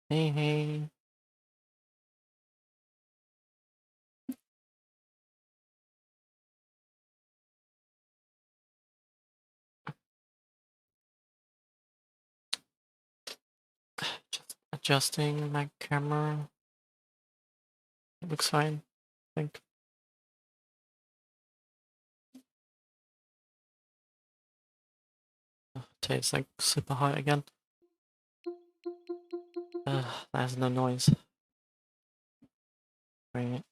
Hey, hey. Just adjusting my camera. It looks fine, I think. Today's like super hot again. That has no noise. Right.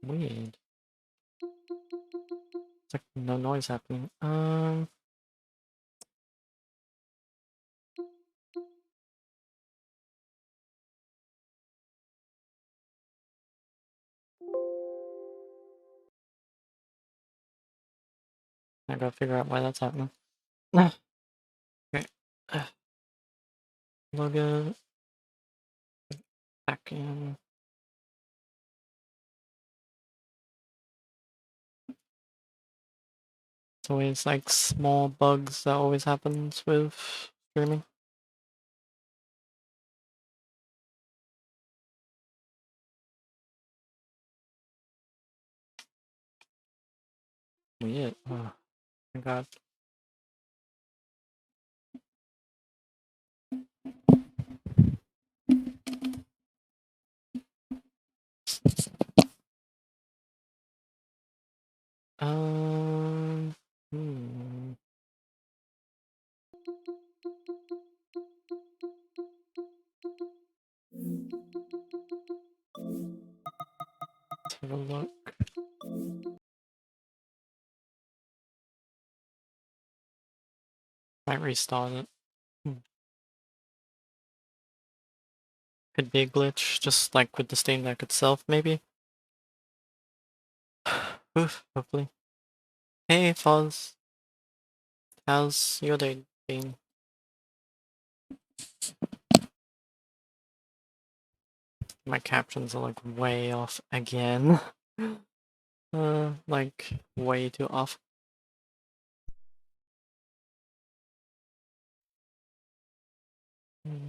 Weird. It's like no noise happening. I gotta figure out why that's happening. Okay. Log it back in. It's always like small bugs that always happens with streaming. Weird. Oh my god. Hmm. Let's have a look. Might restart it. Could be a glitch, just like with the Steam Deck itself, maybe. Oof, hopefully. Hey, Fuzz. How's your day been? My captions are like way off again. Like way too off. Hmm.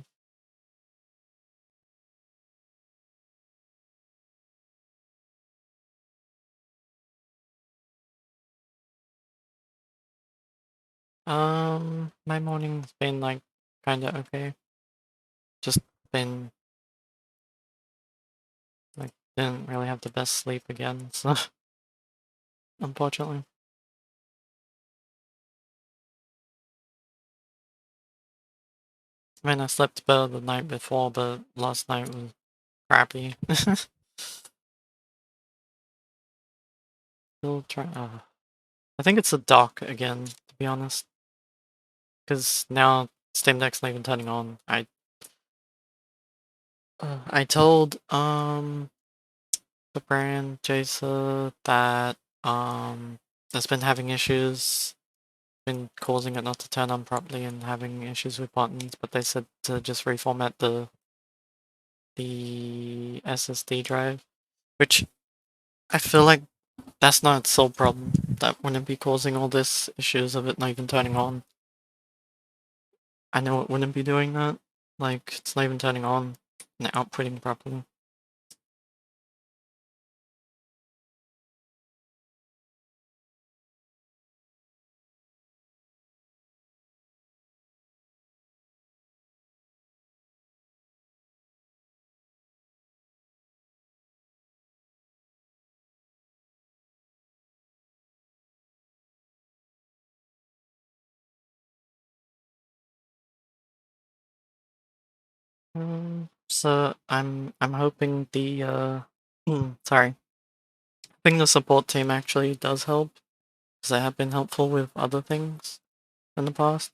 My morning's been like kinda okay. Just been like didn't really have the best sleep again, so unfortunately. I mean, I slept better the night before, but last night was crappy. Still trying. I think it's a dock again, to be honest. Because now Steam Deck's not even turning on. I told the brand Jason that it's been having issues, been causing it not to turn on properly and having issues with buttons, but they said to just reformat the SSD drive, which I feel like that's not its sole problem. That wouldn't be causing all this issues of it not even turning on. I know it wouldn't be doing that. Like, it's not even turning on and outputting properly. So I'm hoping the sorry, hoping the support team actually does help, because they have been helpful with other things in the past.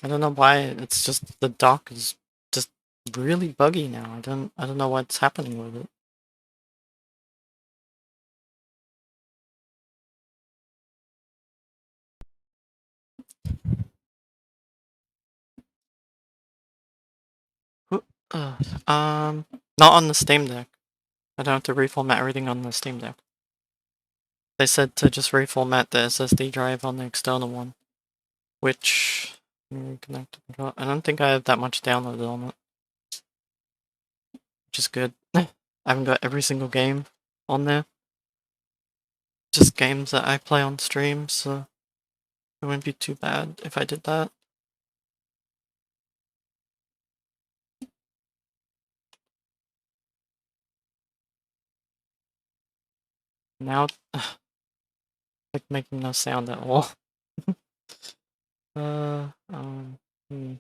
I don't know why it's just the dock is just really buggy now. I don't know what's happening with it. Uh, um, not on the Steam Deck. I don't have to reformat everything on the Steam Deck. They said to just reformat the SSD drive on the external one, which reconnect. I don't think I have that much downloaded on it, which is good. I haven't got every single game on there. Just games that I play on stream, so it wouldn't be too bad if I did that. Now, like making no sound at all. uh, um, hmm.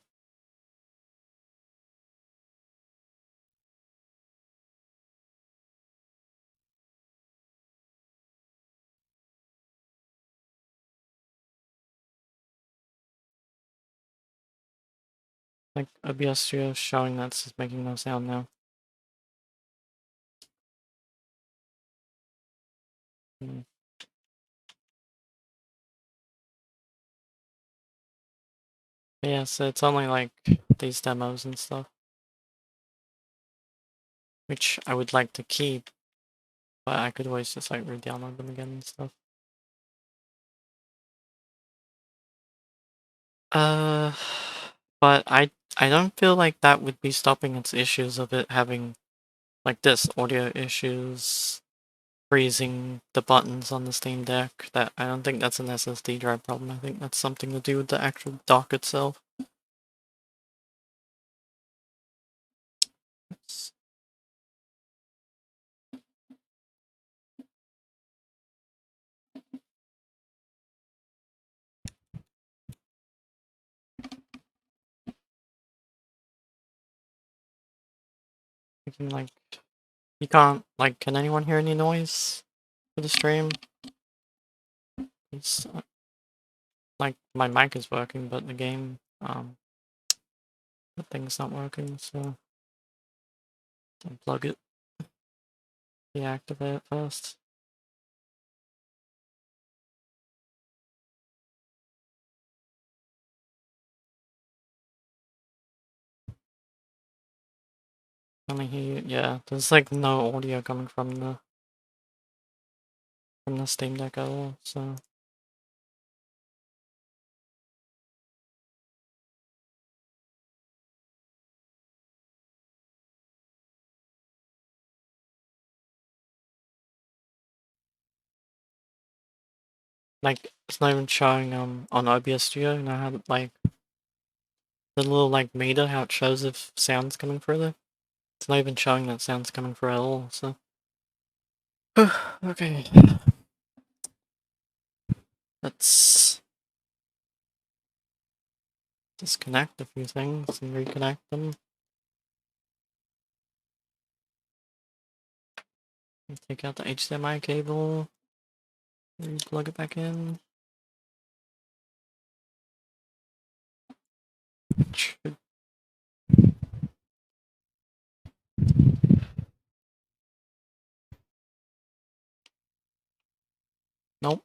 Like OBS Studio showing that's just making no sound now. Hmm. Yeah, so it's only like these demos and stuff, which I would like to keep, but I could always just like re-download them again and stuff. Uh, but I don't feel like that would be stopping its issues of it having like this audio issues, freezing the buttons on the Steam Deck. That I don't think that's an SSD drive problem. I think that's something to do with the actual dock itself. Like you can't like can anyone hear any noise for the stream? It's like my mic is working, but the game the thing's not working, so unplug it, deactivate it first. Only hear yeah, there's like no audio coming from the Steam Deck at all, so like it's not even showing on OBS Studio, you know how like the little like meter how it shows if sound's coming through there? It's not even showing that sound's coming through at all, so okay. Let's disconnect a few things and reconnect them. Take out the HDMI cable, and plug it back in. Nope.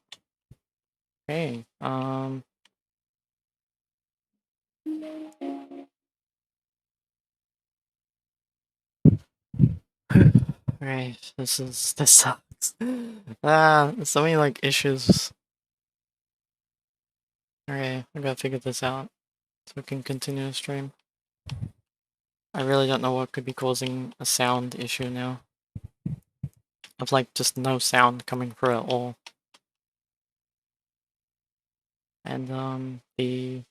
Okay. Right. This sucks. There's so many like issues. Okay, I gotta figure this out so we can continue the stream. I really don't know what could be causing a sound issue now. Of like just no sound coming through at all. And the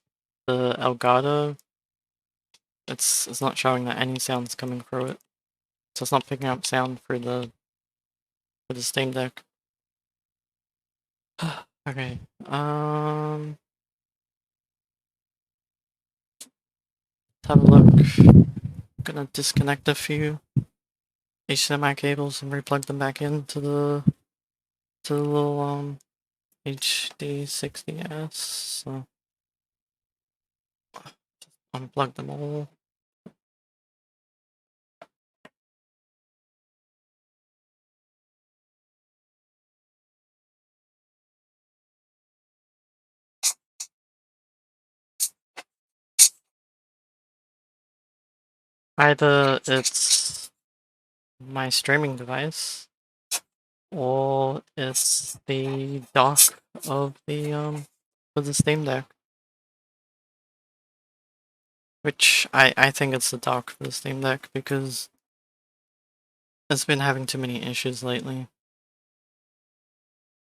Elgato, it's not showing that any sound's coming through it. So it's not picking up sound for the Steam Deck. Okay. Let's have a look. Gonna disconnect a few HDMI cables and replug them back into the little HD60S. So unplug them all. Either it's my streaming device, or it's the dock of the for the Steam Deck. Which I think it's the dock for the Steam Deck because it's been having too many issues lately.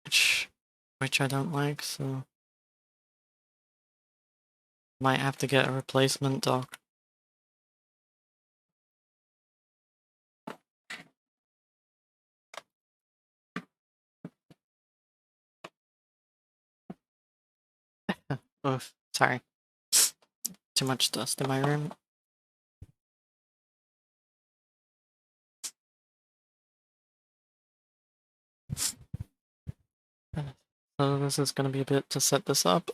Which I don't like, so might have to get a replacement dock. Oh, sorry. Too much dust in my room. So this is gonna be a bit to set this up.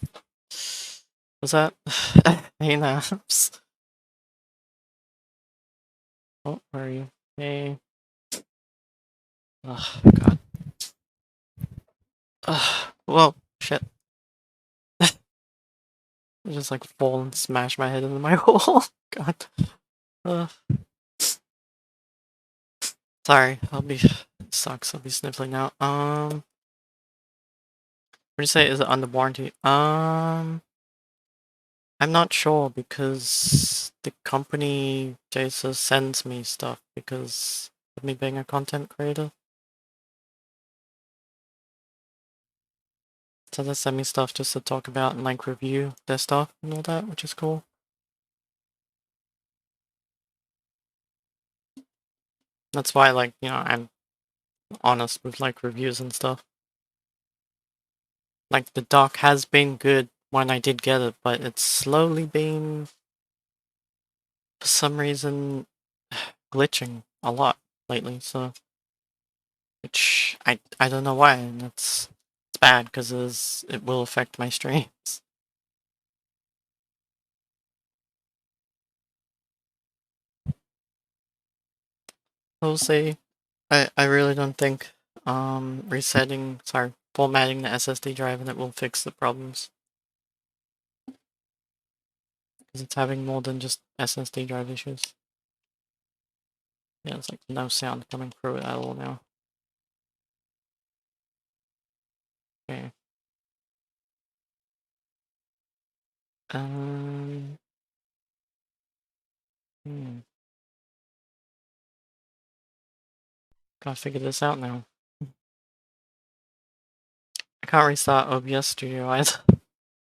Was that? Hey, Naps. Oh, where are you? Hey. Oh, God. Whoa, shit. I just like fall and smash my head into my wall. God. Sorry, sucks, I'll be sniffling now. What do you say, is it under warranty? I'm not sure because the company just sends me stuff because of me being a content creator. So they send me stuff just to talk about and like review their stuff and all that, which is cool. That's why, like, you know, I'm honest with like reviews and stuff. Like the dock has been good when I did get it, but it's slowly been, for some reason, glitching a lot lately, so which I don't know why, and it's bad because it will affect my streams. We'll see. I really don't think formatting the SSD drive and it will fix the problems because it's having more than just SSD drive issues. Yeah, it's like no sound coming through it at all now. Okay. Um. Gotta figure this out now. I can't restart OBS Studio either,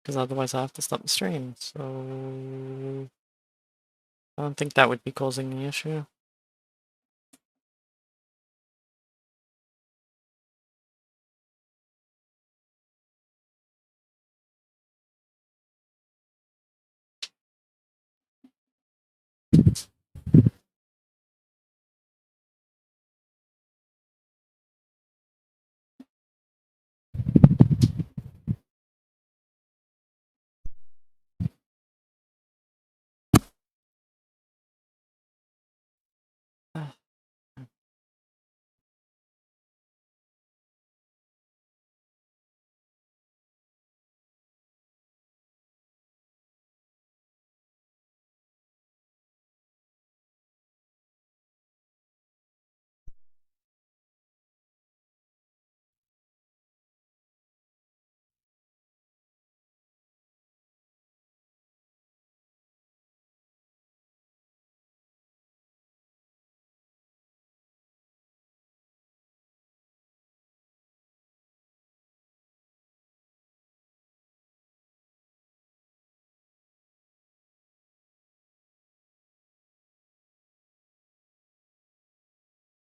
because otherwise I have to stop the stream, so I don't think that would be causing the issue.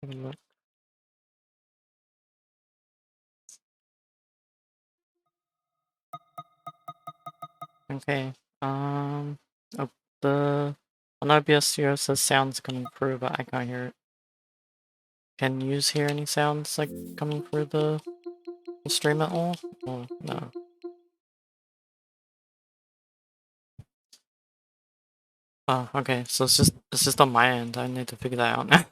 Have a look. Okay. Oh, the on OBS Studio says sounds coming through, but I can't hear it. Can you hear any sounds like coming through the stream at all? Or no? Oh, okay. So it's just on my end. I need to figure that out now.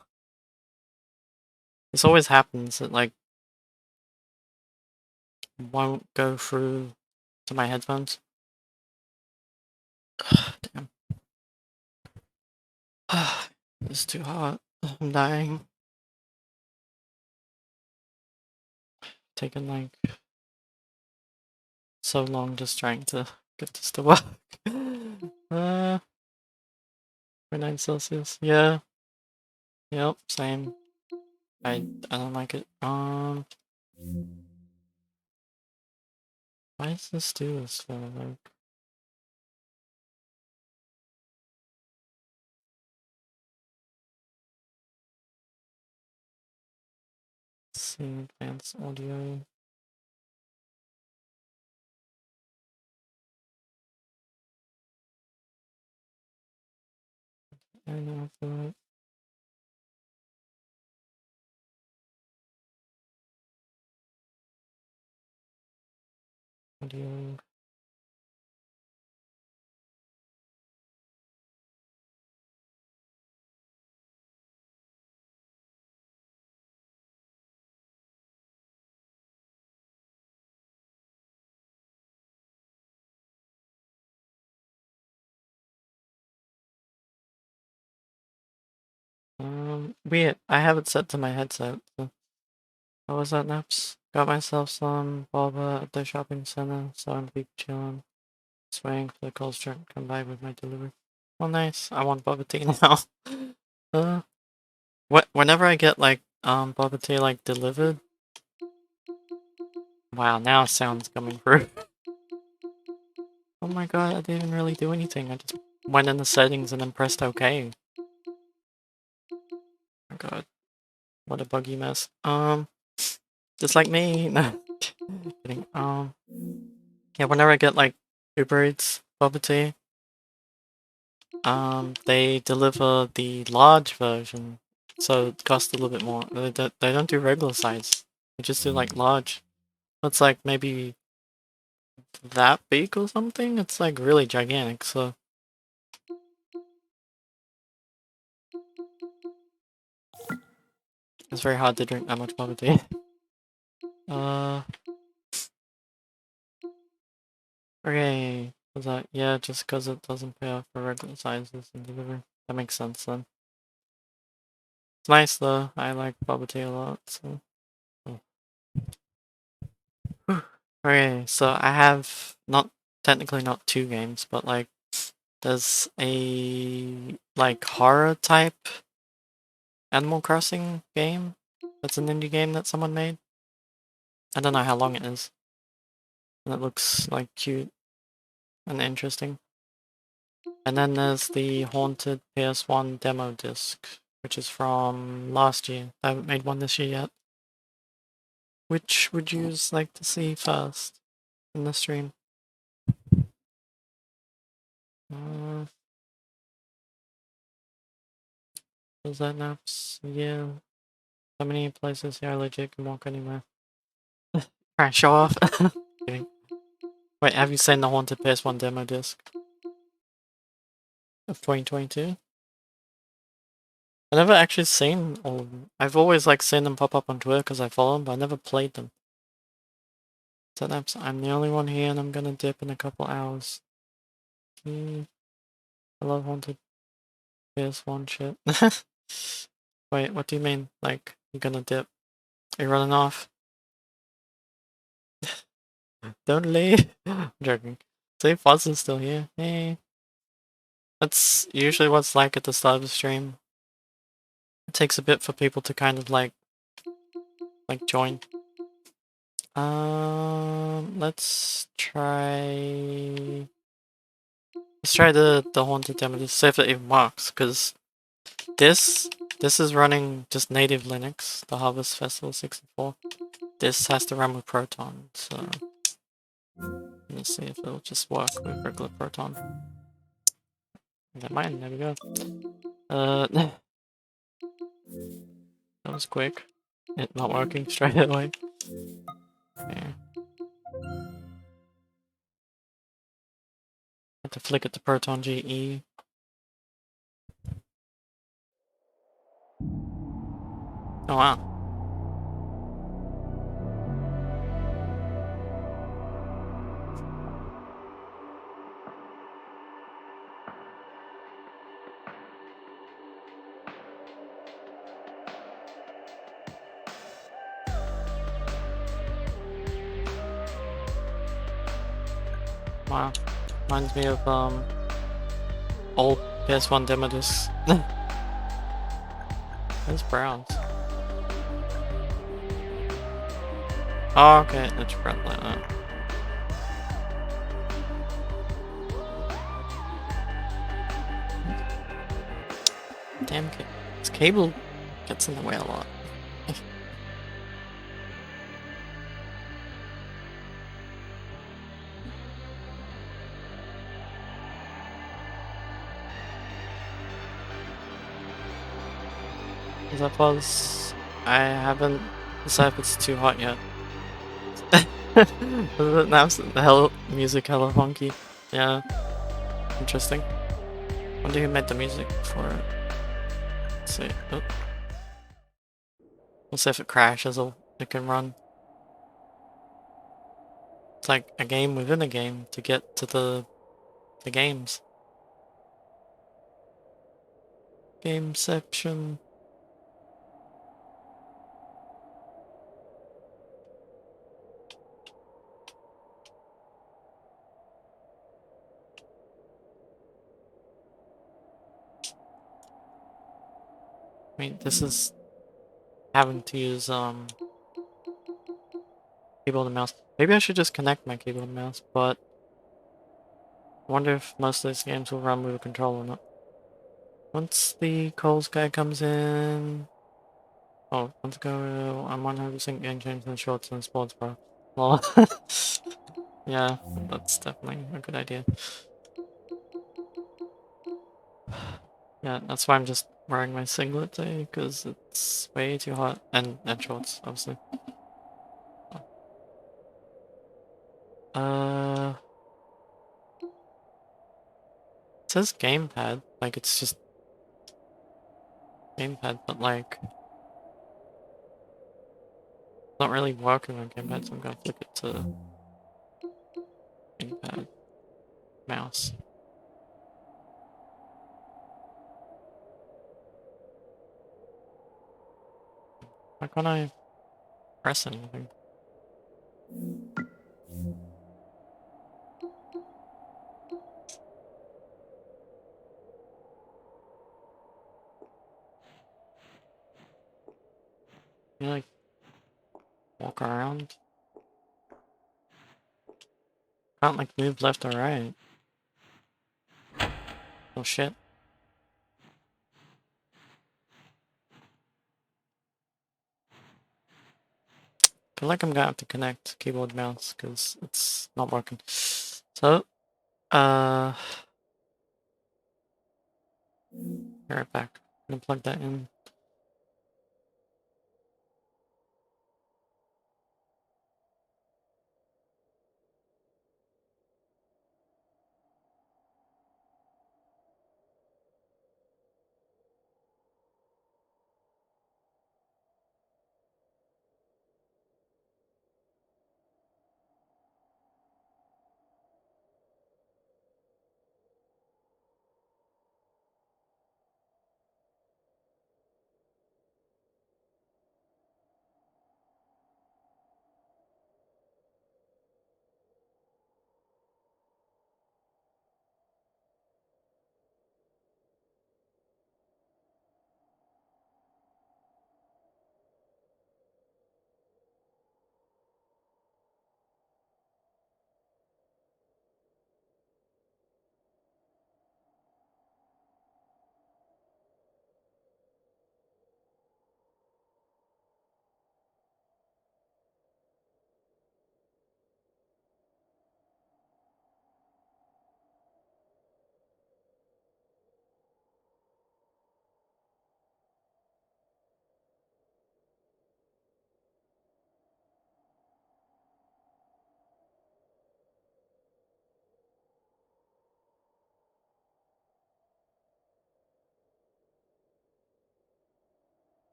This always happens. It like won't go through to my headphones. Damn. It's too hot. I'm dying. Taking like so long just trying to get this to work. 29 Celsius. Yeah. Yep, same. I don't like it. Why does this do this for like see advanced audio? I don't know if that audio. Weird. I have it set to my headset. So. What was that, Naps? Got myself some boba at the shopping center, so I'm be chilling. Just waiting for the Cold truck to come by with my delivery. Oh, nice. I want bubble tea now. uh, whenever I get like bubble tea like delivered. Wow, now sound's coming through. Oh my god, I didn't even really do anything. I just went in the settings and then pressed OK. Oh my god, what a buggy mess. Just like me. No, kidding. Yeah, whenever I get like Uber Eats bubble tea, they deliver the large version, so it costs a little bit more. They don't do regular size. They just do like large. It's like maybe that big or something. It's like really gigantic. So it's very hard to drink that much bubble tea. Okay. Was that? Yeah, just because it doesn't pay off for regular sizes and delivery. That makes sense then. It's nice though. I like bubble tea a lot. So. Oh. Okay, so I have technically not two games, but like there's a like horror type Animal Crossing game. That's an indie game that someone made. I don't know how long it is. And it looks like cute and interesting. And then there's the Haunted PS1 demo disc, which is from last year. I haven't made one this year yet. Which would you like to see first in the stream? Was that naps? Yeah. How many places here legit can walk anywhere? Alright, show off. Kidding. Wait, have you seen the Haunted PS1 demo disc of 2022? I never actually seen all of them. I've always like seen them pop up on Twitter because I follow them, but I never played them. So that's I'm the only one here and I'm gonna dip in a couple hours. I love Haunted PS1 shit. Wait, what do you mean? Like, you're gonna dip? Are you running off? Don't leave. I'm joking. See, Fuzz is still here. Hey. That's usually what's like at the start of the stream. It takes a bit for people to kind of like join. Let's try. Let's try the Haunted demo to see if it even works, because this is running just native Linux, the Harvest Festival 64. This has to run with Proton, so let's see if it'll just work with regular Proton. Never mind, there we go. That was quick. It not working straight away. Okay. Have to flick it to Proton GE. Oh wow. Wow. Reminds me of old PS1 demo discs. Those browns. Oh, okay, it's brown like that. Damn, this cable gets in the way a lot. Is that pause? I haven't decided if it's too hot yet. Now the hell music hella funky. Yeah, interesting. Wonder who made the music for it. Let's see. Oh. We'll see if it crashes or it can run. It's like a game within a game to get to the games. Gameception. I mean, this is having to use keyboard and mouse. Maybe I should just connect my keyboard and mouse, but I wonder if most of these games will run with a controller or not. Once the Coles guy comes in... Oh, let's go... I'm 100% getting changed in shorts and sports bra. Well, yeah, that's definitely a good idea. Yeah, that's why I'm just wearing my singlet today, because it's way too hot. And shorts, obviously. It says gamepad, like it's just gamepad, but like it's not really working on gamepad, so I'm gonna flip it to gamepad mouse. Why can't I press anything? Can you like walk around? Can't like move left or right. Oh shit. I feel like I'm gonna have to connect keyboard mouse because it's not working. So, be right back. I'm gonna plug that in.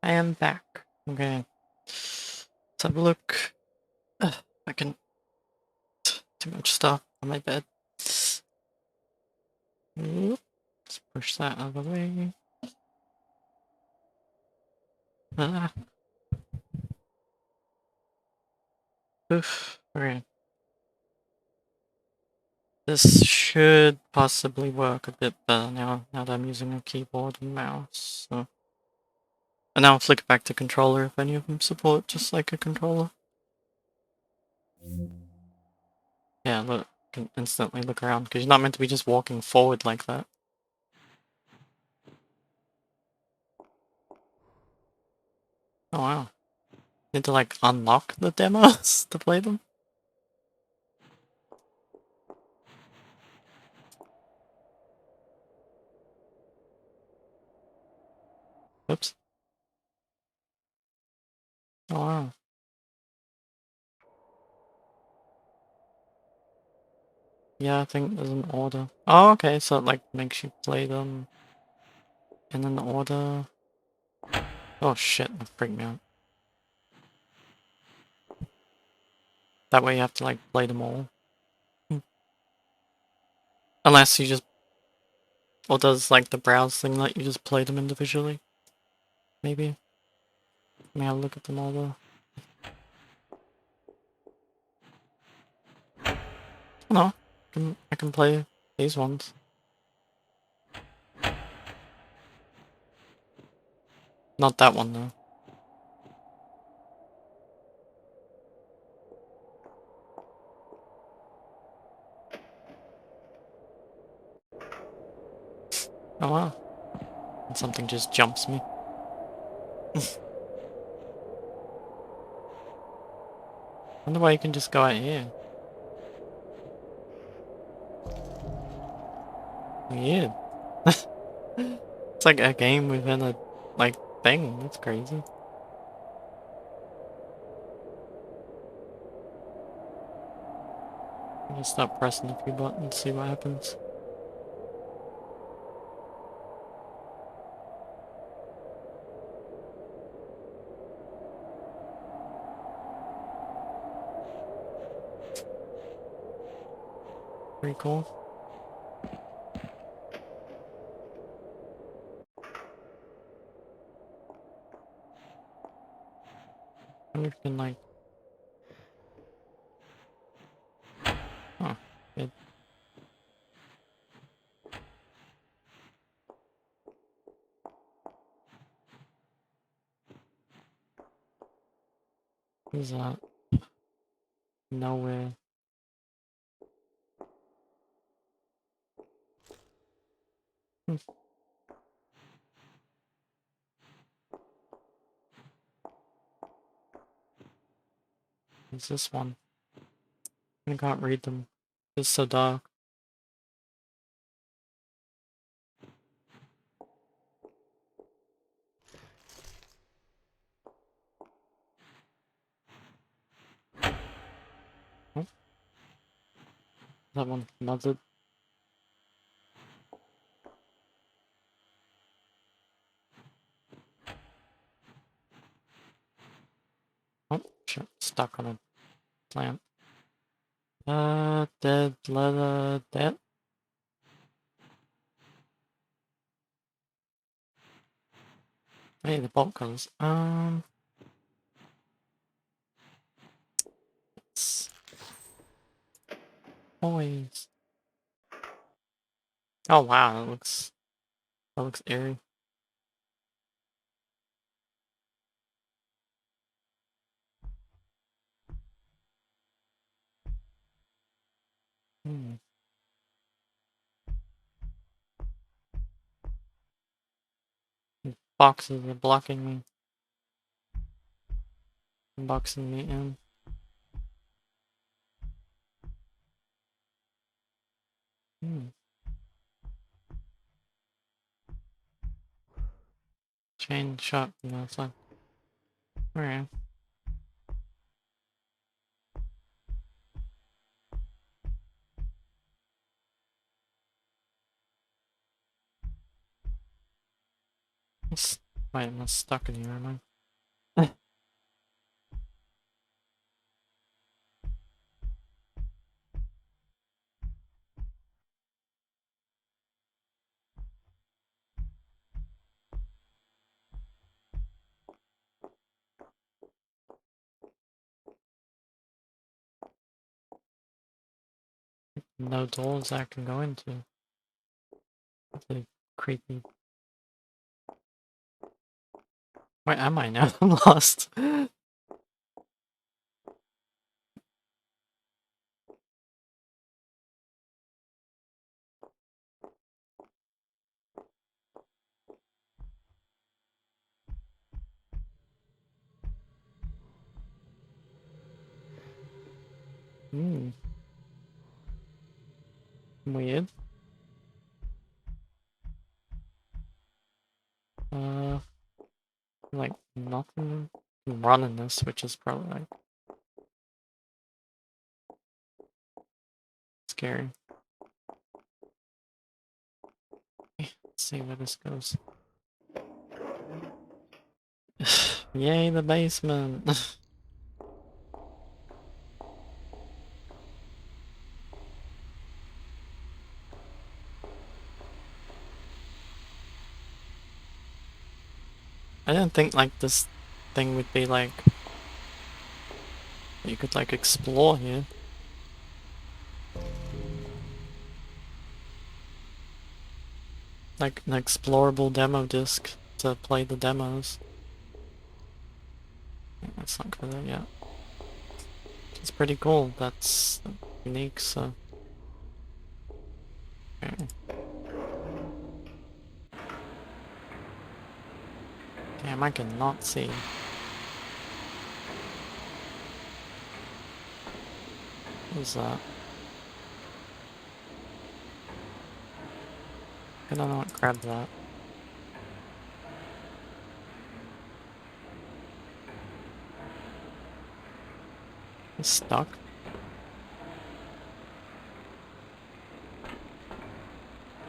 I am back. Okay. Let's have a look. I can... Too much stuff on my bed. Let's push that out of the way. Ah. Oof. Okay. This should possibly work a bit better now that I'm using a keyboard and mouse. So. And now I'll flick it back to controller if any of them support just like a controller. Yeah, look, you can instantly look around because you're not meant to be just walking forward like that. Oh wow. Need to like unlock the demos to play them? Oops. Oh wow. Yeah, I think there's an order. Oh, okay, so it like makes you play them in an order. Oh shit, that freaked me out. That way you have to like play them all. Unless you just... Or does like the browse thing let you just play them individually? Maybe? May I look at them all though? Oh, no, I can play these ones. Not that one though. Oh wow. And something just jumps me. Wonder why you can just go out here. Weird. It's like a game within a, like, thing. That's crazy. I'm gonna start pressing a few buttons, see what happens. Pretty cool. I wonder if you can, like... Oh, good. Who's that? Nowhere. Hmm. What's this one? I can't read them. It's so dark. Oh, that one modded. Oh, shit. Stuck on a plant. Dead leather, dead. Hey, the bolt guns. It's always... Oh wow, that looks eerie. Hmm. These boxes are blocking me. Boxing me in. Hmm. Chain shot from the outside. Alright. Wait, I'm not stuck in here, am I? No doors I can go into. That's creepy. Where am I now? I'm lost. Hmm. Weird. Like nothing can run in this, which is probably like scary. Let's see where this goes. Yay, the basement! I didn't think like this thing would be like you could like explore here. Like an explorable demo disc to play the demos. That's not good yet. It's pretty cool. That's unique, so. Okay. Damn, I cannot see. What is that? I don't know what grabbed that. It's stuck.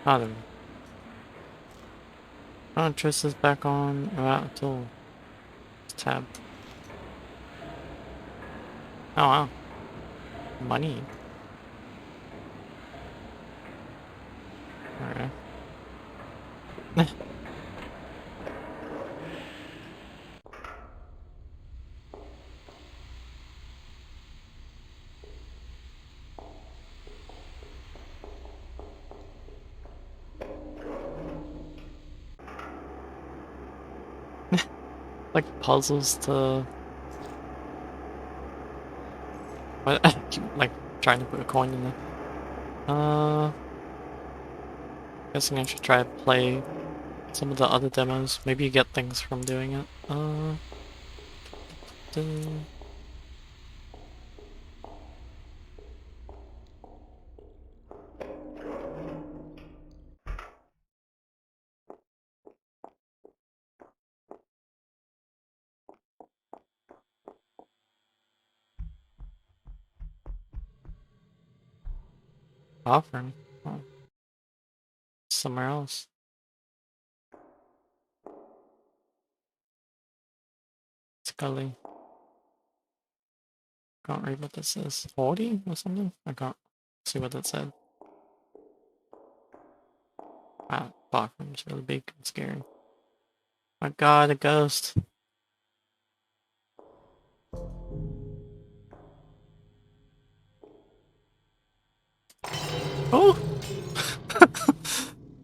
Oh, there we go. Oh, Triss is back on without a tool. It's tabbed. Oh wow. Money. Alright. Like puzzles to. What? I keep like trying to put a coin in there. Guessing I should try to play some of the other demos. Maybe you get things from doing it. Dun- Offering. Oh, somewhere else. Scully. Can't read what this is. 40 or something? I can't see what it said. Wow, Bachman's really big and scary. My god, a ghost. Oh!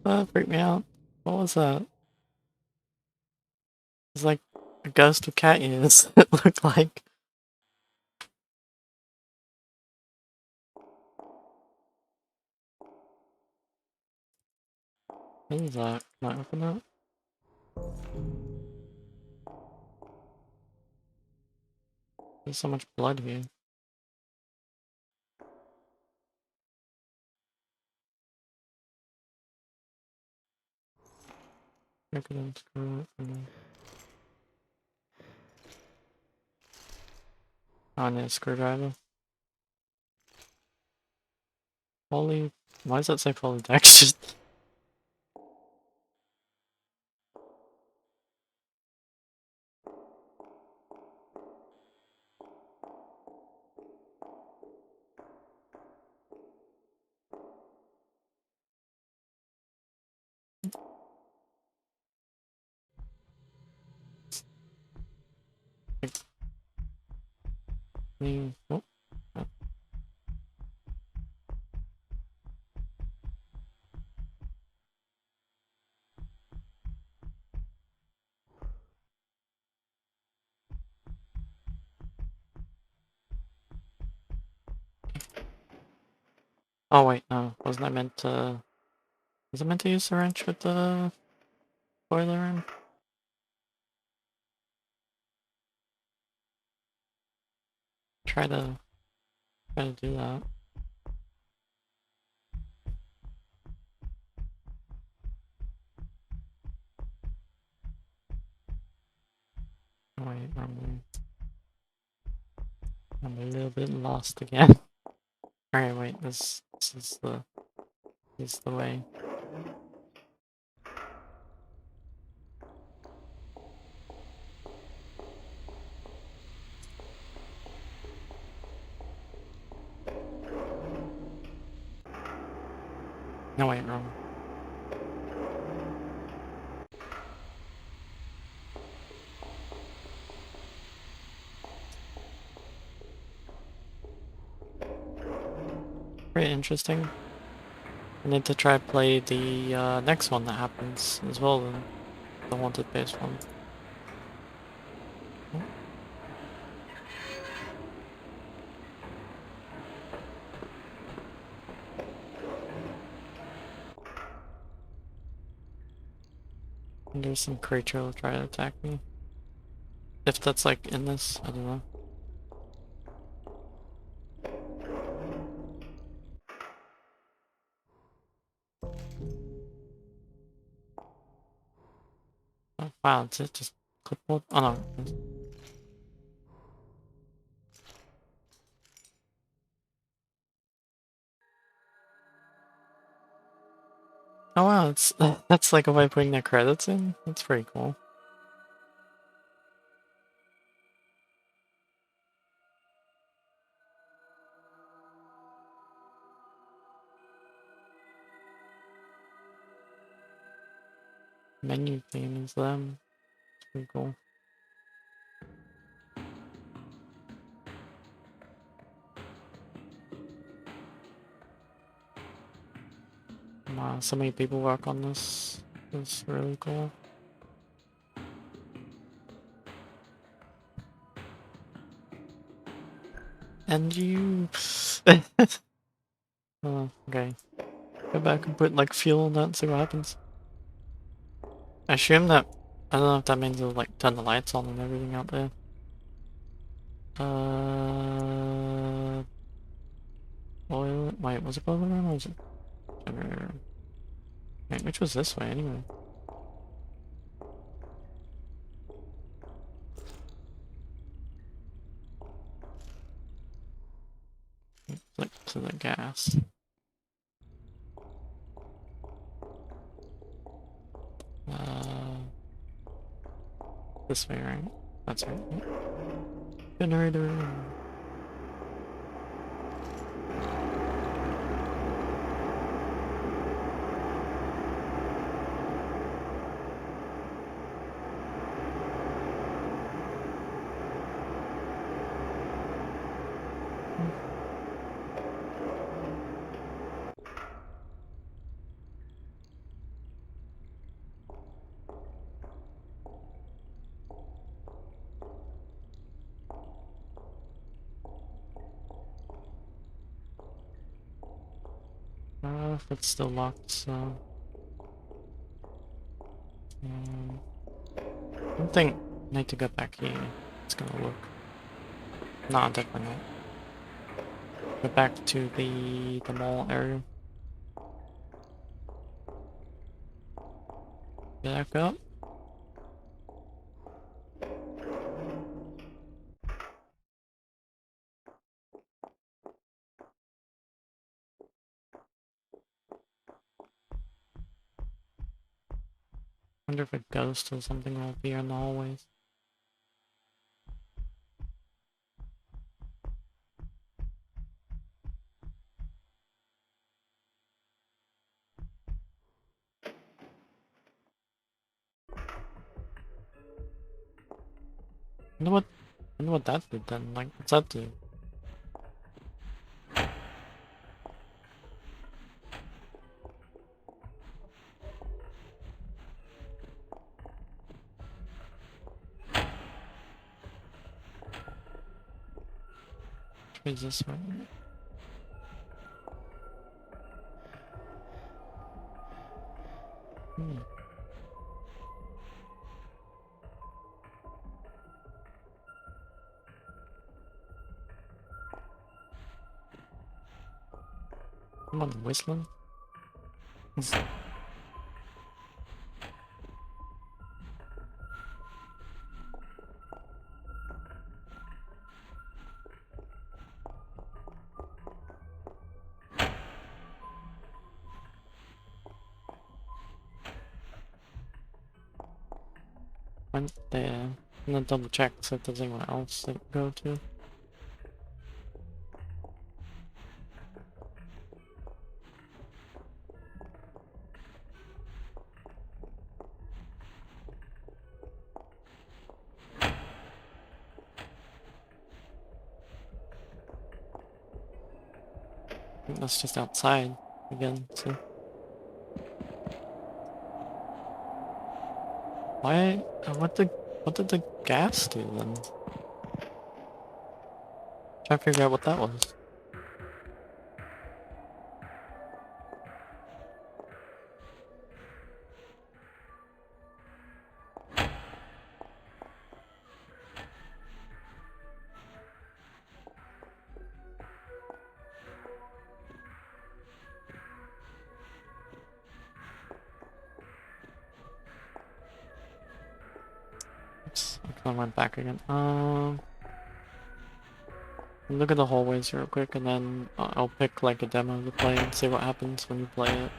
That freaked me out. What was that? It's like a ghost with cat ears, it looked like. What is that? Can I open that? There's so much blood here. I could unscrew it from there. Oh, I need a screwdriver. Poly... Why does that say polytextured? Oh. Oh wait, no. Wasn't I meant to... Was I meant to use the wrench with the boiler in? Try to do that. Oh, wait, wrong way. I'm a little bit lost again. Alright, wait, this is the way. No, wait, wrong. Pretty interesting. I need to try play the next one that happens as well, then. The Haunted PS1. Oh. And there's some creature will try to attack me. If that's like in this, I don't know. Oh, wow, it's it just clipboard? Oh no. Oh wow, it's that's like a way of putting their credits in? That's pretty cool. Menu theme is them. It's pretty cool. Wow, so many people work on this. It's really cool. And you... Oh, okay. Go back and put like fuel on that and see what happens. I assume that... I don't know if that means it'll like turn the lights on and everything out there. Boiler... Wait, was it boiler room or was it generator room? Wait, which was this way anyway? Flip to the gas. This way, right? That's right. Generator. If it's still locked, so... I don't think I need to go back here. It's gonna look. No, definitely not. Go back to the mall area. Back up. Wonder if a ghost or something will appear in the hallways. Wonder what that did then. Like, what's that do? Is this way? Hmm. Come on, whistling. Went there. I'm gonna double check so if there's anyone else that can go to. I think that's just outside again, so. Why? What did the gas do then? Trying to figure out what that was. Oops, I kinda went back again. Look at the hallways real quick and then I'll pick like a demo to play and see what happens when you play it.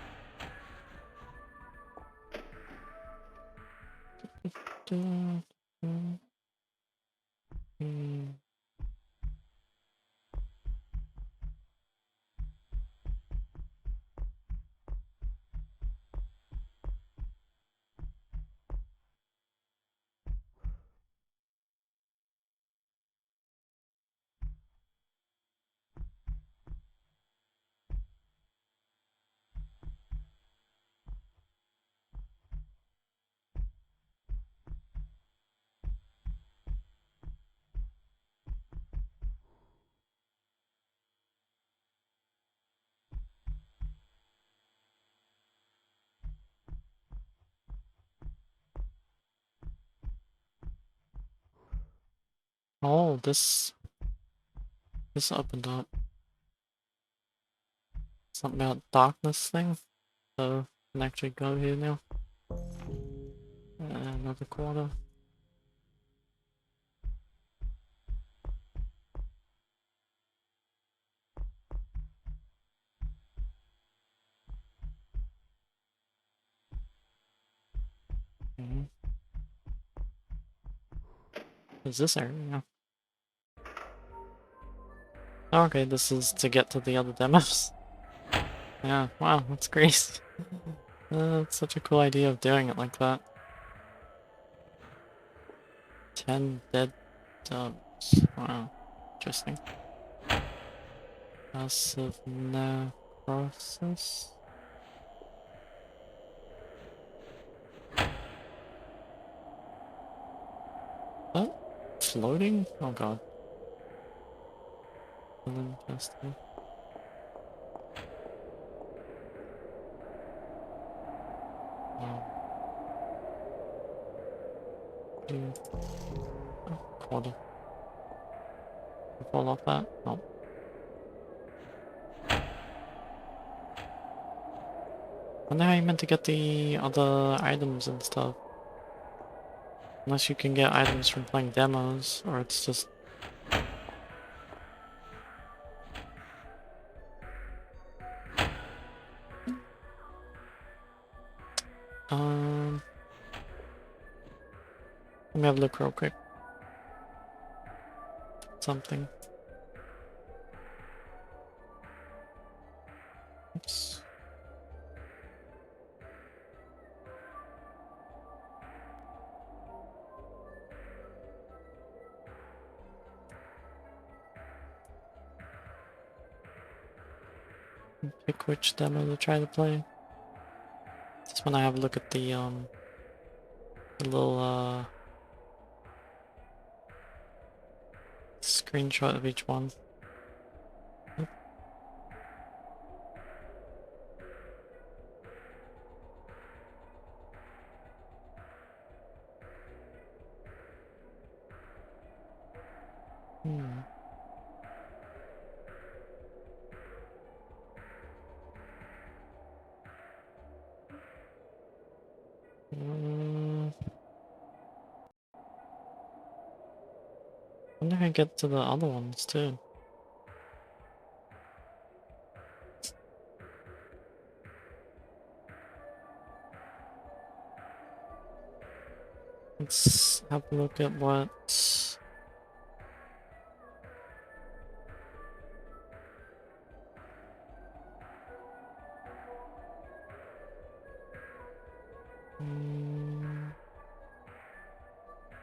Oh, this opened up. Something about darkness thing. So I can actually go here now. Another quarter. Okay. Is this area? Okay, this is to get to the other demos. Yeah, wow, that's great. That's such a cool idea of doing it like that. 10 dead dubs. Wow, interesting. Passive necrosis. What? Floating? Oh god. Villain festival. Wow. Dude. Oh, quarter. Fall off that? No. I wonder how you meant to get the other items and stuff. Unless you can get items from playing demos, or it's just... Let me have a look real quick. Something. Oops. Pick which demo to try to play. Just when I have a look at the little screenshot of each one. Hmm. When did I get to the other ones too? Let's have a look at what...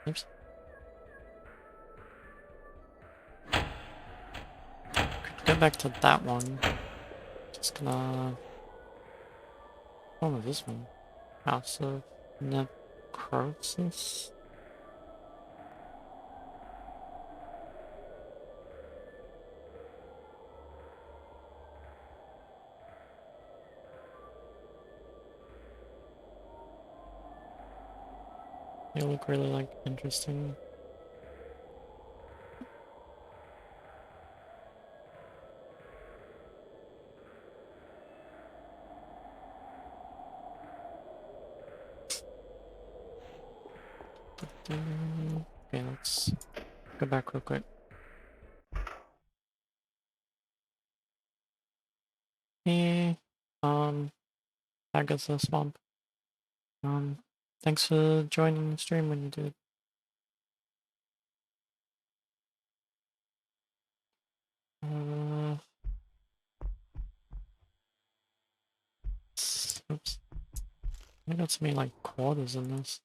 Oops. Could go back to that one. Just gonna... What was this one? House of Necrosis? They look really, like, interesting. Okay, let's go back real quick. Hey, Agatha Swamp. Thanks for joining the stream when you did. Oops. I got so many, like, quarters in this.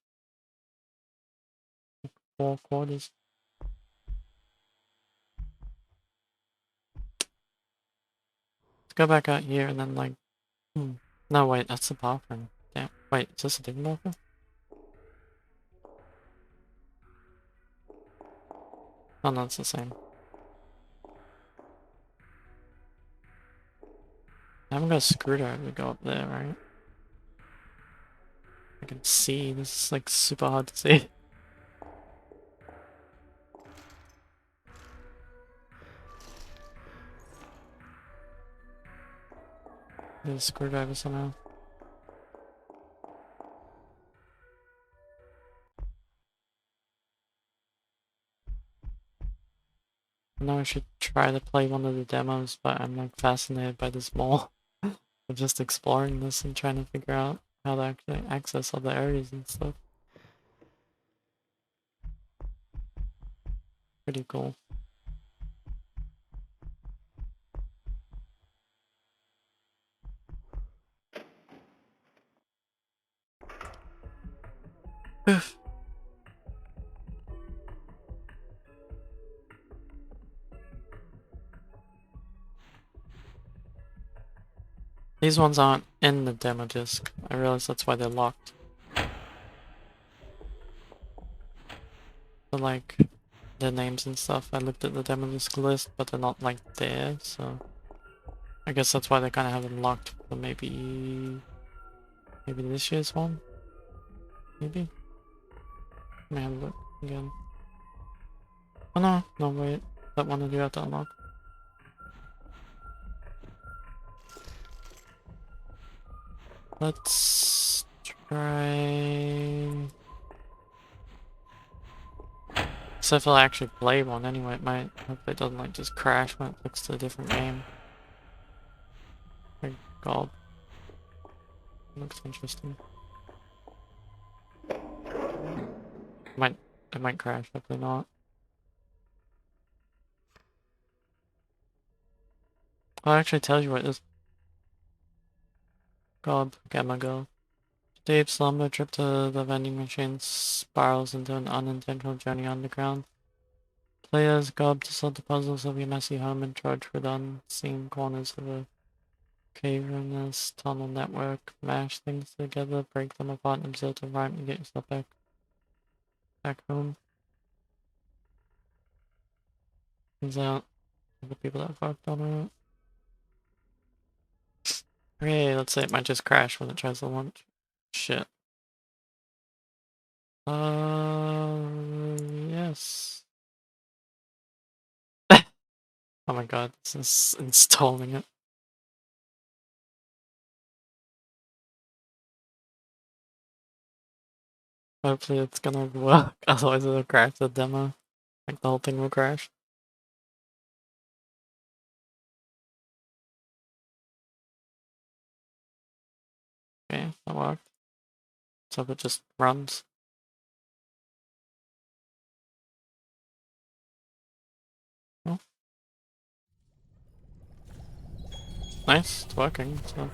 4 quarters. Let's go back out here and then, like... No, wait, that's the bathroom. Damn. Wait, is this a different bathroom? Oh, no, it's the same. I haven't got a screwdriver to go up there, right? I can see. This is, like, super hard to see. There's a screwdriver somehow. I know I should try to play one of the demos, but I'm, like, fascinated by this mall. I'm just exploring this and trying to figure out how to actually access all the areas and stuff. Pretty cool. These ones aren't in the demo disc. I realize that's why they're locked. So, like, the names and stuff, I looked at the demo disc list, but they're not, like, there, so... I guess that's why they kind of have them locked for maybe this year's one? Maybe? Let me have a look again. Oh no, no wait. That one I do have to unlock. Let's try... So if I actually play one anyway, it might... Hopefully it doesn't like just crash when it clicks to a different game. My god. Looks interesting. It might crash, hopefully not. Oh, it actually tells you what it is. God, Gamma Go. Deep slumber, trip to the vending machine spirals into an unintentional journey underground. Players go up to solve the puzzles of your messy home and trudge through the unseen corners of a cavernous tunnel network. Mash things together, break them apart, and observe the environment and get yourself back home. Turns out, the people that fucked on it. Okay, let's say it might just crash when it tries to launch. Shit. Yes. Oh my god, this is installing it. Hopefully it's gonna work, otherwise it'll crash the demo. Like the whole thing will crash. Okay, that worked. So it just runs. Oh. Nice, it's working, so.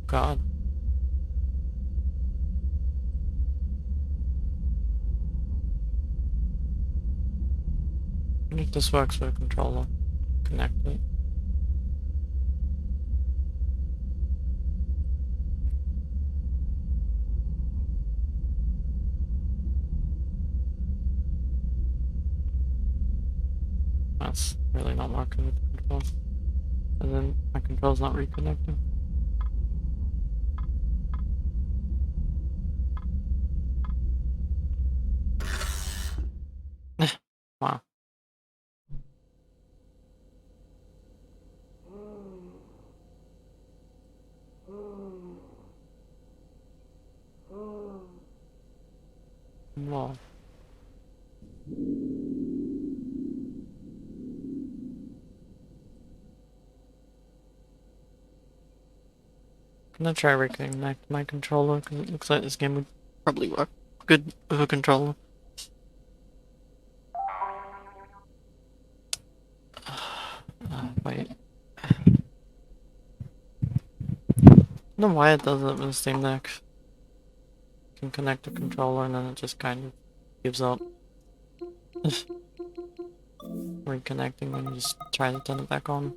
God. I think this works with a controller. Connect it. That's really not working with the control. And then my control's not reconnecting. Wow. Wow. I'm gonna try reconnect my controller because it looks like this game would probably work good with a controller. Wait. I don't know why it does it with the Steam Deck. You can connect the controller and then it just kind of gives up. Reconnecting when you just try to turn it back on.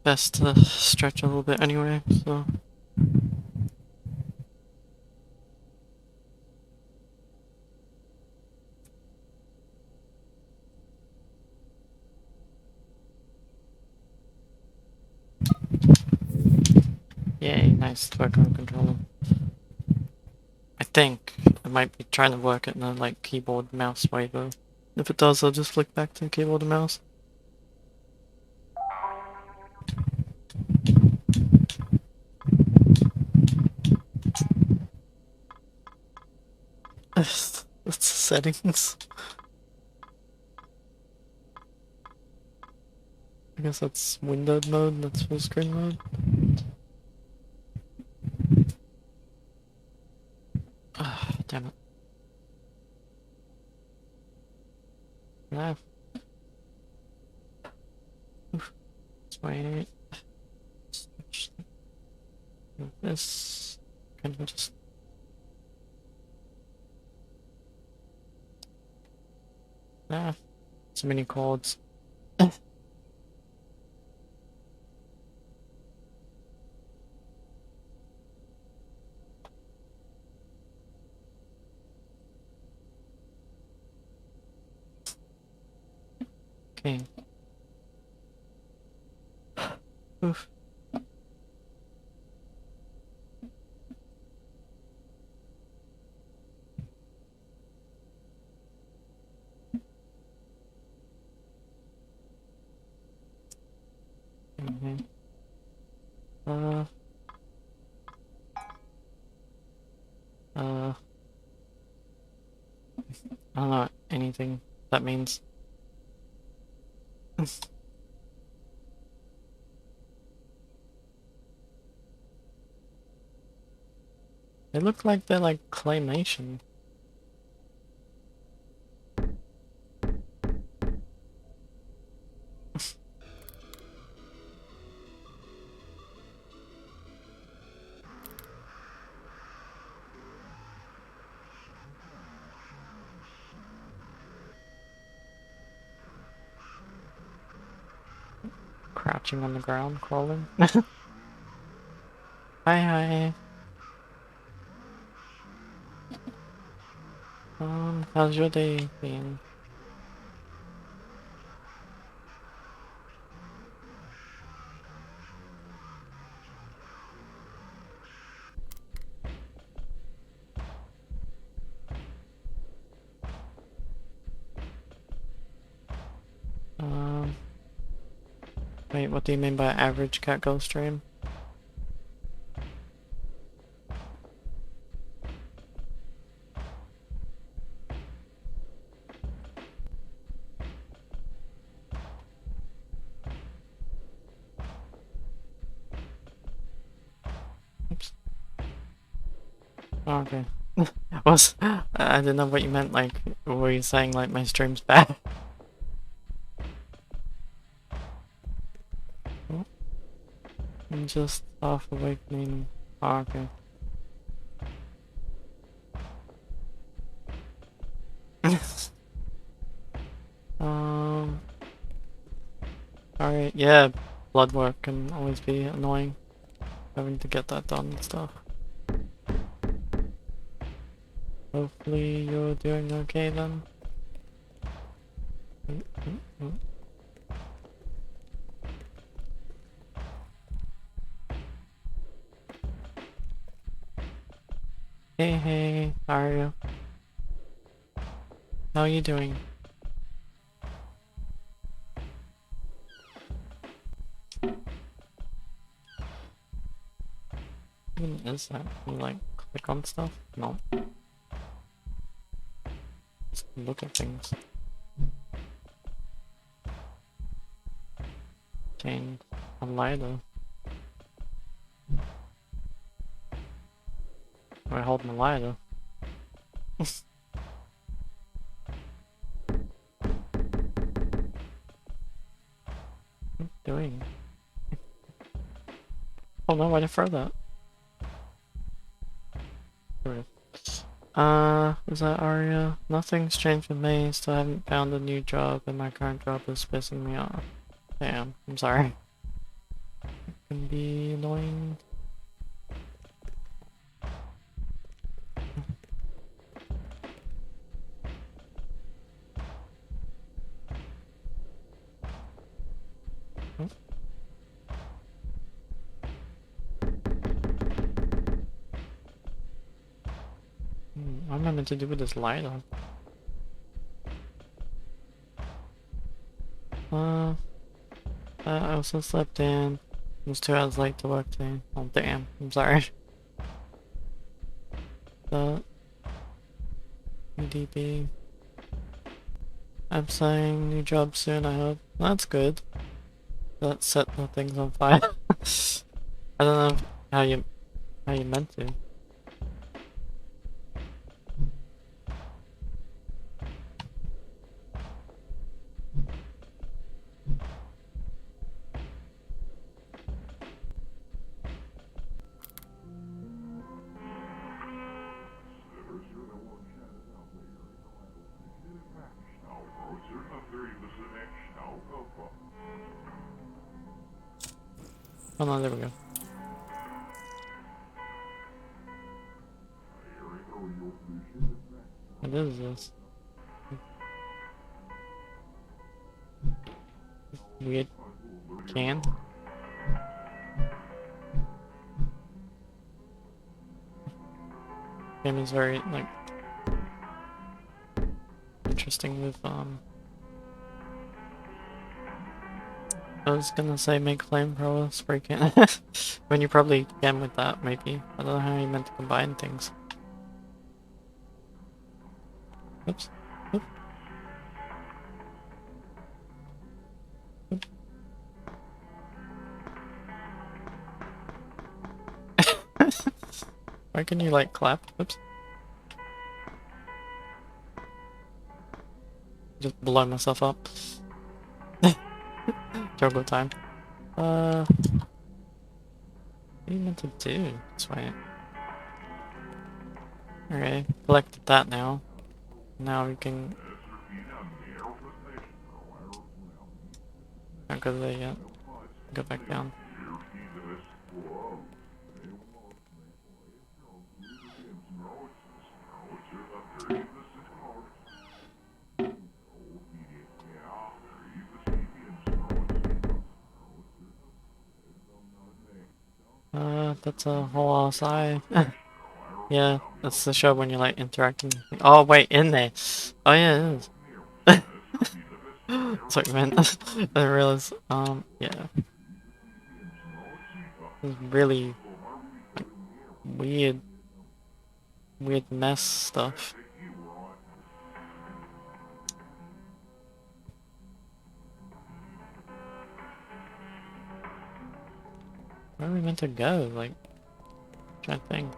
Best to stretch a little bit anyway, so. Yay, nice working controller. I think it might be trying to work it in a like keyboard mouse way though. If it does, I'll just flick back to keyboard and mouse. That's the settings. I guess that's windowed mode, that's full screen mode. Ah, damn it. Ah. Oof. Let's wait. Switch this. Can we just. Ah, so many chords. Okay. Oof. Okay. Uh. I don't know anything that means. They look like they're like claymation. Crouching on the ground, crawling. Hi, hi. how's your day been? Um, wait, what do you mean by average cat girl stream? Oops. Oh, okay. I didn't know what you meant, like, were you saying, like, my stream's bad? Oh, I'm just half awakening. Oh, okay. Um, alright, yeah, blood work can always be annoying, having to get that done and stuff. Hopefully you're doing okay then. Hey, how are you? How are you doing? What is that? You like click on stuff? No. Just look at things. Change a lighter. I hold my lighter. What are you doing? Oh no, why'd I throw that? Was that Aria? Nothing's changed with me, still haven't found a new job, and my current job is pissing me off. Damn, I'm sorry. It can be annoying. Oh. What am I meant to do with this light on? I also slept in. It was 2 hours late to work today. Oh damn, I'm sorry. But DB. I'm saying new job soon, I hope. That's good. That set the things on fire. I don't know how you meant to. Oh no, there we go. What is this? Weird can? Game is very, like, interesting with, I was gonna say make flamethrower spray can. When you probably can with that, maybe. I don't know how you meant to combine things. Oops. Oop. Oop. Why can you, like, clap? Oops. Just blow myself up. Turbo time. What are you meant to do? That's right. Okay, collected that now. Now we can... Not go there yet. Go back down. that's a whole outside. Yeah, that's the show when you're like interacting. Oh wait, in there. Oh yeah, it is. Sorry, man. I didn't realize. Yeah, it's really weird, weird mess stuff. Where are we meant to go? Like, trying to think.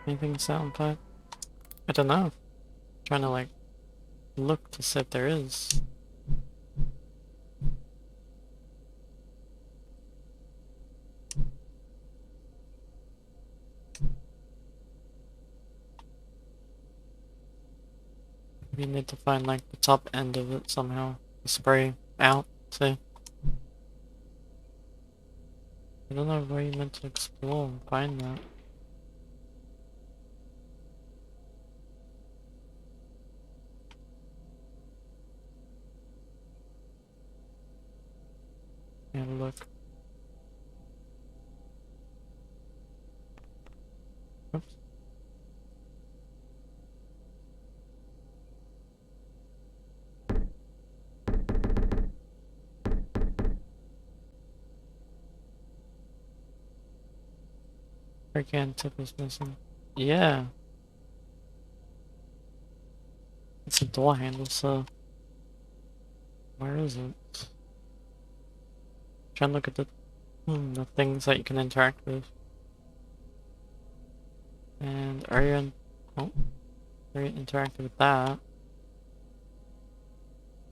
Anything sound type? I don't know. Trying to like look to see if there is. We need to find like the top end of it somehow. Spray out, see? I don't know where you meant to explore and find that. Yeah, look. Oops. Freaking tip is missing. Yeah. It's a door handle, so where is it? Try and look at the things that you can interact with. And are you interacting with that?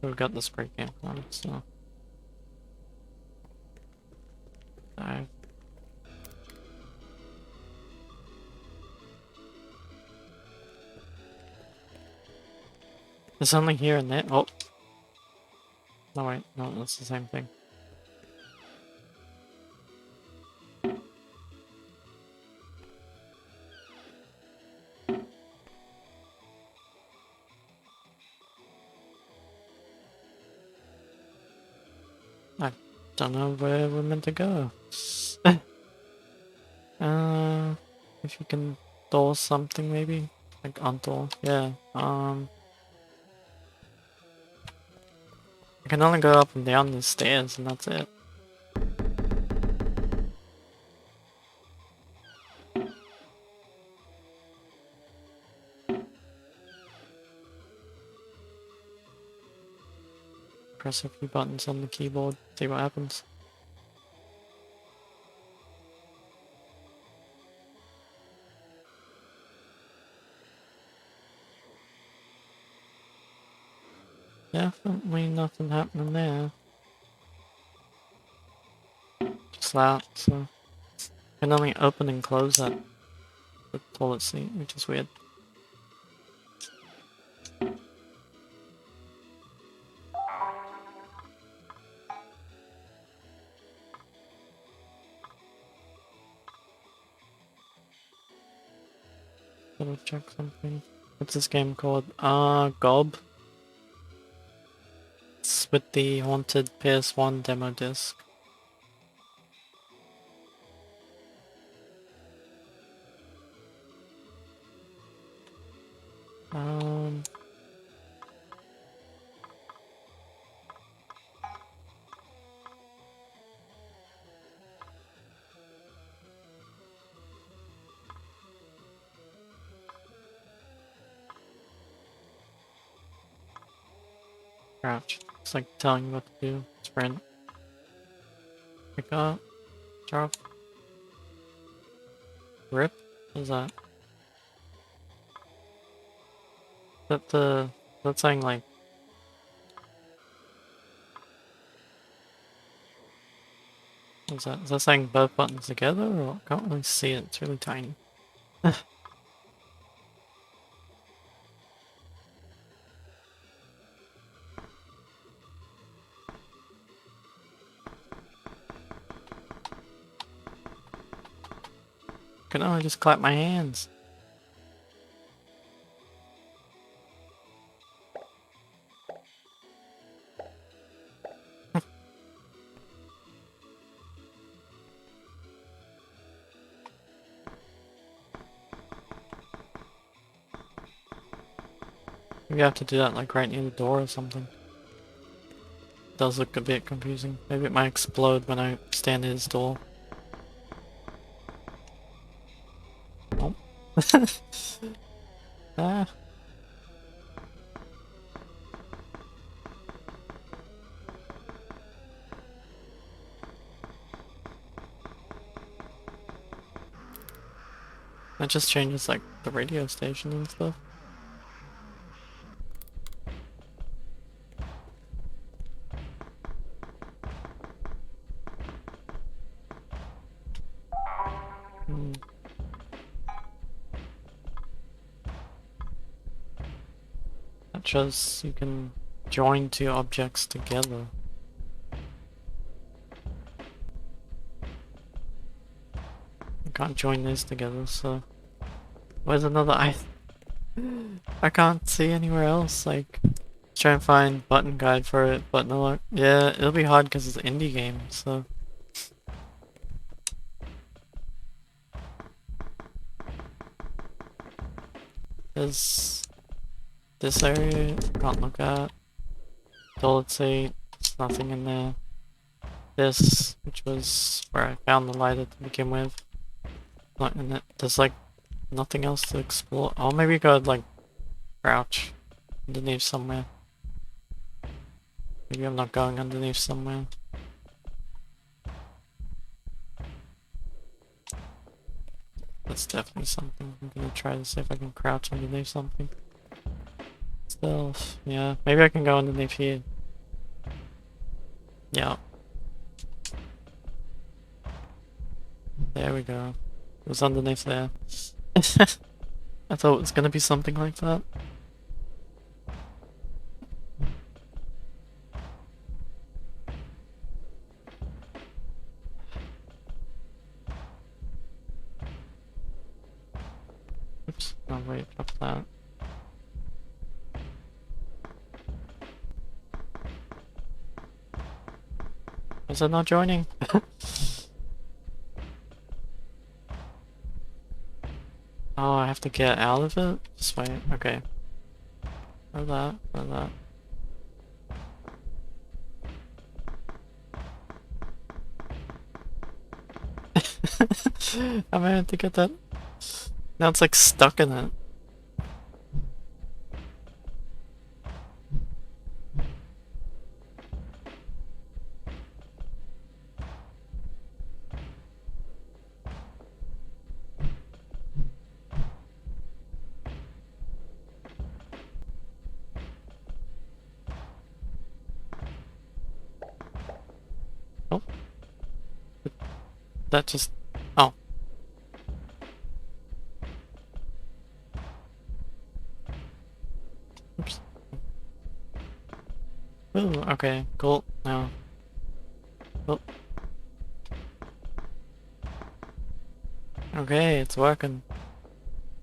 We've got the spray can on, so dive. There's something here and there. Oh. No wait, no, that's the same thing. I don't know where we're meant to go. If you can door something maybe? Like undoor, yeah. I can only go up and down the stairs and that's it. Press a few buttons on the keyboard, see what happens. Definitely nothing happening there. Just that, so. You can only open and close that the toilet seat, which is weird. Double check something. What's this game called? Gob. It's with the Haunted PS1 demo disc. Um, Crouch. It's like telling you what to do. Sprint. Pick up. Drop. Rip? What is that? That's saying like... What is that? Is that saying both buttons together or I can't really see it, it's really tiny. can only just clap my hands. Maybe I have to do that like right near the door or something. It does look a bit confusing. Maybe it might explode when I stand at his door. Oh. Ah. That just changes like the radio station and stuff. That shows you can join two objects together. I can't join these together, so... Where's another I can't see anywhere else, like... Try and find button guide for it, but no luck. Yeah, it'll be hard because it's an indie game, so... There's... This area, can't look at. Toilet seat, there's nothing in there. This, which was where I found the lighter to begin with. Not in it. There's like nothing else to explore. Oh, maybe go like crouch underneath somewhere. Maybe I'm not going underneath somewhere. That's definitely something. I'm gonna try to see if I can crouch underneath something. Stealth. Yeah, maybe I can go underneath here. Yeah. There we go. It was underneath there. I thought it was gonna be something like that. Oops. No, wait, up that. Is it not joining? Oh, I have to get out of it? Just wait, okay. Or that, or that. I might have to get that. Now it's like stuck in it. Oh. That just... Oh. Oops. Ooh, okay, cool. Now. Oh. Okay, it's working.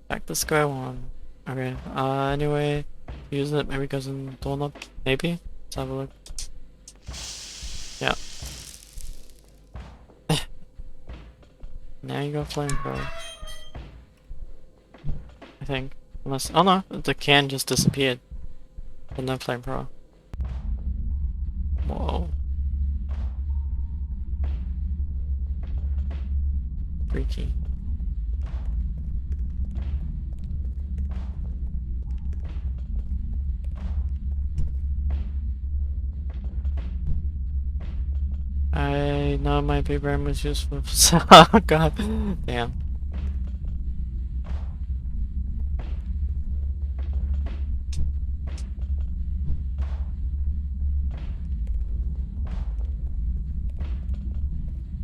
Back to square one. Okay, anyway, use it, maybe goes in doorknob, maybe? Let's have a look. Yeah. Now you got flamethrower. I think. Unless, oh no, the can just disappeared. But no flamethrower. Whoa. Freaky. I know my big brain was useful. Oh god. Damn.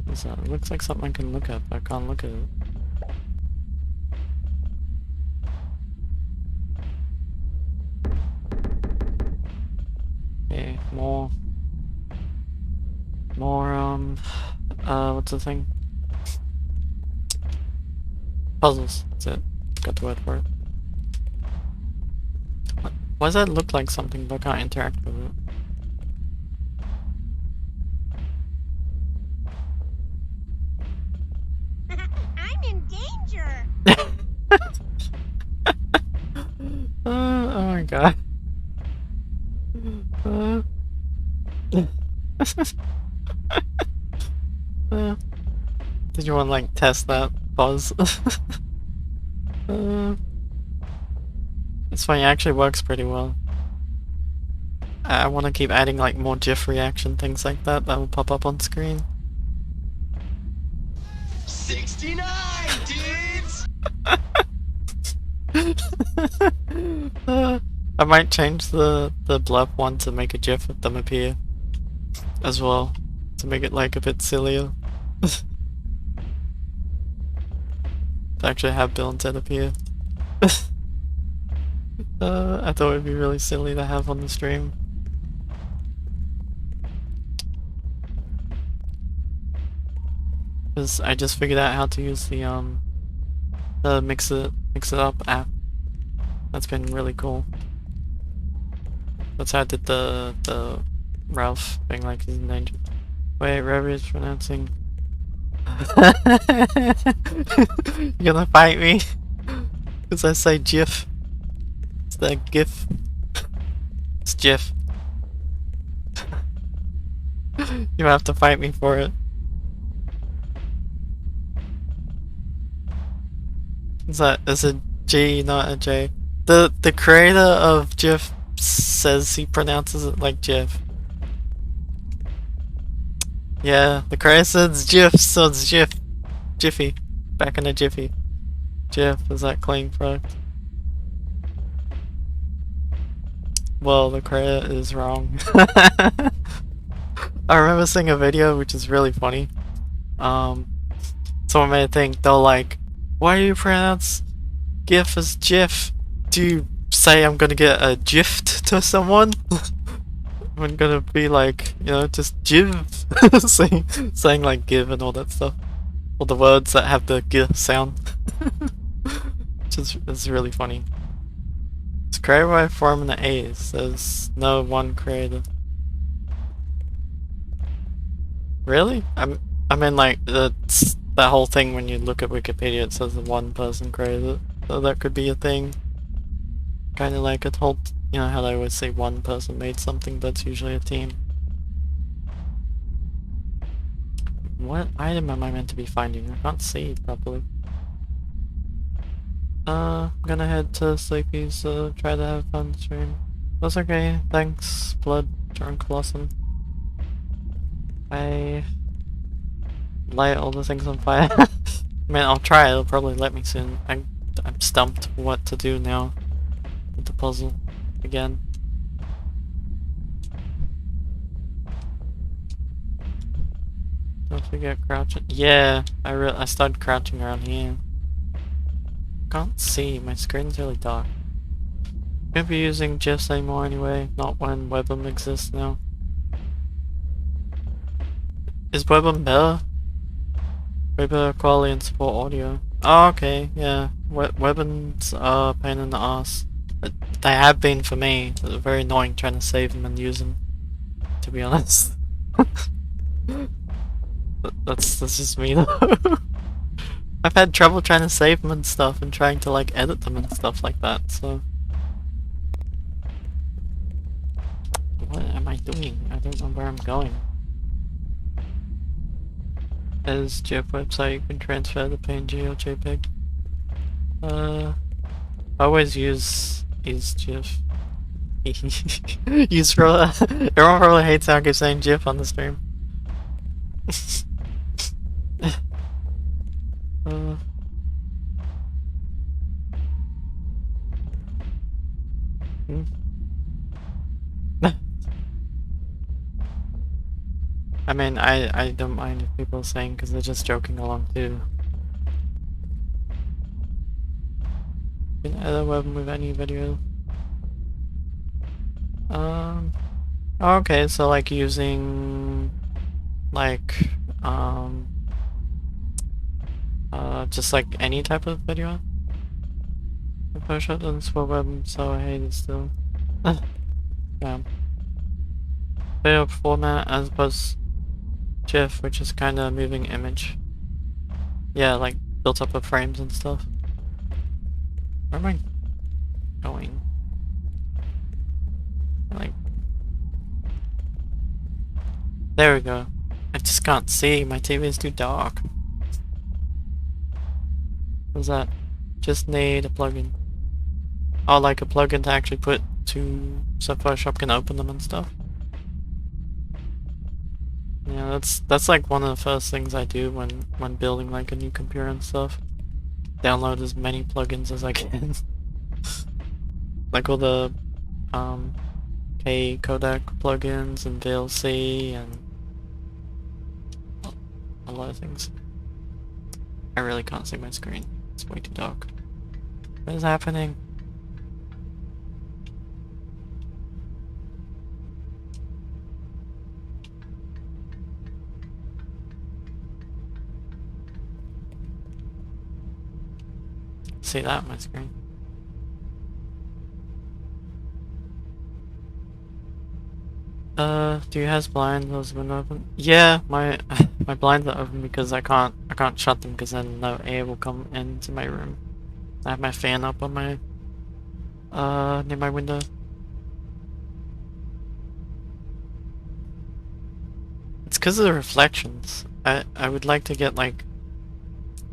What's that? It looks like something I can look at, but I can't look at it. Okay, more, what's the thing? Puzzles, that's it. Got the word for it. Why does that look like something but I can't interact with it? I'm in danger! Oh my god. Did you want to like test that buzz? It's funny, it actually works pretty well. I want to keep adding like more GIF reaction things like that will pop up on screen. 69 dudes! I might change the blurb one to make a GIF of them appear as well, to make it like a bit sillier. To actually have Bill and Ted appear. I thought it would be really silly to have on the stream. Because I just figured out how to use the Mix It Up app. That's been really cool. That's how I did the Ralph thing, like he's in danger. Wait, Revy is pronouncing. You're gonna fight me? Because I say GIF. It's that GIF. It's GIF. You have to fight me for it. It's a G, not a J. The creator of GIF says he pronounces it like GIF. Yeah, the creator says GIF, so it's GIF. Jiffy. Back in a Jiffy. GIF is that clean product. Well, the creator is wrong. I remember seeing a video which is really funny. Someone made a thing, they're like, why do you pronounce GIF as GIF? Do you say I'm gonna get a gift to someone? I'm gonna be like, you know, just give. saying like give and all that stuff. All the words that have the G sound. Which is really funny. It's created by Forum and the A's. There's no one creator. Really? I mean like that whole thing when you look at Wikipedia it says the one person created it. So that could be a thing. Kinda like a whole, you know how they always say one person made something, but it's usually a team. What item am I meant to be finding? I can't see properly. I'm gonna head to Sleepy's, try to have fun stream. That's okay, thanks, Blood Drunk Blossom. I light all the things on fire. I mean, I'll try, it'll probably let me soon. I'm stumped what to do now with the puzzle again. Don't forget crouching. Yeah, I started crouching around here. Can't see, my screen's really dark. Won't be using GIFs anymore anyway, not when Webm exists now. Is Webm better? Way better quality and support audio. Oh, okay, yeah. Webms are a pain in the ass. But they have been for me. It's very annoying trying to save them and use them, to be honest. That's just me though. I've had trouble trying to save them and stuff and trying to like edit them and stuff like that, so... What am I doing? I don't know where I'm going. As GIF website, you can transfer the PNG or JPEG. I always use GIF. Everyone probably hates how I keep saying GIF on the stream. I mean, I don't mind if people are saying because they're just joking along too. You can edit web with any video. Okay, so like using like Just like any type of video. The Photoshop doesn't support web, so I hate it still. Yeah. Video format as opposed to GIF, which is kind of a moving image. Yeah, like built up of frames and stuff. Where am I going? Like, there we go. I just can't see. My TV is too dark. What's that? Just need a plugin. Oh, like a plugin to actually put to so Photoshop can open them and stuff. Yeah, that's like one of the first things I do when building like a new computer and stuff. Download as many plugins as I can. Like all the K codec plugins and VLC and a lot of things. I really can't see my screen. It's way too dark. What is happening? See that on my screen. Do you have blinds? Those window open? Yeah, my my blinds are open because I can't shut them because then no air will come into my room. I have my fan up on my near my window. It's because of the reflections. I would like to get like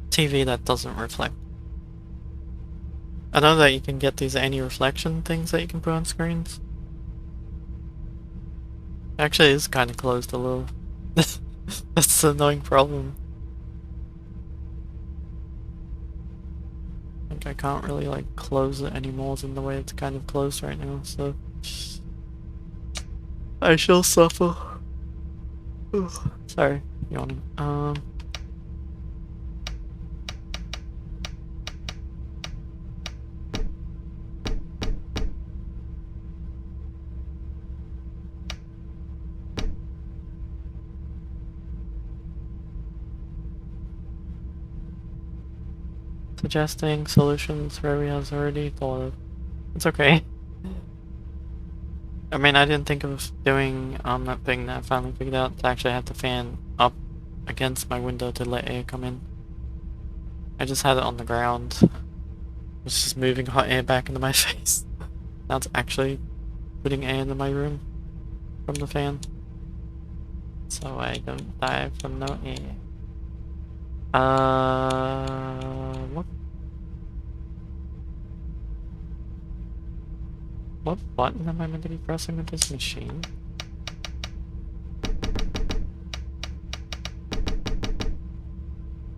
TV that doesn't reflect. I know that you can get these anti-reflection things that you can put on screens. Actually, it's kind of closed a little. That's the annoying problem. Like I can't really like close it anymore than the way it's kind of closed right now, so I shall suffer. Ugh. Sorry, yawning. Suggesting solutions where we has already thought of. It's okay. I mean, I didn't think of doing that thing that I finally figured out to actually have the fan up against my window to let air come in. I just had it on the ground. It's just moving hot air back into my face. Now it's actually putting air into my room from the fan. So I don't die from no air. What? What button am I meant to be pressing with this machine?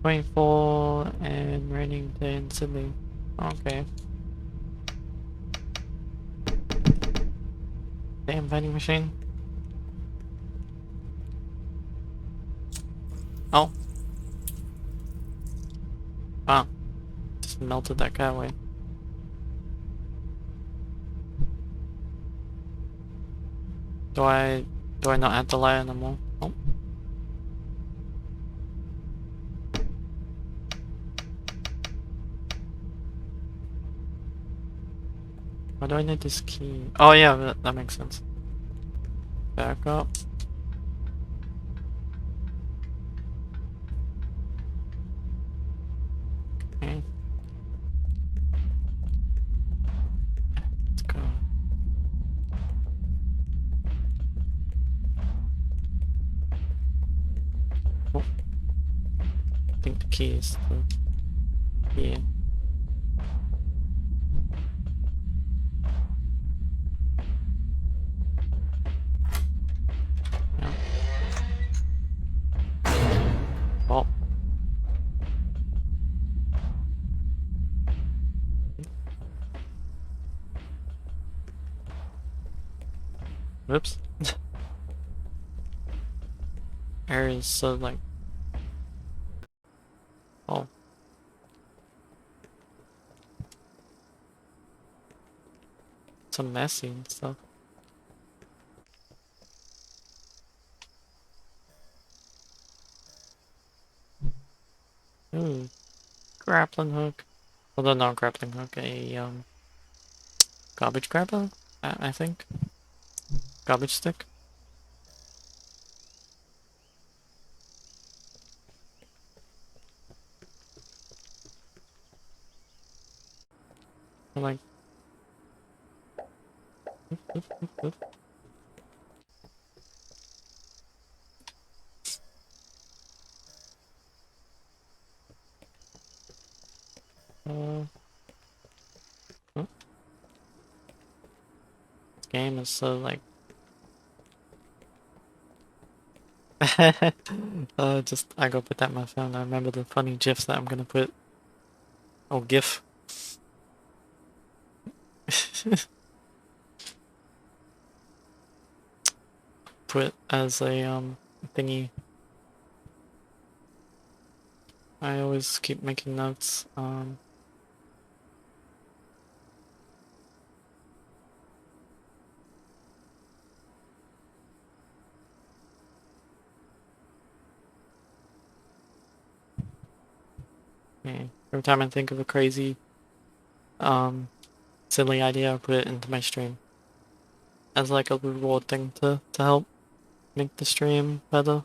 Rainfall and raining day in Sydney. Okay. Damn vending machine. Oh. Wow. Just melted that guy away. Do I not have to lie anymore? Oh. Why do I need this key? Oh yeah, that makes sense. Back up. Okay. Let's go. Oh. I think the key is here. Yeah. Oh. Whoops. Air is so like. Oh. So messy and stuff. Ooh. grappling hook. Although not grappling hook, garbage grabber, I think. Garbage stick. Or like. Oop, oop, oop. Oh. This game is so like. Just I go put that in my phone. I remember the funny gifs that I'm gonna put. Oh, GIF. Put as a thingy. I always keep making notes. Yeah. Every time I think of a crazy, silly idea, I put it into my stream as like a reward thing to help make the stream better.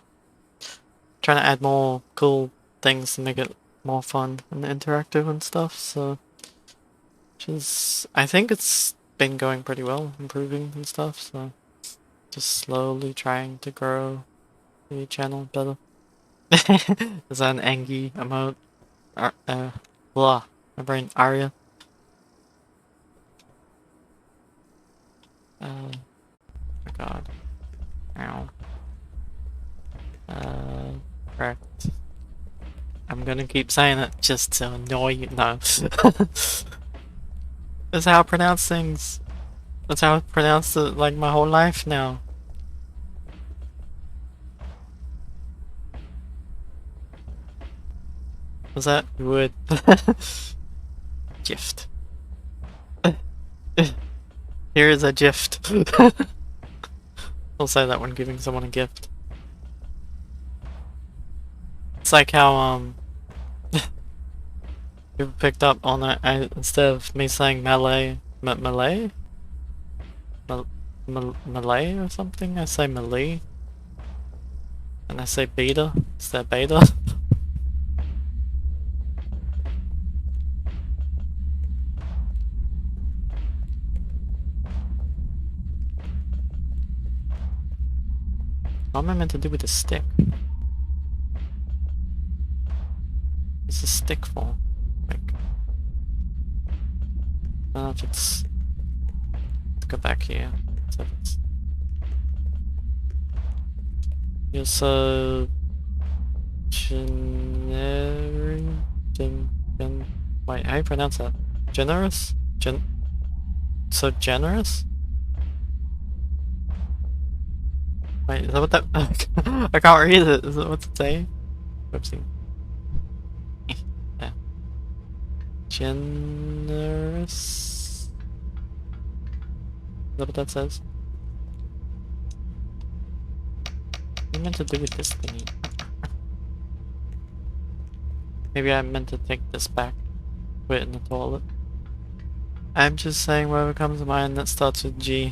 Trying to add more cool things to make it more fun and interactive and stuff. So, just I think it's been going pretty well, improving and stuff. So, just slowly trying to grow the channel better. Is that an Angie emote? Blah. My brain. Aria. Oh my god. Ow. Correct. I'm gonna keep saying it just to annoy you. No. That's how I pronounce things. That's how I pronounce it like my whole life now. Was that wood? Gift. Here is a gift. I'll say that when giving someone a gift. It's like how people picked up on it. Instead of me saying Malay, Malay, Malay or something, I say Malay, and I say beta instead of beta. What am I meant to do with the stick? What's the stick for? Like, I don't know if it's. Let's go back here. So it's. You're so. Generic. Wait, how do you pronounce that? Generous? So generous? Wait, is that what that? I can't read it. Is that what's it saying? Whoopsie. Yeah. Generous. Is that what that says? What am I meant to do with this thingy? Maybe I meant to take this back. Put it in the toilet. I'm just saying whatever comes to mind that starts with G.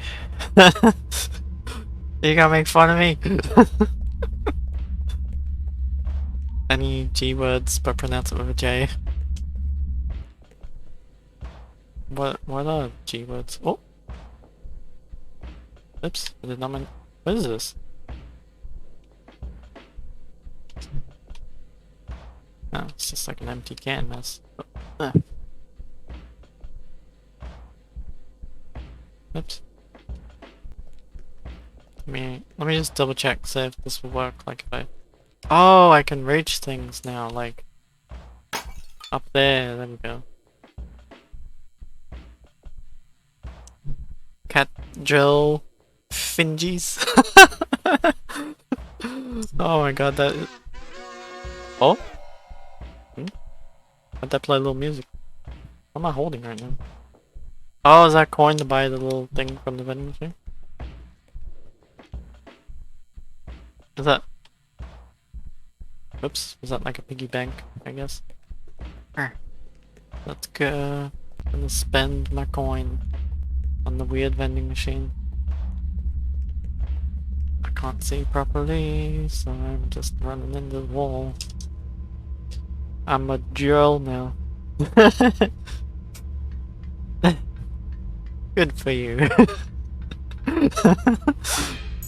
You gotta make fun of me. Any G words but pronounce it with a J. What are G words? Oh! Oops, I did not mean. What is this? Oh, it's just like an empty can mess. Oh. Oops. Let me just double check, see if this will work. Like if I. Oh, I can reach things now, like up there. There we go. Cat drill fingies. Oh my god, that. Oh? Why'd that play a little music? What am I holding right now? Oh, is that coin to buy the little thing from the vending machine? Is that... Oops, is that like a piggy bank, I guess? Let's go. I'm gonna spend my coin on the weird vending machine. I can't see properly, so I'm just running into the wall. I'm a girl now. Good for you.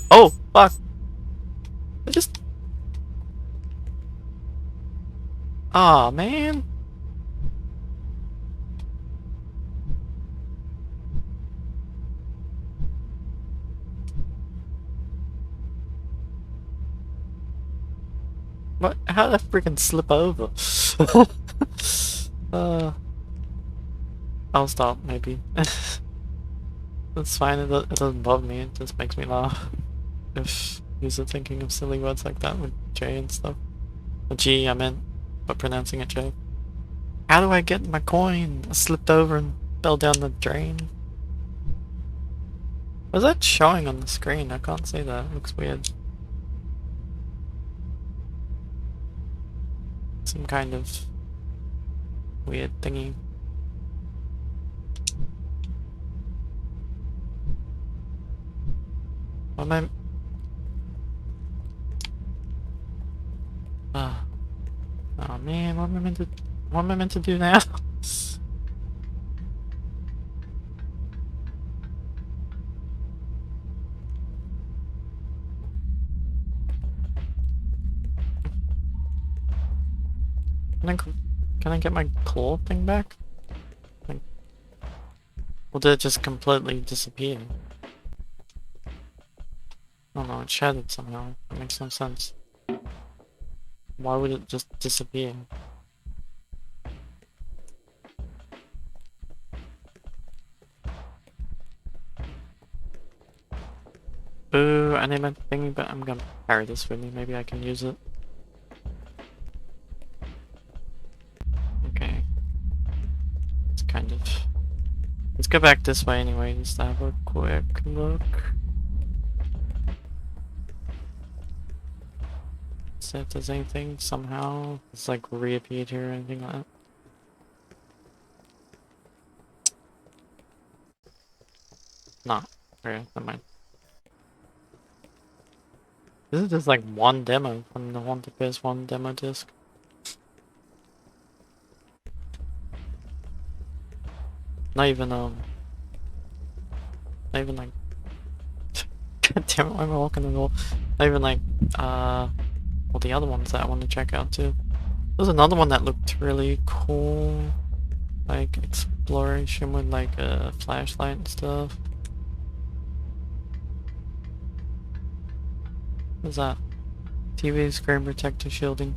Oh, fuck. I just... Aw, man. What? How did I freaking slip over? I'll stop, maybe. That's fine, it doesn't bother me, it just makes me laugh. If you're thinking of silly words like that with J and stuff. G, I meant, but pronouncing it J. How do I get my coin? I slipped over and fell down the drain. Was that showing on the screen? I can't see that, it looks weird. Some kind of weird thingy. What am I... Oh man, what am I meant to do now? Can I get my claw thing back? Like, or did it just completely disappear? Oh no, it shattered somehow. That makes no sense. Why would it just disappear? Boo, I need my thingy, but I'm gonna carry this with me. Maybe I can use it. Okay. It's kind of... Let's go back this way anyway, just to have a quick look. See if there's anything somehow. It's like reappeared here or anything like that. No. Okay, never mind. This is just like one demo from the Haunted PS1 demo disc. Not even like God damn it, why am I walking the wall? Not even like well, the other ones that I want to check out too. There's another one that looked really cool. Like exploration with like a flashlight and stuff. What's that? TV screen protector shielding.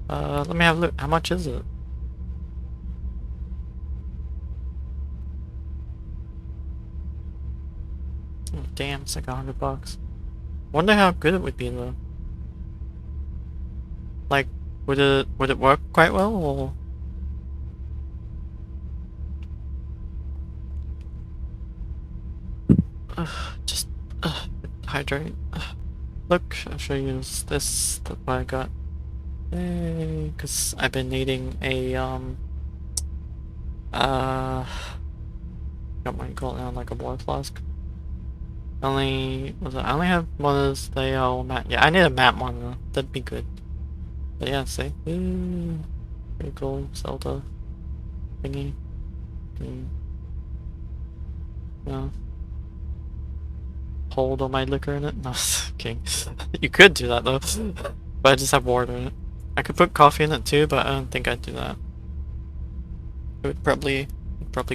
Let me have a look. How much is it? Oh, damn, it's like $100. Wonder how good it would be though. Like, would it work quite well or? Just hydrate. Look, I'll show you this that I got. Hey, cause I've been needing a got what you call it now, like a water flask. I only have one of those matte. Yeah, I need a matte one though. That'd be good. But yeah, see, ooh, pretty cool Zelda thingy. Yeah. Hold all my liquor in it? No, kidding. You could do that though, but I just have water in it. I could put coffee in it too, but I don't think I'd do that. It would probably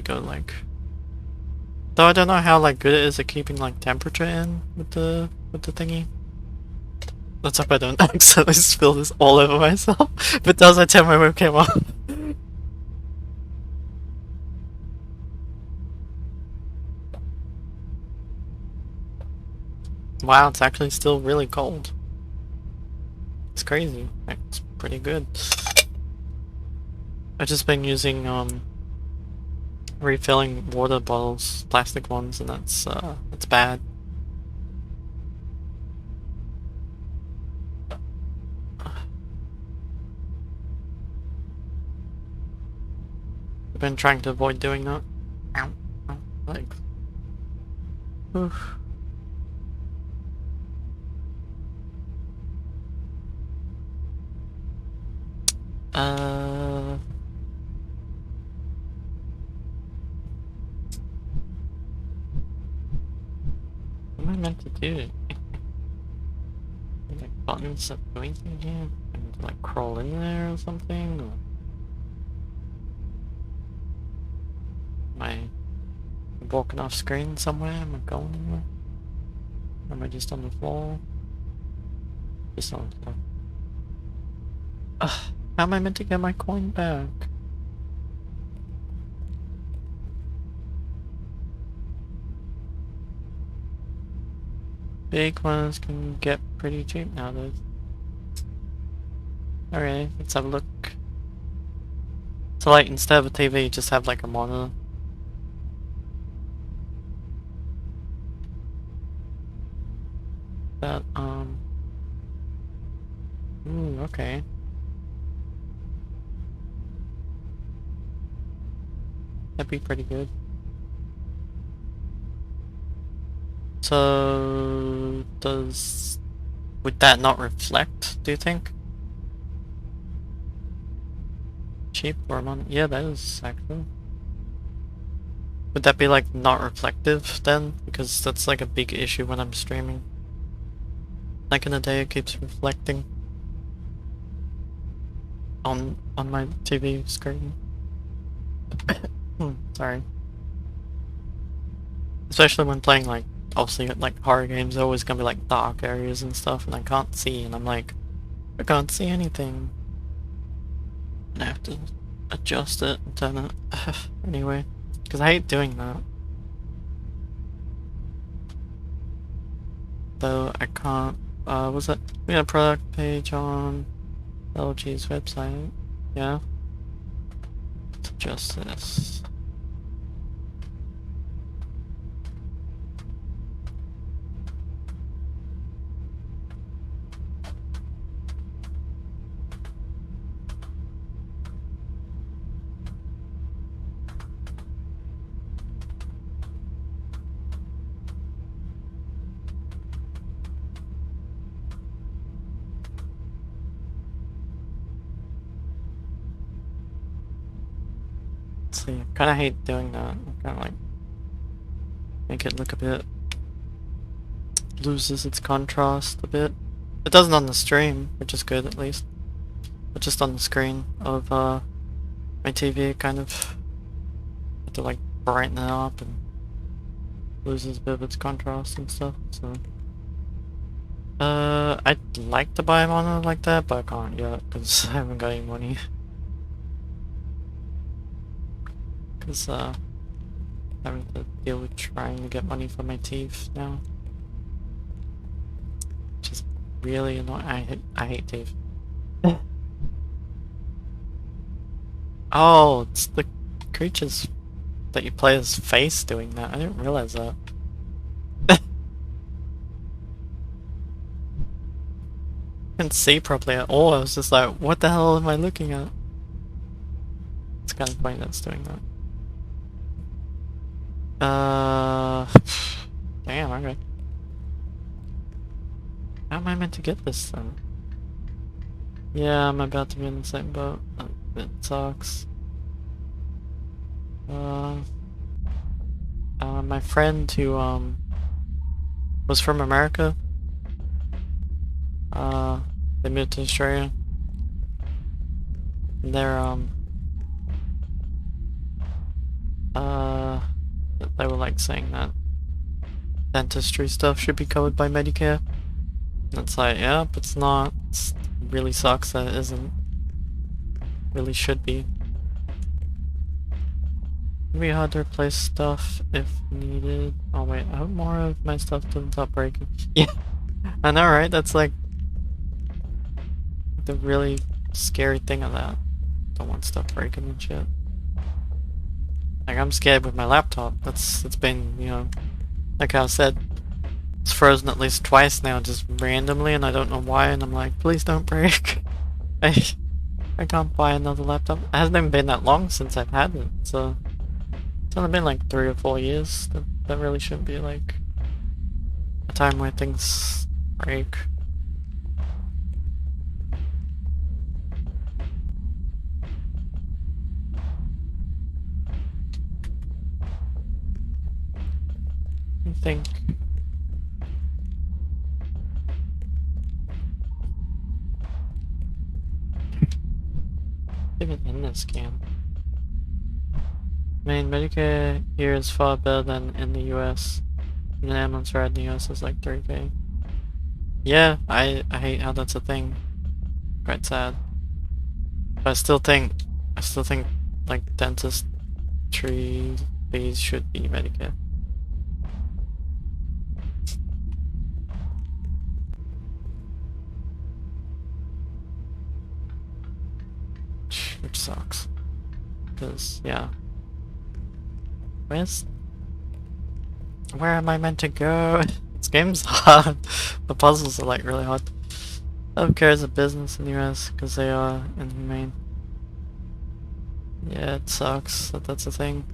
go like. Though I don't know how like good it is at keeping like temperature in with the thingy. Let's hope I don't accidentally spill this all over myself. If it does, I turn my webcam off. Wow, it's actually still really cold. It's crazy. It's pretty good. I've just been using refilling water bottles, plastic ones, and that's bad. been trying to avoid doing that. Ow. Ow. Like. Oof. What am I meant to do? Like buttons that do anything here? I need to like crawl in there or something? Or am I walking off screen somewhere? Am I going anywhere? Or am I just on the floor? Just on the floor. Ugh, how am I meant to get my coin back? Big ones can get pretty cheap nowadays. Alright, let's have a look. So like, instead of a TV, you just have like a monitor. That, ooh, okay. That'd be pretty good. So, would that not reflect, do you think? Cheap or money? Yeah, that is actually. Would that be like not reflective then? Because that's like a big issue when I'm streaming. Like in the day it keeps reflecting on my TV screen. Sorry. Especially when playing like, obviously like horror games are always gonna be like dark areas and stuff and I can't see and I'm like, I can't see anything. And I have to adjust it and turn it. Anyway, because I hate doing that. Though I can't, was it? We got a product page on LG's website. Yeah. Let's adjust this. See, I kinda hate doing that. I kinda like make it look a bit, loses its contrast a bit. It doesn't on the stream, which is good at least. But just on the screen of my TV, kind of have to like brighten it up and loses a bit of its contrast and stuff. So I'd like to buy a monitor like that, but I can't yet because I haven't got any money. Because having to deal with trying to get money for my teeth now, which is really annoying. I hate teeth. Oh, it's the creatures that you play as face doing that. I didn't realize that. Couldn't see properly at all. I was just like, what the hell am I looking at? It's kind of funny that's doing that. Damn, okay. How am I meant to get this then? Yeah, I'm about to be in the same boat. It sucks. My friend who, was from America. They moved to Australia. And they're, they were like saying that dentistry stuff should be covered by Medicare. And it's like, yeah, but it's not. It really sucks that it isn't. Really should be. It'd be hard to replace stuff if needed. Oh wait, I hope more of my stuff doesn't stop breaking. Yeah, I know, right? That's like the really scary thing of that. Don't want stuff breaking and shit. Like, I'm scared with my laptop. It's been, you know, like I said, it's frozen at least twice now, just randomly, and I don't know why, and I'm like, please don't break. I I can't buy another laptop. It hasn't even been that long since I've had it, so it's only been like 3 or 4 years. That really shouldn't be like a time where things break. I think even in this game. I mean, Medicare here is far better than in the US. And the ambulance ride in the US is like 3K. Yeah, I hate how that's a thing. Quite sad. But I still think like dentistry fees should be Medicare. Which sucks. Because, yeah. Where am I meant to go? This game's hard. The puzzles are like really hard. Healthcare is a business in the US because they are inhumane. Yeah, it sucks that that's a thing.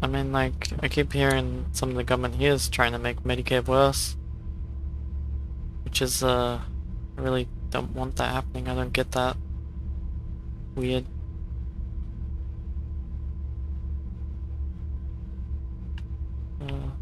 I mean, like, I keep hearing some of the government here is trying to make Medicaid worse. Which is, I really don't want that happening. I don't get that. Weird. No.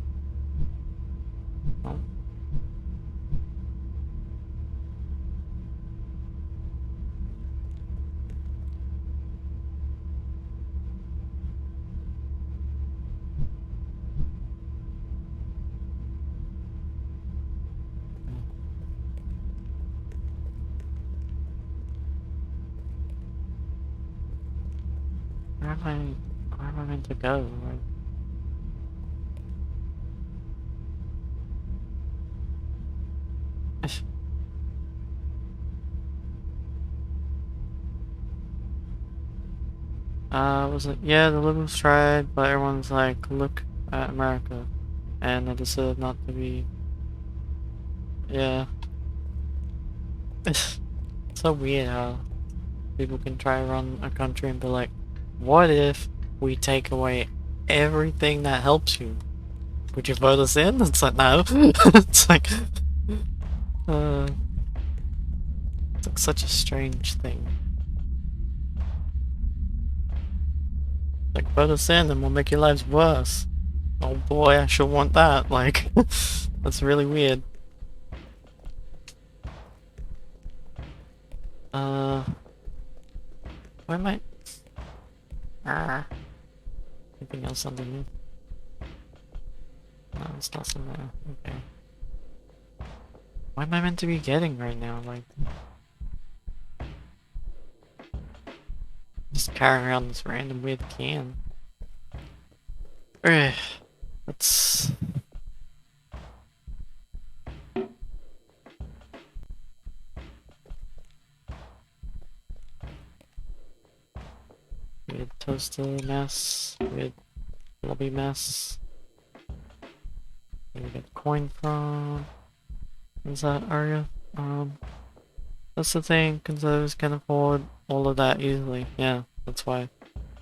Where am I meant to go? Like, was it? Yeah, the liberals tried, but everyone's like, look at America. And I decided not to be. Yeah. It's so weird how people can try to run a country and be like, what if we take away everything that helps you? Would you vote us in? It's like, no. It's like, it's like such a strange thing. Like, vote us in and we'll make your lives worse. Oh boy, I sure want that. Like, that's really weird. Why am I... Anything else underneath? No, it's nothing there. Okay. What am I meant to be getting right now? Like... Just carrying around this random weird can. Let's... Weird toaster mess. Weird lobby mess. Where we get the coin from? Is that Arya? That's the thing, conservatives can afford all of that easily. Yeah, that's why.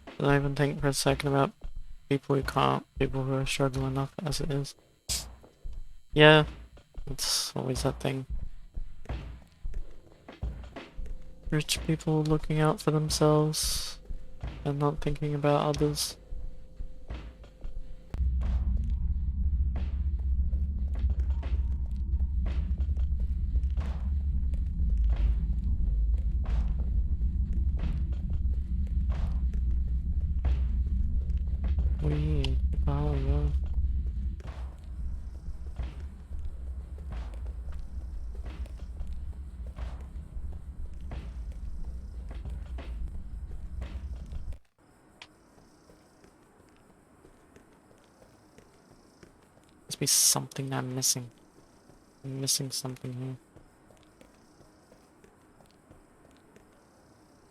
I don't even think for a second about people who can't, people who are struggling enough as it is. Yeah, it's always that thing. Rich people looking out for themselves and not thinking about others. Weird. Oh, yeah. Must be something that I'm missing. I'm missing something here.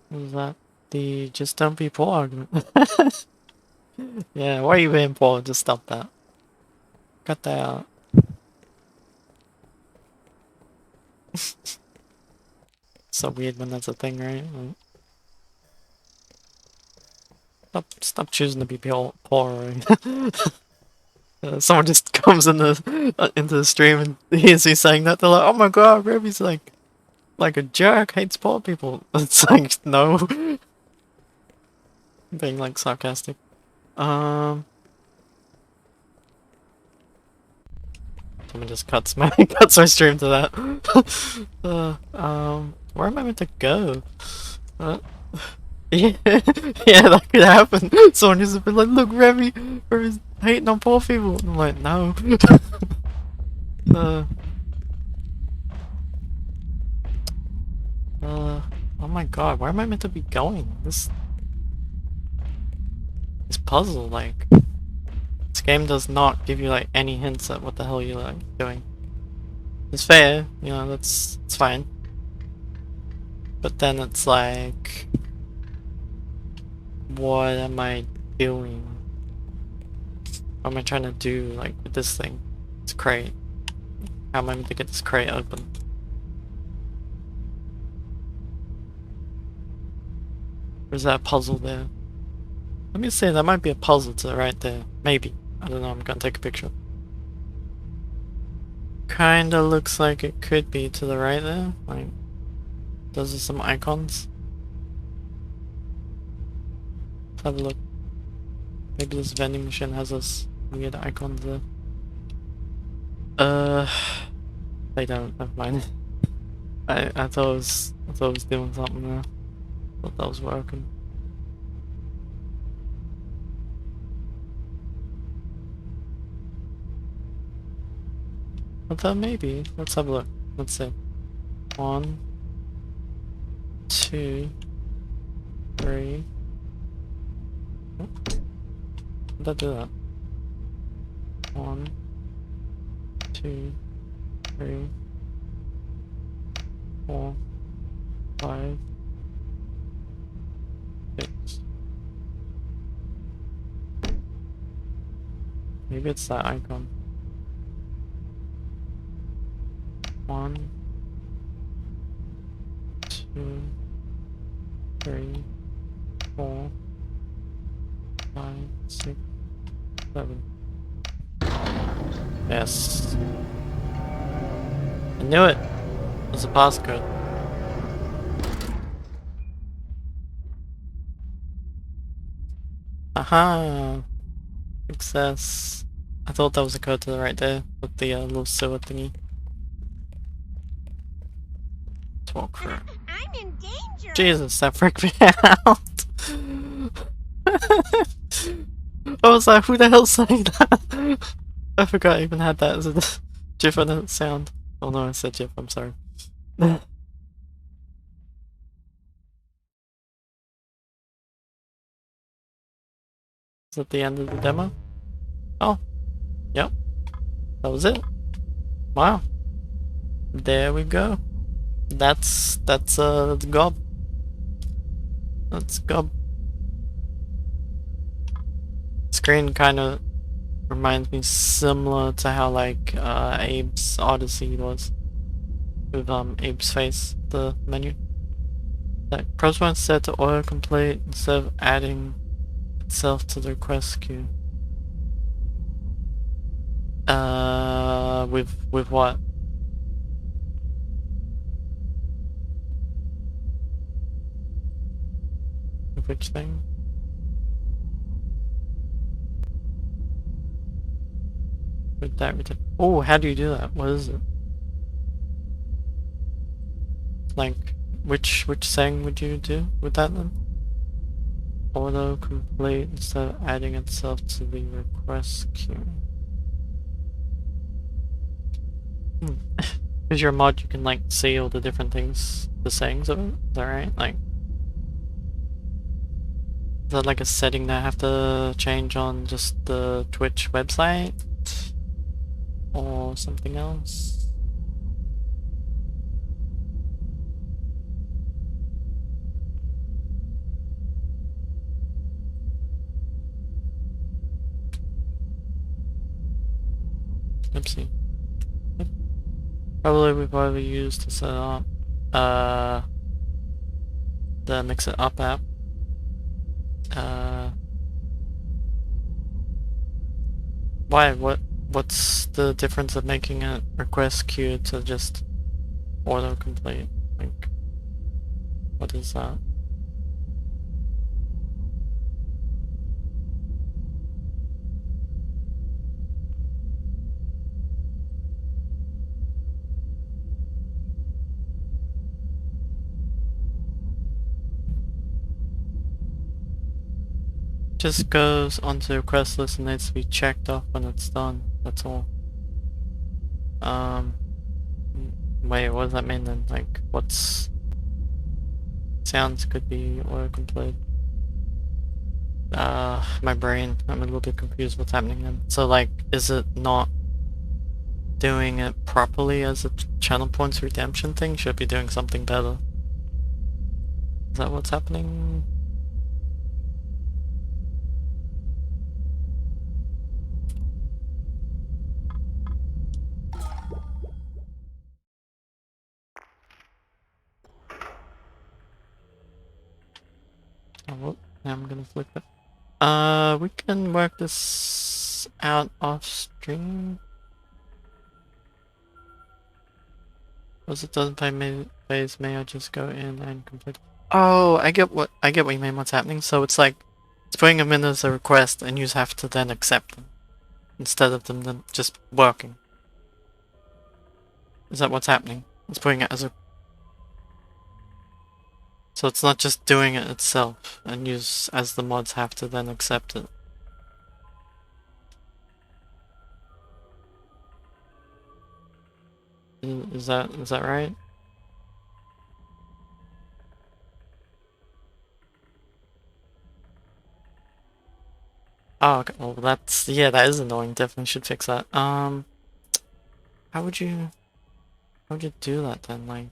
What is that? The just don't be poor argument. Yeah, why are you being poor? Just stop that. Cut that out. So weird when that's a thing, right? Stop choosing to be poor. Right? Someone just comes into the stream and hears me saying that. They're like, "Oh my god, Ruby's like a jerk, hates poor people." It's like, no, being like sarcastic. Someone just cuts my stream to that. Where am I meant to go? Yeah, yeah, that could happen. Someone just be like, "Look, Remmy's hating on poor people." I'm like, no. Oh my god, where am I meant to be going? This puzzle, like, this game does not give you like any hints at what the hell you're like doing. It's fair, you know, it's fine. But then it's like, what am I doing? What am I trying to do, like, with this thing? It's crate. How am I meant to get this crate open? There's that puzzle there. Let me say, that might be a puzzle to the right there. Maybe. I don't know, I'm gonna take a picture. Kinda looks like it could be to the right there. Like, those are some icons. Let's have a look. Maybe this vending machine has those weird icons there. They don't, never mind. I thought it was doing something there. Thought that was working. But then maybe. Let's have a look. Let's see. 1, 2, 3. Oh. How'd that do that? 1, 2, 3, 4, 5, 6. Maybe it's that icon. 1, 2, 3, 4, 5, 6, 7. Yes. I knew it! It was a passcode. Aha! Success. I thought that was a code to the right there, with the little sewer thingy. Talk for. I'm in danger. Jesus, that freaked me out! I was like, who the hell's saying that? I forgot I even had that as a GIF on the sound. Oh no, I said GIF, I'm sorry. Is that the end of the demo? Oh, yep. That was it. Wow. There we go. That's gob. That's gob. Screen kind of reminds me similar to how like Abe's Odyssey was. With Abe's face, the menu. That press one set to autocomplete instead of adding itself to the request queue. With what? With which thing? With that return. Oh, how do you do that? What is it? Like, which thing would you do with that then? Auto complete instead of adding itself to the request queue. Because your mod, you can like see all the different things, the sayings of it. Is that right? Like, is that like a setting that I have to change on just the Twitch website? Or something else? Oopsie. Probably we've already used to set up. the Mix It Up app. Why? What's the difference of making a request queue to just autocomplete? Like, what is that? Just goes onto the request list and needs to be checked off when it's done. That's all. Wait, what does that mean then? Like, what's sounds could be autocomplete? My brain. I'm a little bit confused what's happening then. So like, is it not doing it properly as a channel points redemption thing? Should be doing something better. Is that what's happening? Oh, well, now I'm gonna flip it. We can work this out off stream. Because it doesn't phase me, I just go in and complete. Oh, I get what you mean. What's happening? So it's like it's putting them in as a request, and you have to then accept them instead of them then just working. Is that what's happening? It's putting it as a. So it's not just doing it itself, and use as the mods have to then accept it. Is that right? Oh, okay. Well, that is annoying. Definitely should fix that. How would you do that then? Like,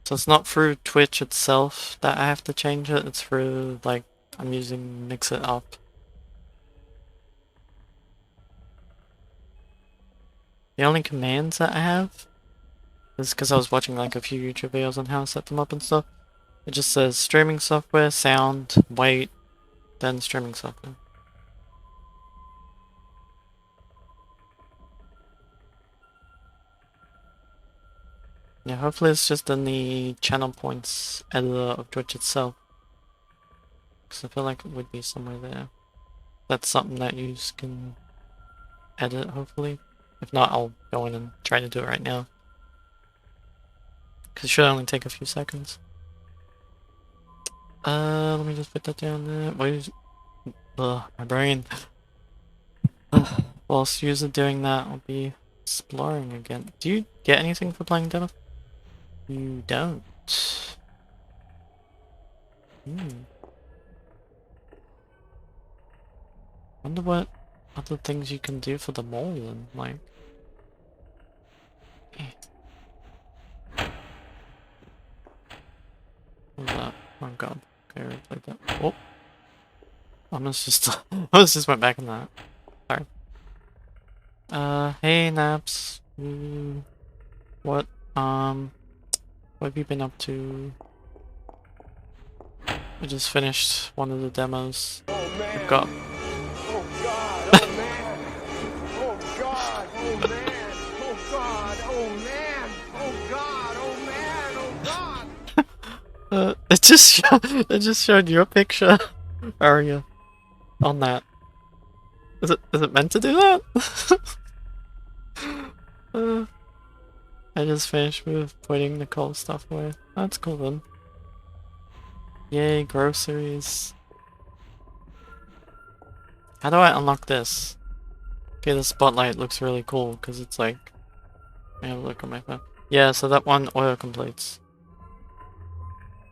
so it's not through Twitch itself that I have to change it. It's through like I'm using Mix It Up. The only commands that I have is because I was watching like a few YouTube videos on how to set them up and stuff. It just says streaming software, sound, wait, then streaming software. Yeah, hopefully it's just in the channel points editor of Twitch itself. Because I feel like it would be somewhere there. That's something that you can edit, hopefully. If not, I'll go in and try to do it right now. Because it should only take a few seconds. Let me just put that down there. Wait, my brain. Whilst you're doing that, I'll be exploring again. Do you get anything for playing demo? You don't. Wonder what other things you can do for the mall then, like. What's that? Oh god. Okay, I played that. Oh! I almost just went back on that. Sorry. Hey Naps. What have you been up to? I just finished one of the demos. Oh man. We've got. Oh god. Oh man. Oh god. Oh man. Oh god. Oh man. Oh god. Oh man. Oh god. It just showed your picture, Aria, on that. Is it meant to do that? I just finished with putting Nicole's stuff away. That's cool then. Yay, groceries. How do I unlock this? Okay, the spotlight looks really cool because it's like. I have a look on my phone. Yeah, so that one auto completes.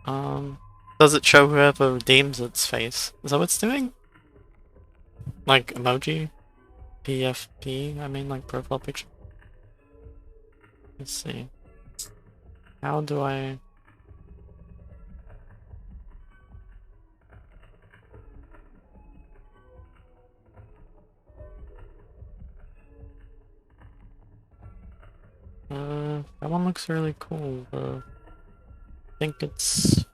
Does it show whoever redeems its face? Is that what it's doing? Like emoji? PFP? I mean, like profile picture. Let's see. How do I... that one looks really cool, but I think it's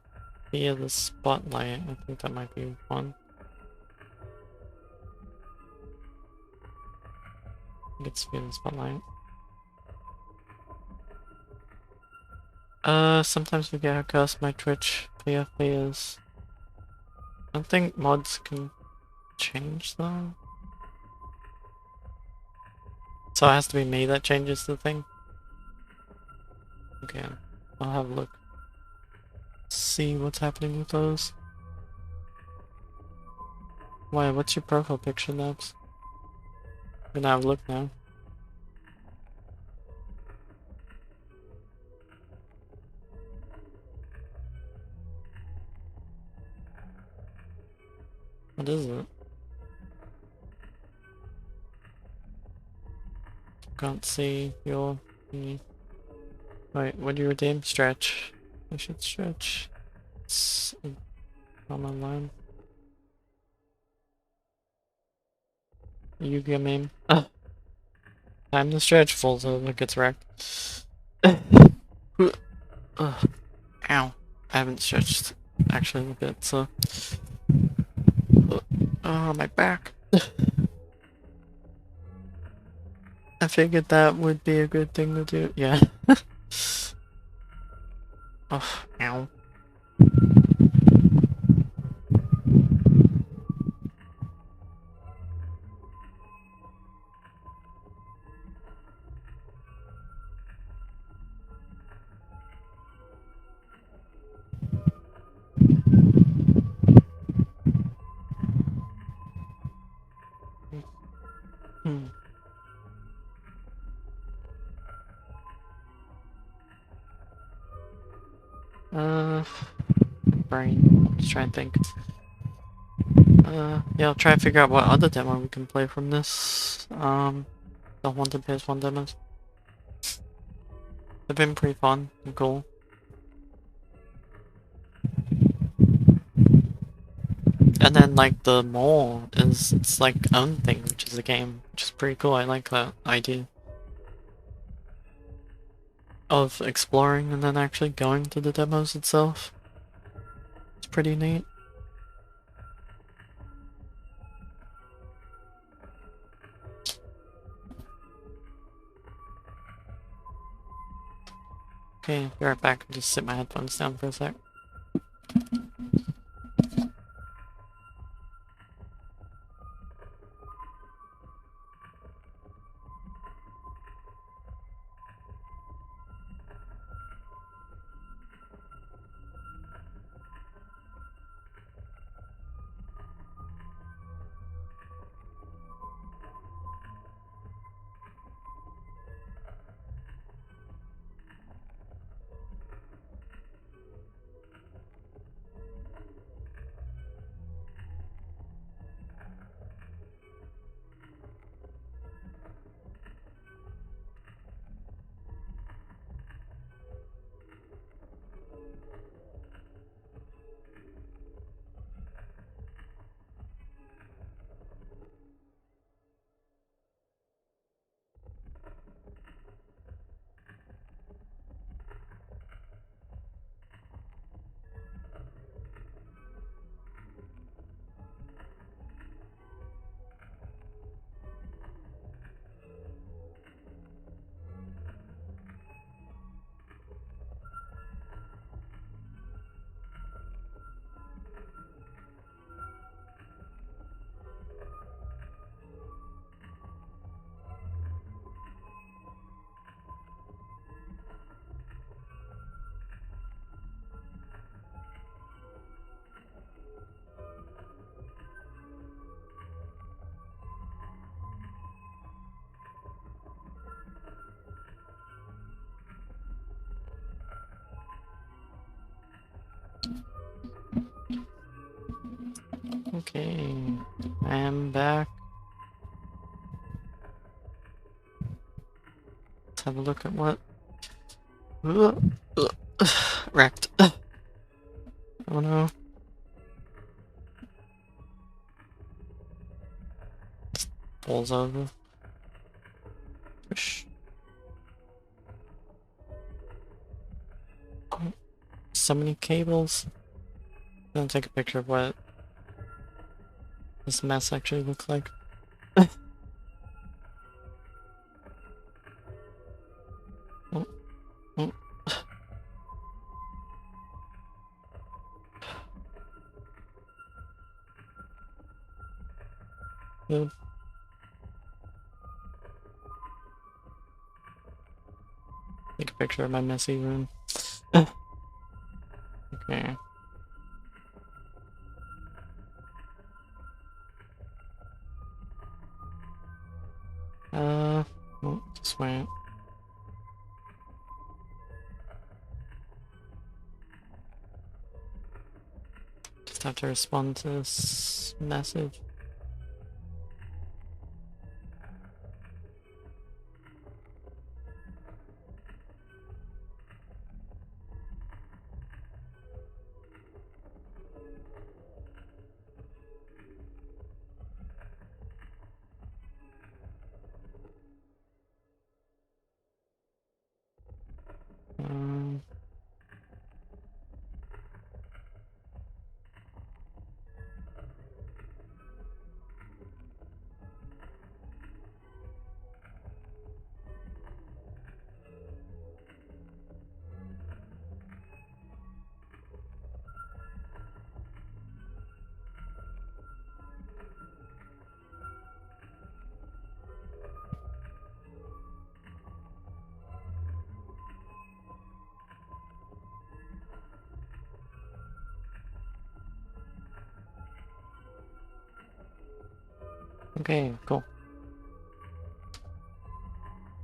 Via the spotlight, I think that might be one. I think it's via the spotlight. Sometimes we get cursed by Twitch PFPs. I don't think mods can change though. So it has to be me that changes the thing? Okay, I'll have a look. See what's happening with those. Why, what's your profile picture, Nubs? I'm gonna have a look now. What is it? Can't see your... Wait, what do you redeem? Stretch. I should stretch. It's on online. Yu-Gi-Oh meme. Time to stretch, falls over, gets wrecked. Ow. I haven't stretched actually a bit, so... Oh, my back. I figured that would be a good thing to do. Yeah. Oh, ow. Hmm. Brain. Just try and think. Yeah, I'll try and figure out what other demo we can play from this. The Haunted PS1 demos. They've been pretty fun and cool. And then, like, the mall is its, like, own thing, which is a game, which is pretty cool. I like that idea. Of exploring and then actually going to the demos itself. It's pretty neat. Okay, be right back. I'll just sit my headphones down for a sec. Okay, I'm back. Let's have a look at what... Wrecked. Oh no. Just falls over. Push. Oh, so many cables. gonna take a picture of what this mess actually looks like. Oh, oh. Good. Take a picture of my messy room. Okay. Oh, just wait. Just have to respond to this message. Um, okay, cool.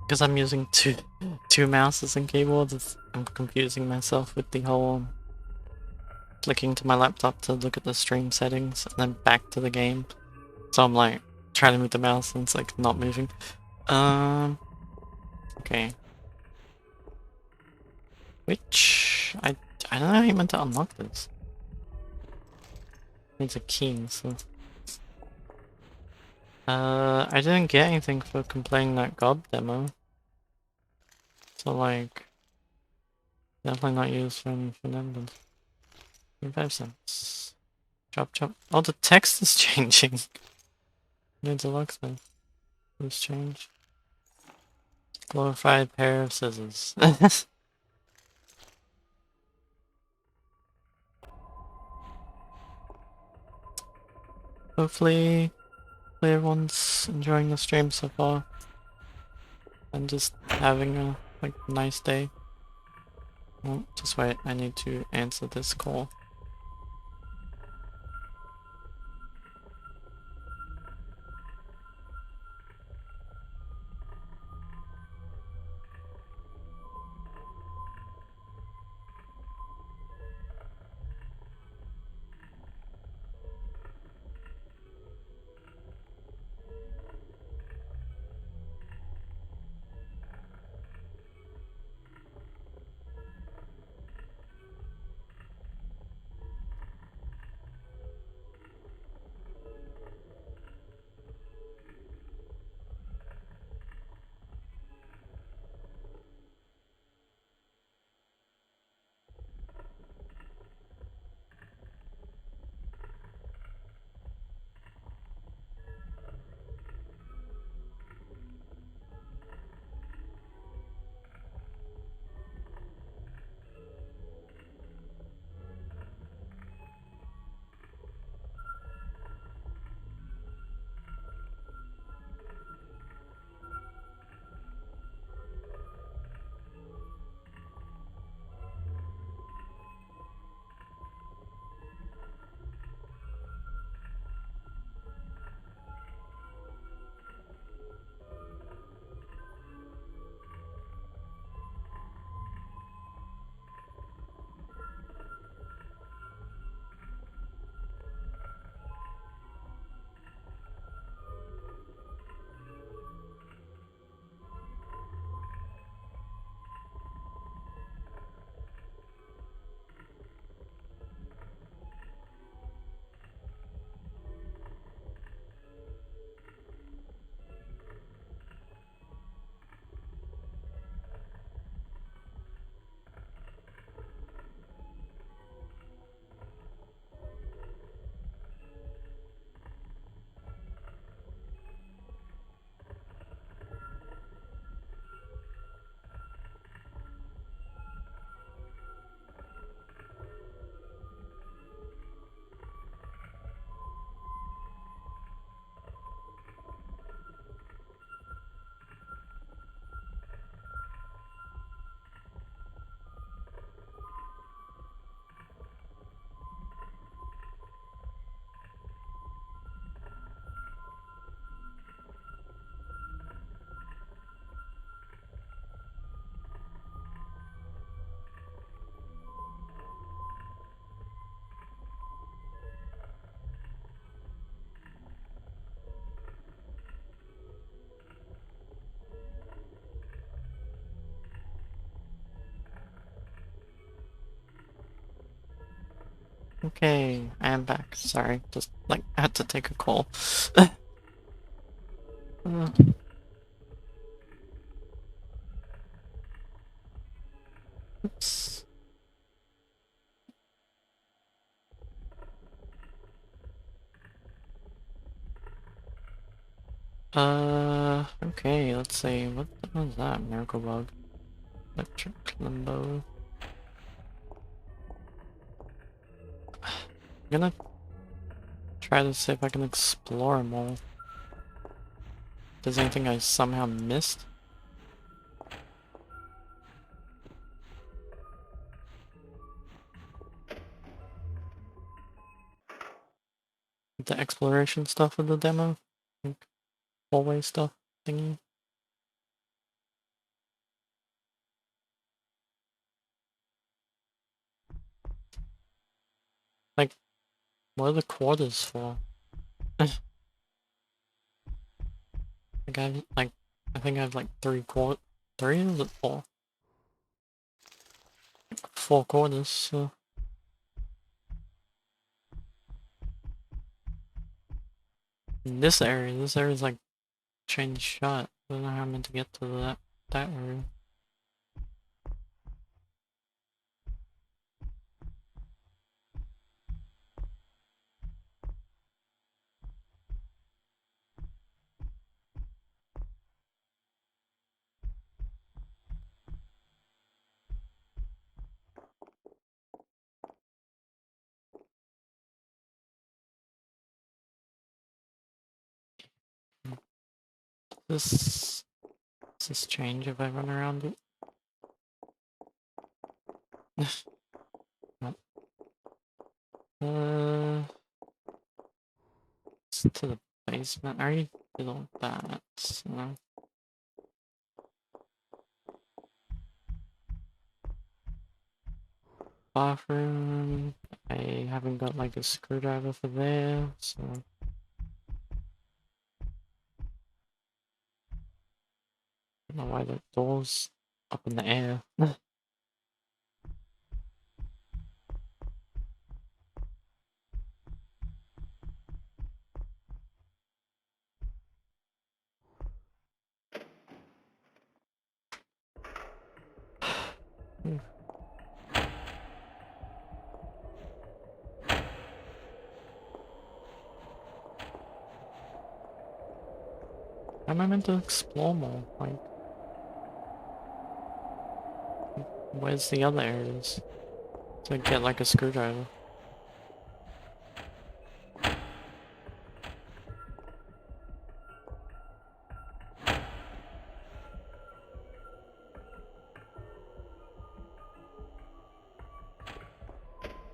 Because I'm using two mouses and keyboards, I'm confusing myself with the whole flicking to my laptop to look at the stream settings and then back to the game. So I'm like trying to move the mouse and it's like not moving. Okay. Which I don't know how you meant to unlock this. Needs a key, so I didn't get anything for completing that gob demo. So like definitely not used for anything else. 25 cents. Chop chop. Oh, the text is changing. Needs a locksmith. Who's changed? Glorified pair of scissors. Hopefully everyone's enjoying the stream so far. And just having a nice day. Oh, just wait, I need to answer this call. Okay, I am back. Sorry, just like I had to take a call. Uh, oops. Okay, let's see. What was that? Miracle bug. Electric limbo. I'm gonna try to see if I can explore them all. If there's anything I somehow missed. The exploration stuff of the demo. Like, hallway stuff thingy. Like, what are the quarters for? I think I have like three, or is it four? 4 quarters, so. In this area is like changed shot. I don't know how I'm meant to get to that area. This does this change if I run around it? No. It's to the basement. I already did all that. So. Bathroom. I haven't got like a screwdriver for there, so. I don't know why the door's up in the air. How am I meant to explore more? Like, where's the other areas? To get like a screwdriver.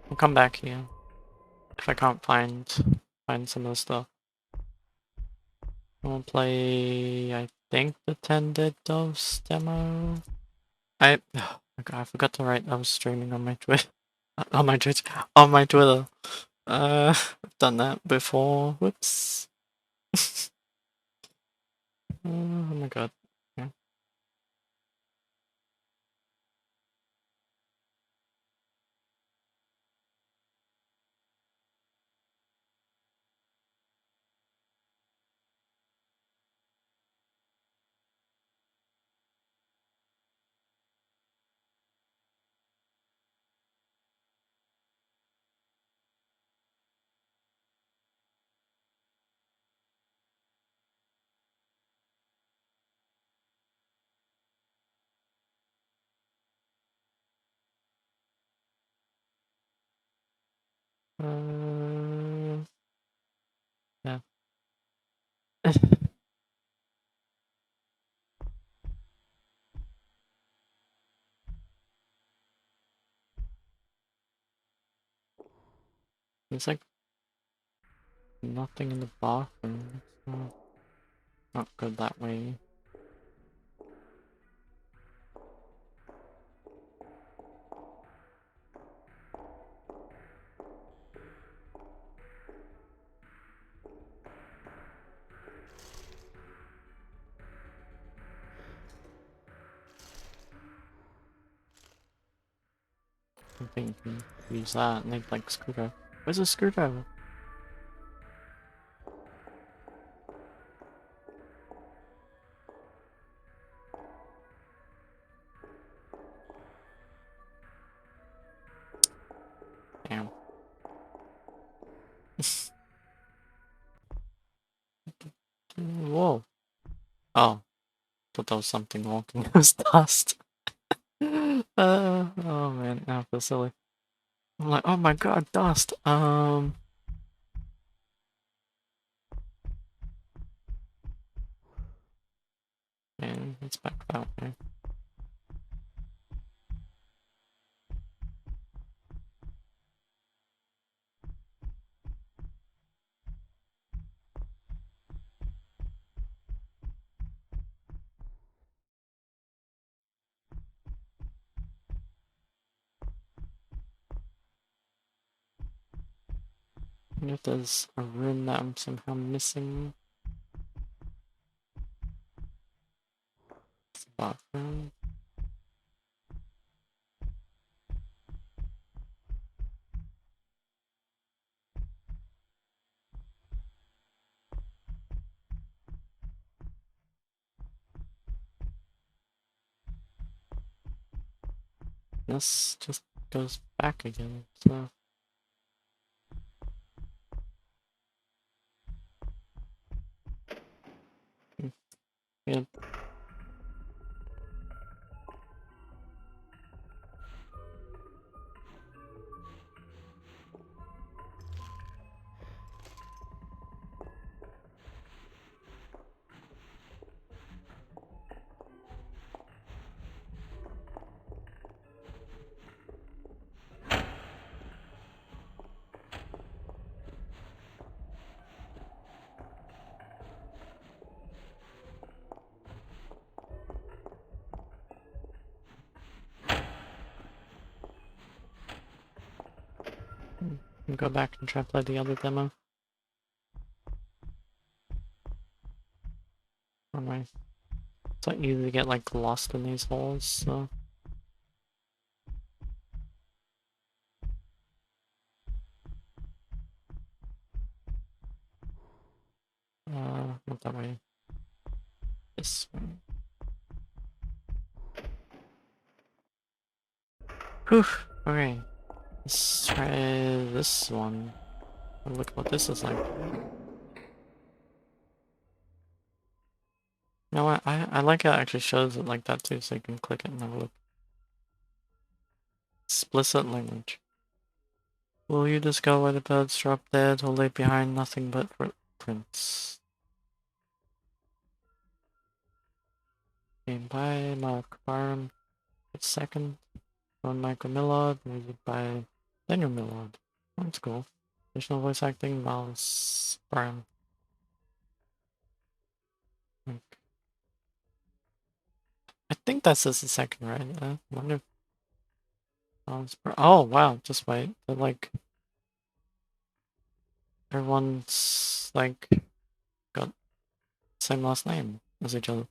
I'll come back here if I can't find some of the stuff. I'll play, I think, the 10 Dead Doves demo. Oh my god, I forgot to write I was streaming on my Twitter. On my Twitch. On my Twitter. I've done that before. Whoops. Oh my god. Yeah. Yeah. There's like nothing in the bathroom. It's not good that way. I think you can use that and make like screwdriver. Where's the screwdriver? Damn. Whoa. Oh. Thought that was something walking. It was dust. Oh man, now I feel silly. I'm like, oh my god, dust. Man, it's back out there. I wonder if there's a room that I'm somehow missing. It's a bathroom. This just goes back again, so. Yeah. Go back and try to play the other demo. Alright. It's like easy to get like lost in these holes, so. Not that way. This way. Whew, okay. Let's try this one. Look what this is like. You know what? I like how it actually shows it like that too, so you can click it and have a look. Explicit language. Will you discover why the birds drop dead or leave behind nothing but footprints? Game by Mark Barham. Second. From Michael Millard. Music by Daniel Millard. That's cool. Additional voice acting, Miles Barham. I think that's just the second, right? I wonder if oh wow, just wait. They're like everyone's like got the same last name as each other.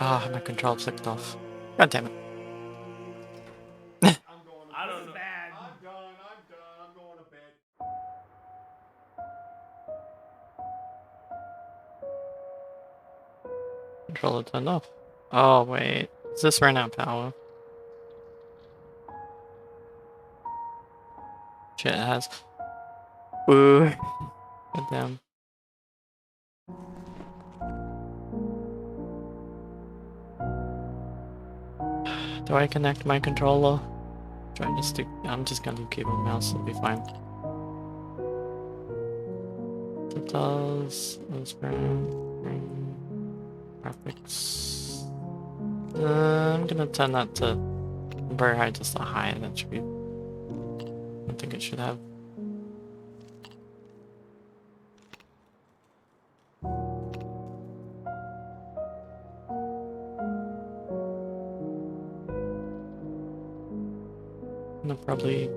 Ah, my control clicked off. God damn it. I don't know. Bad. I'm done. I'm going to bed. Controller turned off. Oh wait. Is this ran out of power? Shit, it has. Boo. God damn. Do I connect my controller? I'm just gonna do keyboard and mouse, it'll be fine. It does. Graphics. I'm gonna turn that to very high, just a high. That should be. I think it should have. I'm gonna probably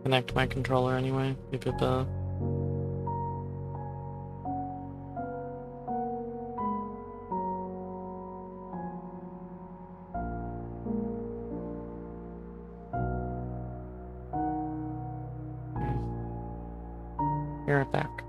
connect my controller anyway. Keep it better. Be right back.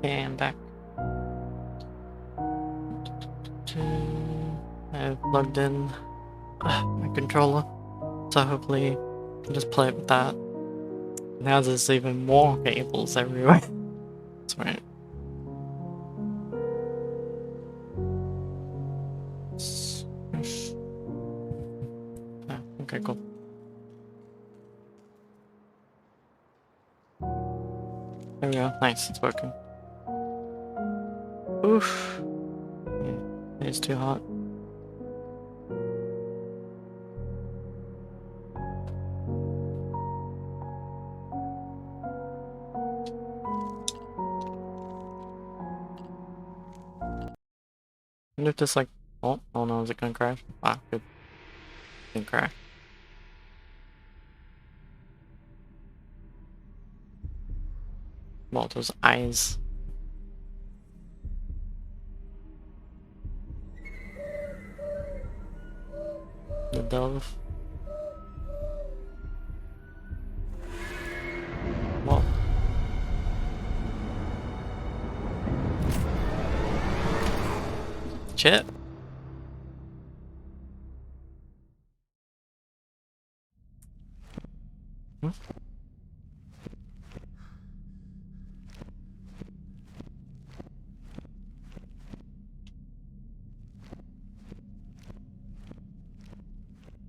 Okay, I'm back. I've plugged in my controller, so hopefully I can just play it with that. Now there's even more cables everywhere. That's right. Okay, cool. There we go. Nice, it's working. Oof. Yeah, it's too hot. And if this like, oh no, is it gonna crash? Ah, good. Didn't crash. Well, those eyes. The dove. Well. Shit. Hmm?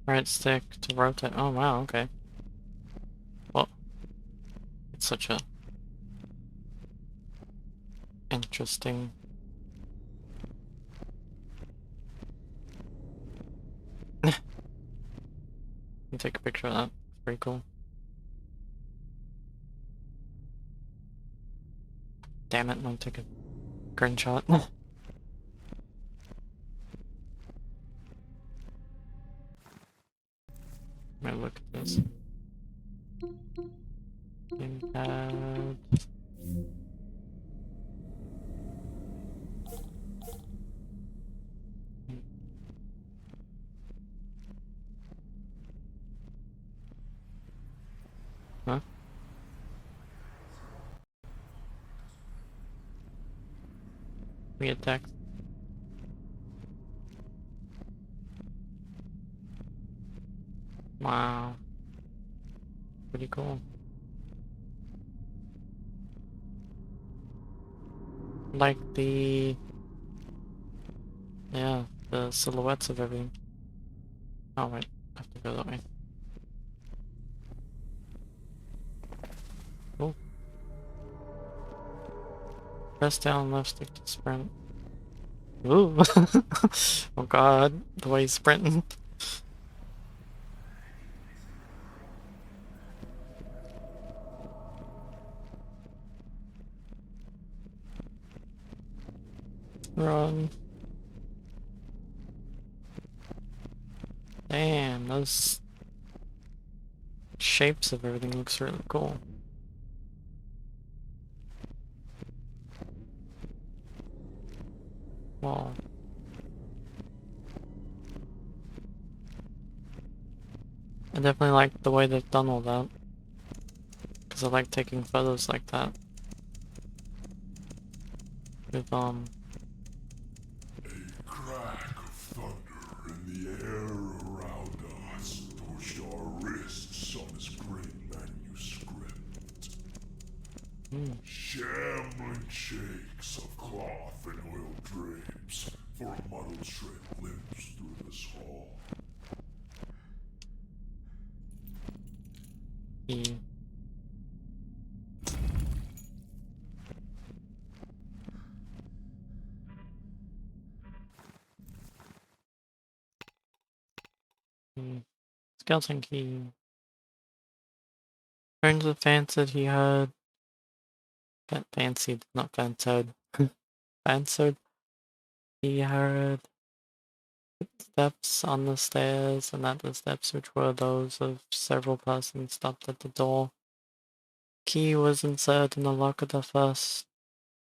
Right stick to rotate. Oh wow, okay. Well, it's such a interesting. Let me take a picture of that. It's pretty cool. Damn it, I'll take a screenshot. Let me look at this. Gamepad. Huh? We get text. Wow. Pretty cool. Like the... yeah, the silhouettes of everything. Oh wait, I have to go that way. Cool. Press down left stick to sprint. Ooh! Oh god, the way he's sprinting. Run. Damn, those shapes of everything looks really cool. Mall. I definitely like the way they've done all that. Because I like taking photos like that. With, A crack of thunder in the air around us pushed our wrists on this great manuscript. Shambling shakes of cloth and oil drapes for a muddled straight glimpse through this hall. Skeleton key. Turns the fancied he had. Fancied, not fancied. Fancied. He heard steps on the stairs, and at the steps, which were those of several persons, stopped at the door. Key was inserted in the lock of the first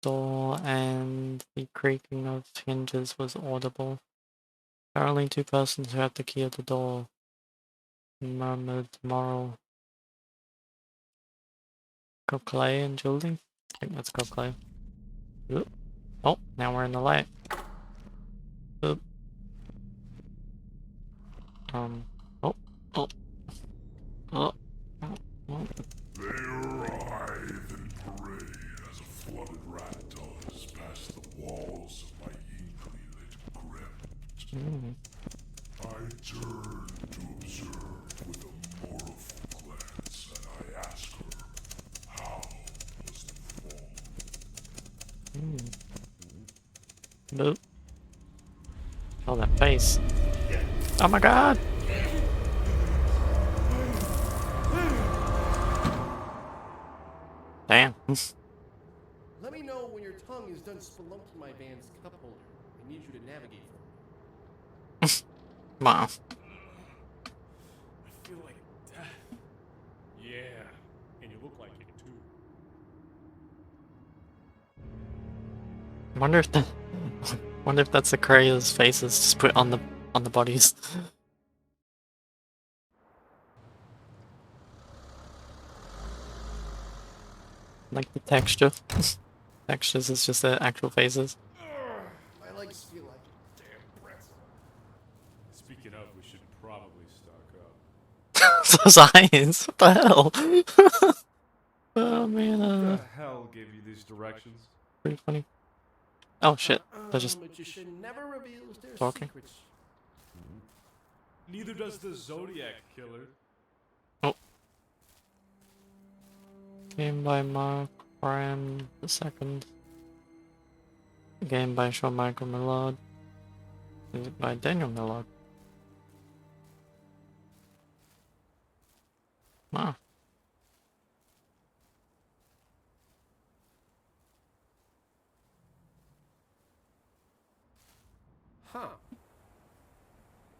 door, and the creaking of hinges was audible. There are only two persons who had the key of the door, murmured Morrow. Clay and Julie? I think that's Clay. Oop. Oh, now we're in the light. Oop. Oh, oh, oh, oh. They writhe and parade as a flooded rat does past the walls of my inkly lit crypt. I turn to observe with a mournful glance, and I ask her, how was the fall? Boop. Oh, that face. Oh my god! Damn. Let me know when your tongue is done spelunking my van's cup holder. I need you to navigate for me. Wow. I feel like death. Yeah, and you look like it too. Wonder if wonder if that's the creators' faces just put on the bodies. Like the texture. Textures is just their actual faces. My legs feel like a damn pretzel. Speaking of, we should probably stock up. Those eyes. What the hell? Oh man, Who the hell gave you these directions? pretty funny. Oh shit. They're just Magician never reveals their talking. secrets. Neither does the Zodiac Killer. Oh. Game by Mark Bram II. Game by Shawn Michael Millard. Music by Daniel Millard. Wow. Huh.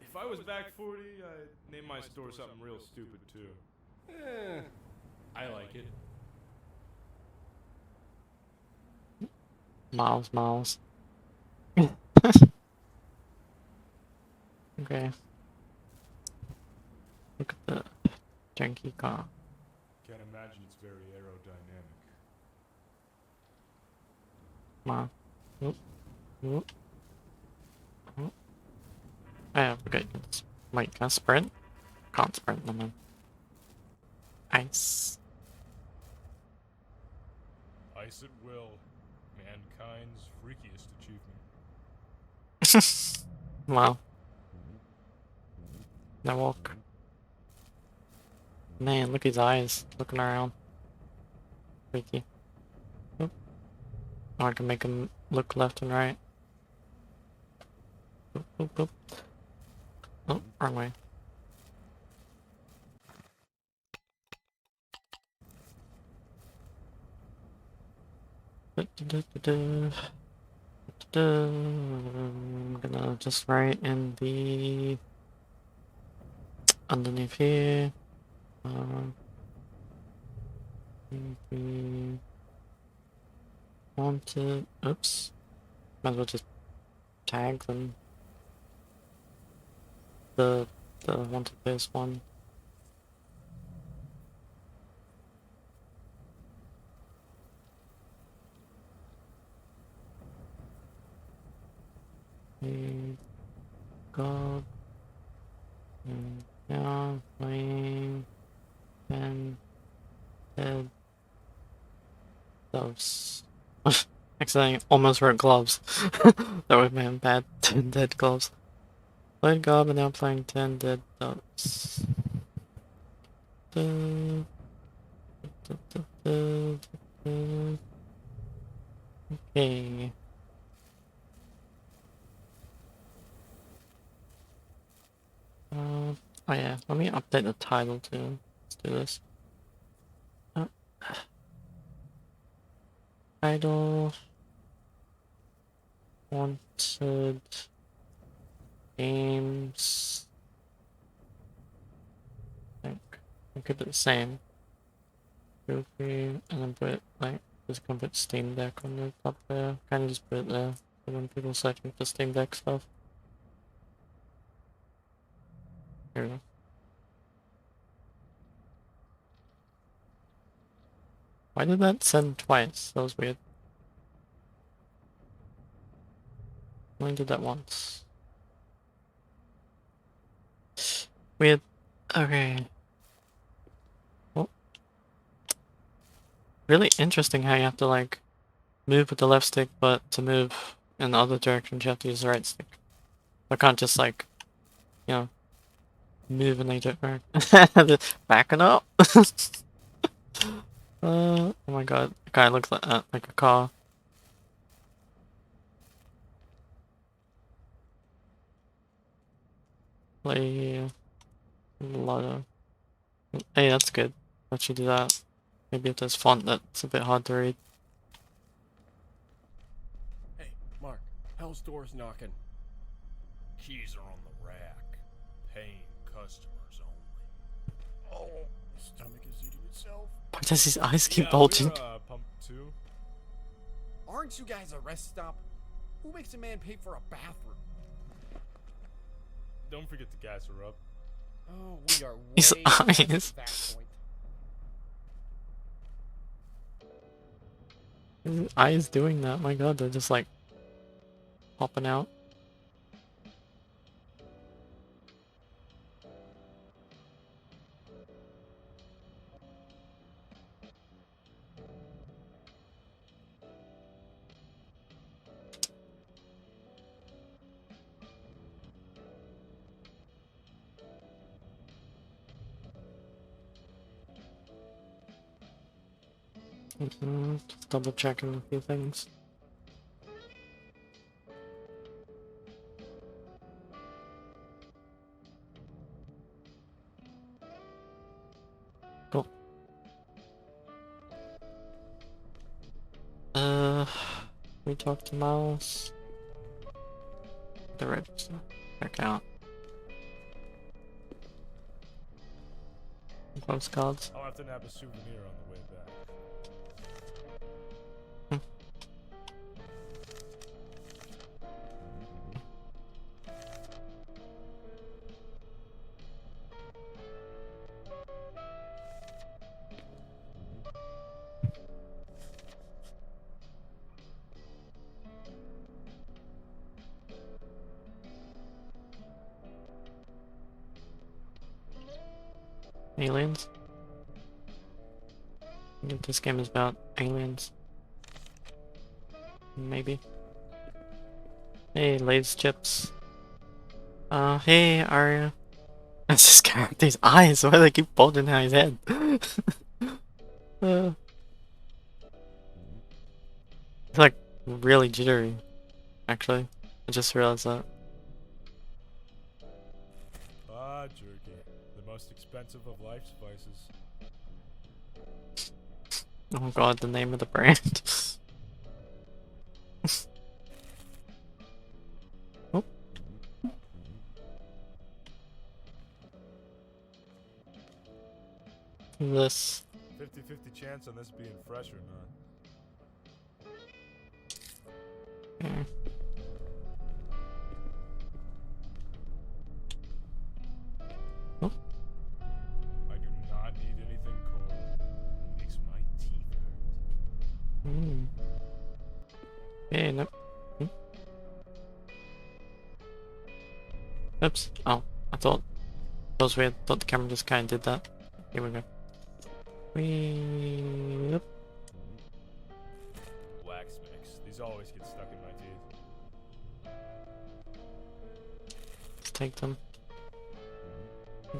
If I was back 40, I'd name my store something real stupid too. I like it. Miles. Okay. Look at the janky car. Can't imagine it's very aerodynamic. Wow. Oop. Oop. Oop. I forgot. Wait, can I sprint? Can't sprint, no man. Ice. Ice at will. Mankind's freakiest achievement. Wow. Now walk. Man, look at his eyes. Looking around. Freaky. Oop. Oh, I can make him look left and right. Oop, oop, oop. Oh, wrong way. I'm gonna just write in the underneath here. The haunted. Oops. Might as well just tag than the Haunted PS1. God. Yeah, playing and dead gloves. Actually, I almost wrote gloves. That would have been bad. 10 dead gloves. Played God, but now playing 10 dead gloves. Okay. Oh yeah, let me update the title too. Let's do this. Title. Wanted games. I think I could do the same. Goofy, and then put like just gonna put Steam Deck on the top there. Kind of just put it there for when people searching for Steam Deck stuff. Here we go. Why did that send twice? That was weird. Only did that once. Weird. Okay. Well, really interesting how you have to like move with the left stick, but to move in the other direction you have to use the right stick. I can't just like, you know, move in a different backing up. Oh my god, the guy looks like a car. Play Lotto. Hey, that's good. Let you do that. Maybe if there's font that's a bit hard to read. Hey, Mark, hell's door's knocking. Keys are on the rack. Paying customers only. Oh, my stomach is eating itself. Why does his eyes keep Yeah, bulging? we're, pump 2. Aren't you guys a rest stop? Who makes a man pay for a bathroom? Don't forget the gas her up. Oh, we are His way past eyes. that point. His eyes doing that, my god, they're just like popping out. Just double checking a few things. Cool. We talked to Miles. The register. Check out. Postcards. I'll have to nab a souvenir on the way back. Aliens? I think this game is about aliens. Maybe. Hey, Lay's chips. Hey, Arya. That's this character's eyes. Why do they keep bulging out his head? It's like really jittery. Actually, I just realized that. Ah, jerky. The most expensive of life spices. Oh god, the name of the brand. Oh. This. 50-50 chance on this being fresh or not. Okay. Hmm. Hey, nope. Hmm? Oops. Oh, I thought that was weird. Thought the camera just kind of did that. Here we go. Yep. Wax mix. These always get stuck in my teeth. Let's take them.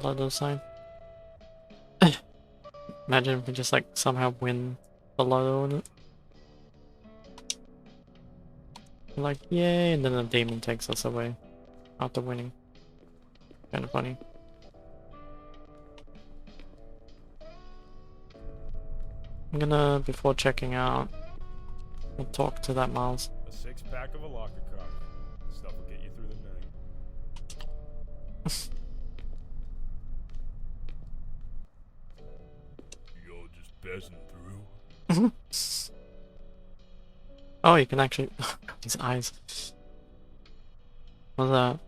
Lotto sign. Imagine if we just like somehow win the lotto in it. We're like, yay, and then the demon takes us away after winning. Kind of funny. I'm gonna, before checking out, I'll talk to that Miles. A 6-pack of a locker cock. Stuff will get you through the night. You're just passing through. Oh, you can actually. These eyes. What's that?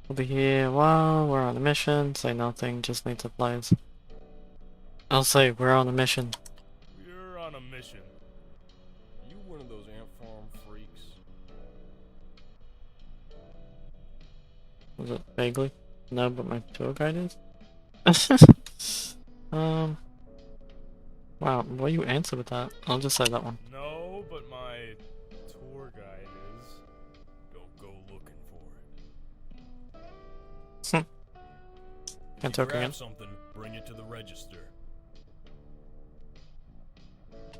We'll be here. Wow, we're on a mission. Say nothing, just need supplies. I'll say we're on a mission. We're on a mission. You one of those ant farm freaks? Was it vaguely? No, but my tour guide is. Wow, what do you answer with that? I'll just say that one. No, but my tour guide is. Don't go looking for it. Can't talk again. Something, bring it to the register.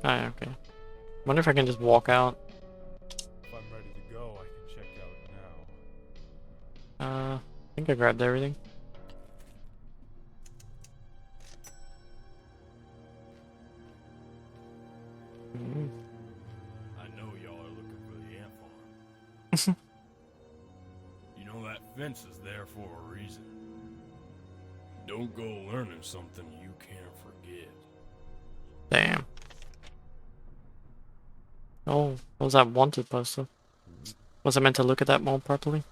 Ah, okay. Wonder if I can just walk out. If I'm ready to go, I can check out now. I think I grabbed everything. Mm. I know y'all are looking for the ant farm. You know that fence is there for a reason. Don't go learning something you can't forget. Damn. Oh, what was that wanted poster? Was I meant to look at that more properly?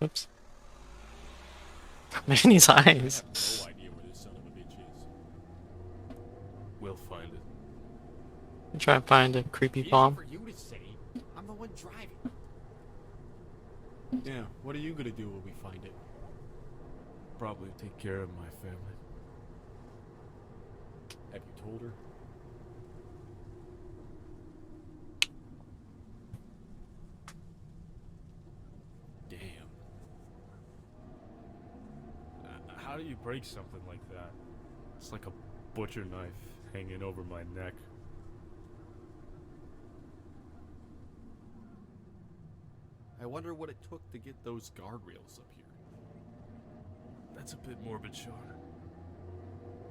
Oops. Man, his eyes. I have no idea where this son of a bitch is. We'll find it. I'm trying to find a creepy bomb. For you to say, I'm the one driving. Yeah, what are you gonna do when we find it? Probably take care of my family. Have you told her? Damn. How do you break something like that? It's like a butcher knife hanging over my neck. I wonder what it took to get those guardrails up here. That's a bit morbid, Sean.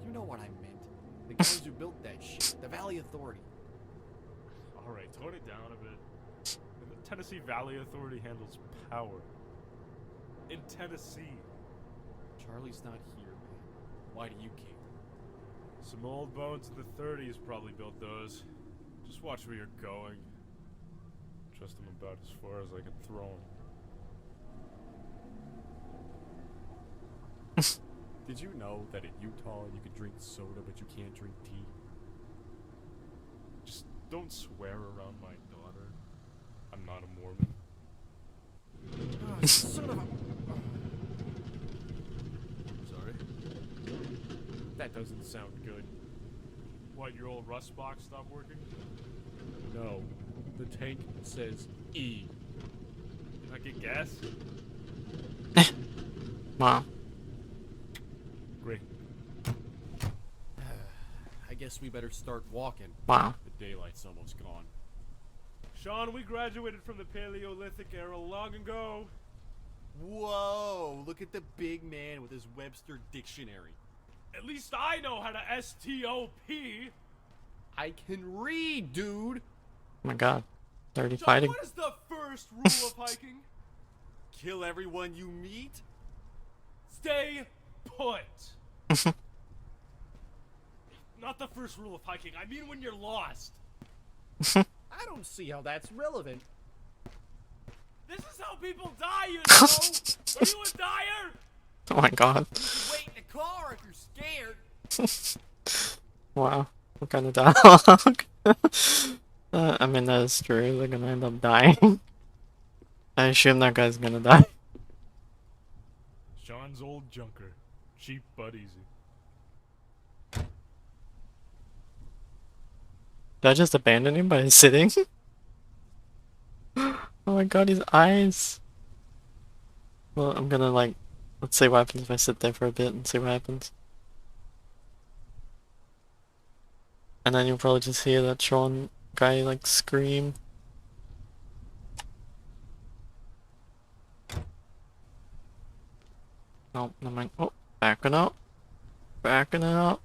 You know what I meant. The guys who built that shit. The Valley Authority. Alright, tone it down a bit. The Tennessee Valley Authority handles power. In Tennessee. Charlie's not here, man. Why do you care? Some old bones in the 30s probably built those. Just watch where you're going. Trust them about as far as I can throw them. Did you know that in Utah you can drink soda but you can't drink tea? Just don't swear around my daughter. I'm not a Mormon. Oh, son of a... Sorry? That doesn't sound good. What, your old rust box stopped working? No. The tank says E. Can I get gas? Wow. Great. I guess we better start walking. Wow. The daylight's almost gone. Sean, we graduated from the Paleolithic era long ago. Whoa! Look at the big man with his Webster dictionary. At least I know how to S-T-O-P. I can read, dude! Oh my god. They're already John, fighting. what is the first rule of hiking? Kill everyone you meet? Stay put. Not the first rule of hiking. I mean when you're lost. I don't see how that's relevant. This is how people die, you know. Are you a dyer? Oh my god. Wait in the car if you're scared. Wow. What kind of dialogue? I mean, that is true. They're gonna end up dying. I assume that guy's gonna die. Sean's old junker. Cheap but easy. Did I just abandon him by sitting? Oh my god, his eyes. Well, I'm gonna like, let's see what happens if I sit there for a bit and see what happens. And then you'll probably just hear that Sean guy like scream. Oh, never mind. Oh, backing up. Backing up.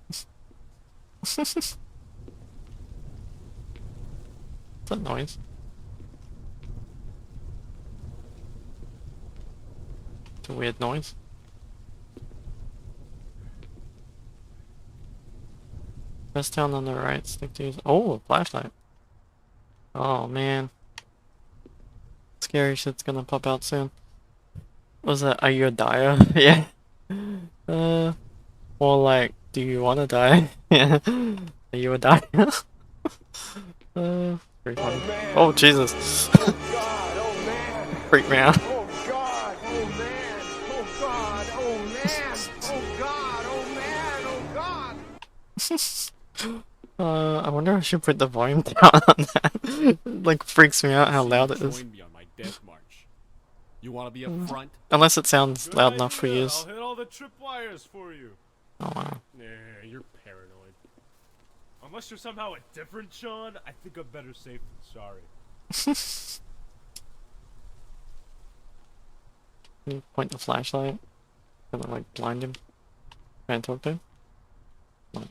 What's that noise? It's a weird noise. Press down on the right stick to use. Oh, a flashlight. Oh man. Scary shit's gonna pop out soon. Was that, are you a dyer? Yeah. Well, like, do you wanna die? Yeah. Are you a dyer? Pretty funny. Oh, Jesus. Freak me out. Oh God! Oh man! Oh God! Oh man! Oh God! Oh man! Oh God! I wonder if I should put the volume down on that. Like, freaks me out how loud it is. Join me on my death march. You want to be up front? Unless it sounds Good loud enough for idea. you. I'll hit all the tripwires for you. Oh wow. Nah, you're paranoid. Unless you're somehow a different Sean, I think I'm better safe than sorry. Can you point the flashlight? Gonna like blind him? Try and talk to him? No.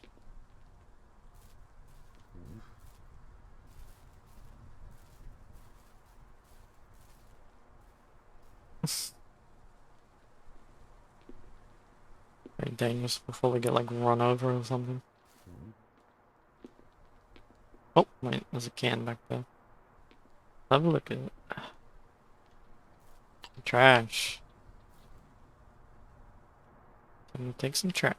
Very dangerous before we get like run over or something. Oh, wait, there's a can back there. Have a look at it. Trash. Let me take some trash.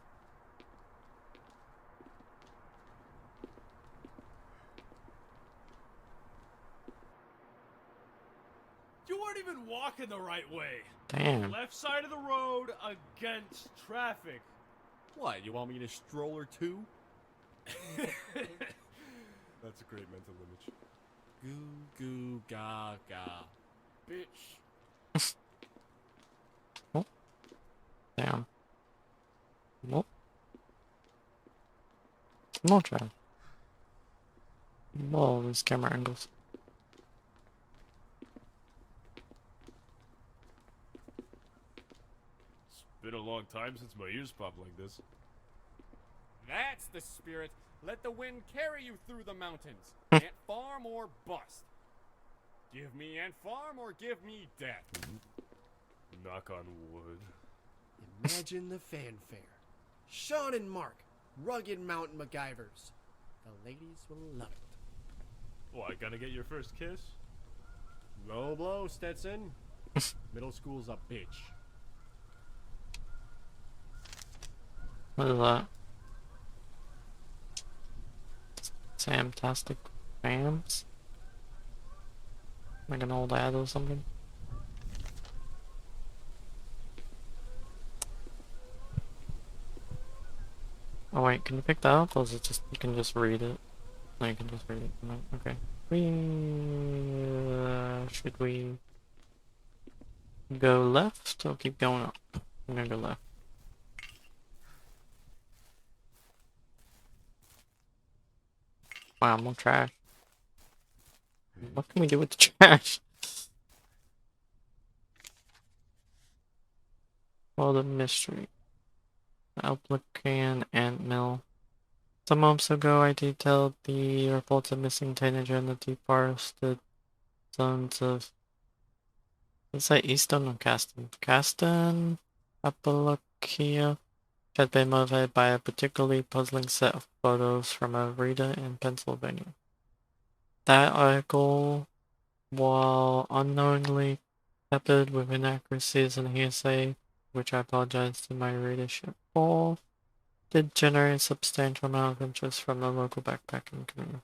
You weren't even walking the right way. Damn. Left side of the road against traffic. What? You want me to stroller too? That's a great mental image. Goo goo ga ga, bitch. Damn. Nope. More trash. Whoa, these camera angles. It's been a long time since my ears popped like this. That's the spirit. Let the wind carry you through the mountains. Ant farm or bust. Give me ant farm or give me death. Knock on wood. Imagine the fanfare. Sean and Mark, rugged mountain MacGyvers. The ladies will love it. What, gonna get your first kiss? Low blow, Stetson. Middle school's a bitch. What is that? Samtastic fans? Like an old ad or something? Oh wait, can you pick that up or is it just, you can just read it? No, you can just read it. No, okay. Should we go left or keep going up? I'm gonna go left. Wow, more trash. What can we do with the trash? Well, the mystery. Alplican Ant Mill. Some months ago, I detailed the reports of missing teenager in the deforested zones of. Let's say Easton or Caston. Caston, Appalachia, had been motivated by a particularly puzzling set of photos from a reader in Pennsylvania. That article, while unknowingly peppered with inaccuracies and hearsay, which I apologize to my readership for, did generate a substantial amount of interest from the local backpacking community.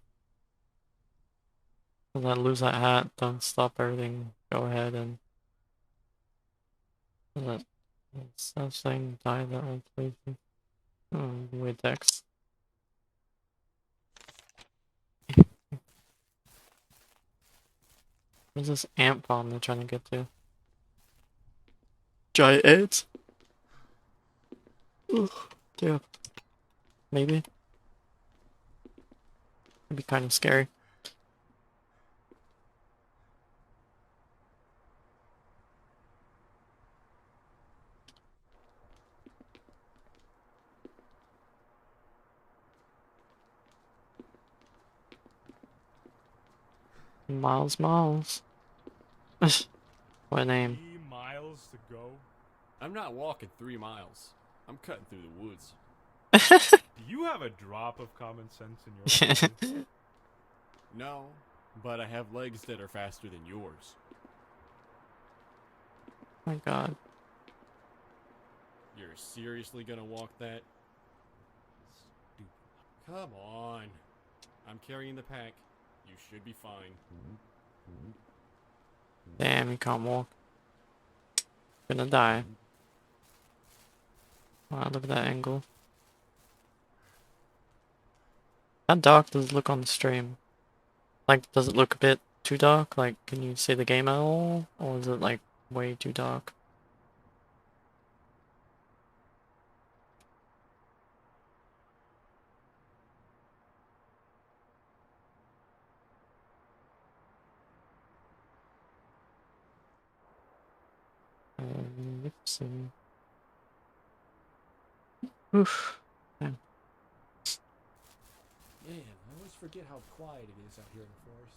Will I lose that hat? Don't stop everything. Go ahead and let that thing die that old place. Oh, weird text. What's this ant farm they're trying to get to? Giant ants? Ugh, yeah. Maybe. It'd be kind of scary. Miles. What name? 3 miles to go? I'm not walking 3 miles. I'm cutting through the woods. Do you have a drop of common sense in your body? No, but I have legs that are faster than yours. My god. You're seriously gonna walk that? Come on. I'm carrying the pack. You should be fine. Damn, you can't walk. Gonna die. Wow, look at that angle. How dark does it look on the stream? Like, does it look a bit too dark? Like, can you see the game at all? Or is it, like, way too dark? Let's see. Oof. Damn. Man, I always forget how quiet it is out here in the forest.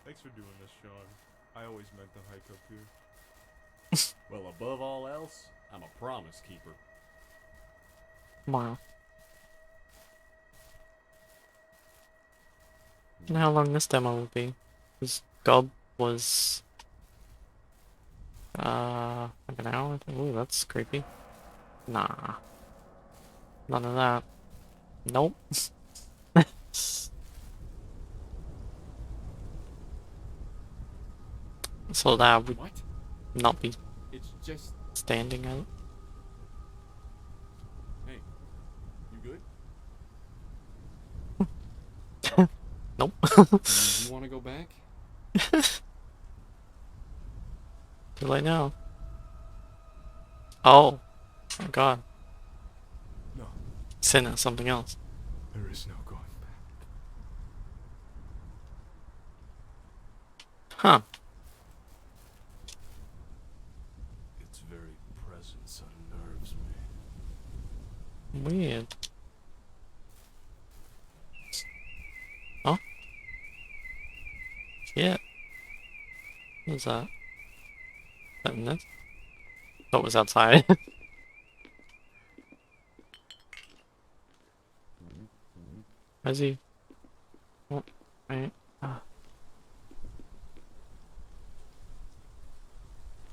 Thanks for doing this, Sean. I always meant to hike up here. Well, above all else, I'm a promise keeper. Wow. And how long this demo will be? Because Gob was like an hour. Ooh, that's creepy. Nah. None of that. Nope. So that would What? not be It's just... standing out. Hey, you good? Nope. You want to go back? Too late now. Oh. My god. No, Send it something else. there is no going back. Huh. Its very presence unnerves me. Weird. Oh? Shit. What was that? That in this? Thought it was outside. Where's he? Oh, right. Ah.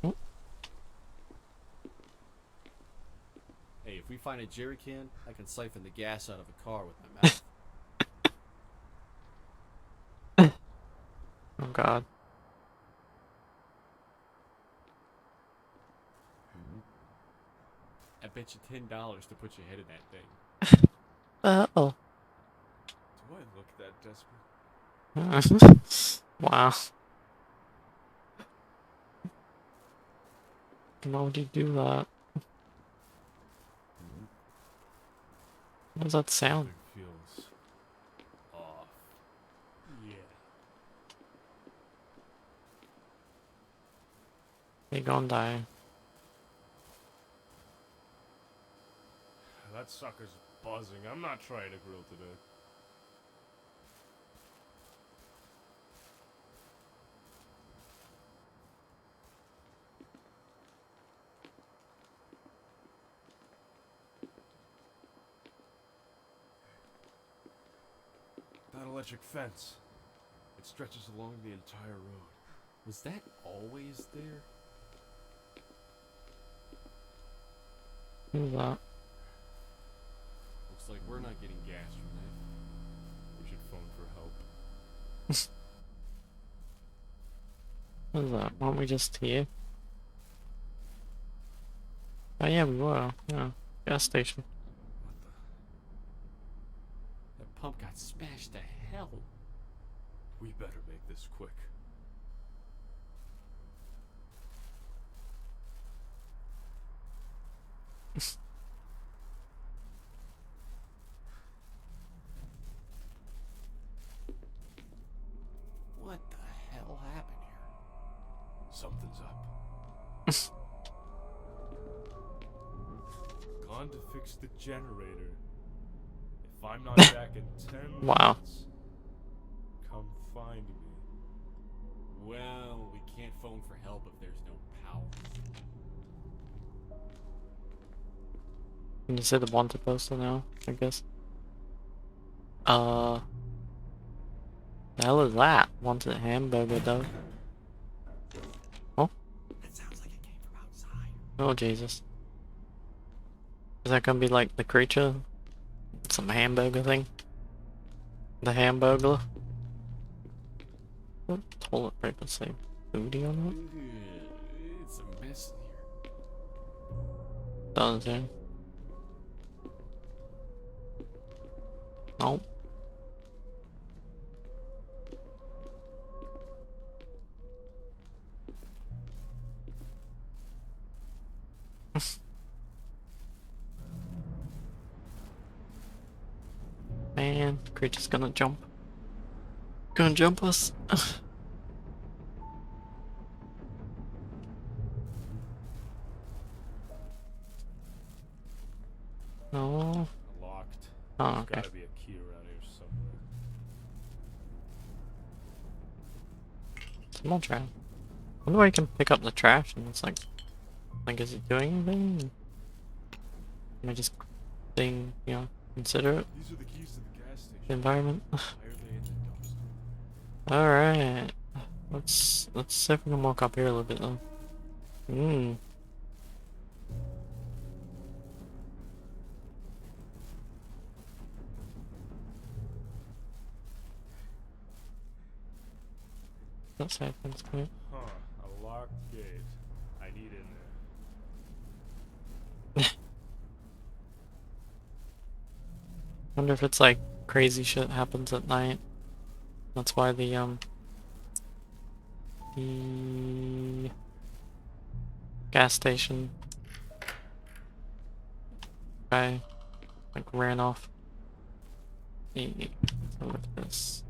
Oh, Hey, if we find a jerry can, I can siphon the gas out of a car with my mouth. oh god. I bet you $10 to put your head in that thing. Oh. Do I look that desperate? Wow. Why would you do that? What does that sound? Something feels off. Yeah. They gonna die. That sucker's buzzing. I'm not trying to grill today. That electric fence. It stretches along the entire road. Was that always there? Who's that? Looks like we're not getting gas from that. We should phone for help. What is that? Weren't we just here? Oh yeah, we were. Yeah. Gas station. That pump got smashed to hell. We better make this quick. What the hell happened here? Something's up. Gone to fix the generator. If I'm not back in 10 Wow. minutes, come find me. Well, we can't phone for help if there's no power. Can you say the wanted poster now? I guess. The hell is that? Wanted hamburger though. Oh? That sounds like it came from outside. Oh Jesus. Is that gonna be like the creature? Some hamburger thing? The hamburger? What toilet paper say booty on It's a mess in here. it? Does it? Nope. Man, creature's gonna jump. Gonna jump us. No. Locked. Oh, There's okay. gotta be a key around here somewhere. Small trash. Wonder why you can pick up the trash and it's like, is it doing anything? Am I just being, you know, considerate These are the keys to the gas of the station. environment? Why are they in the dumpster? Alright. Let's see if we can walk up here a little bit though. Hmm. That's happens quick. Huh, a locked gate. I need in there. Wonder if it's like crazy shit happens at night. That's why the gas station guy like ran off. So look at this.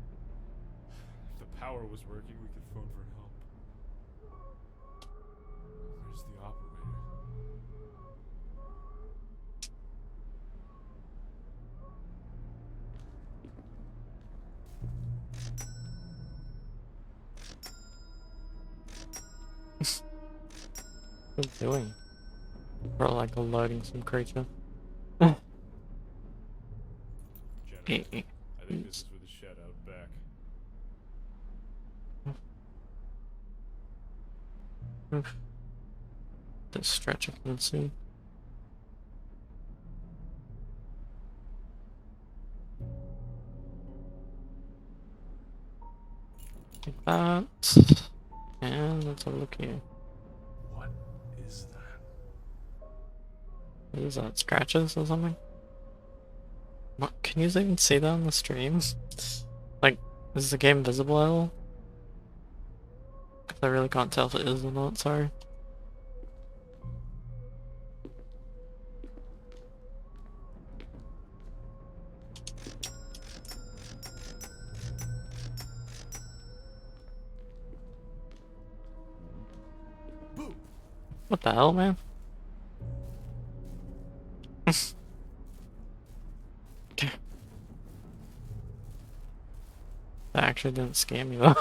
If the power was working, we could phone for help. Where's the operator? What are you doing? We're like alerting some creature. Generator. I think this is for the shed out back. This stretcher can soon. Like that. And let's have a look here. What is that? What is that? Scratches or something? What? Can you even see that on the stream? Like, is the game visible at all? I really can't tell if it is or not, sorry. What the hell, man? That actually didn't scare me though.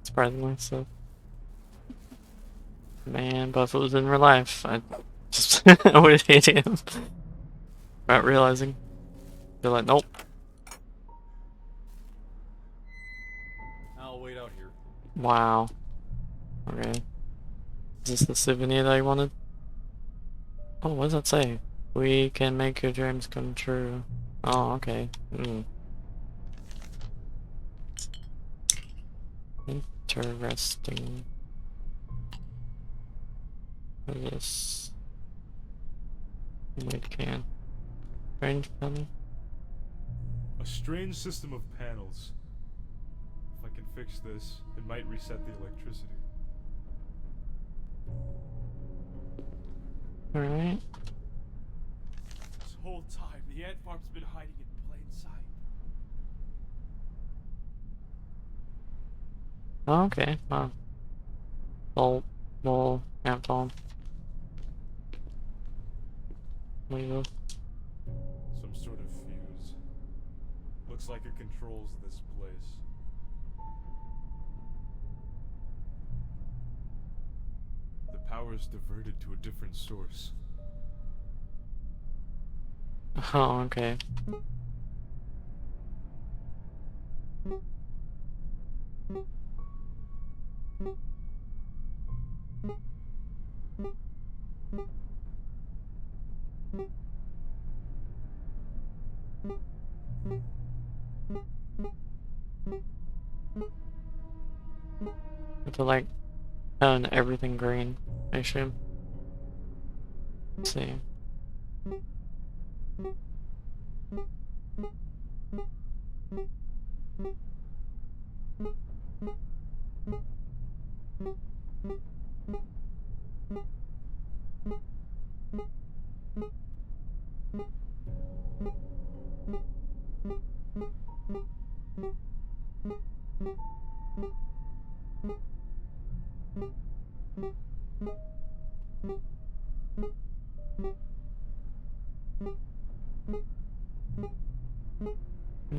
Surprisingly, so. Man, but if it was in real life, I just I would hate him. Without realizing. Be like, nope. I'll wait out here. Wow. Okay. Is this the souvenir that I wanted? Oh, what does that say? We can make your dreams come true. Oh, okay. Interesting. What is this? Wait, can. Range panel? A strange system of panels. If I can fix this, it might reset the electricity. Alright. This whole time, the ant farm's been hiding in plain sight. Oh, okay, wow. Ball, ant farm. Legal. Some sort of fuse. Looks like it controls this place. The power is diverted to a different source. Oh, okay. To like turn everything green, I assume. Let's see.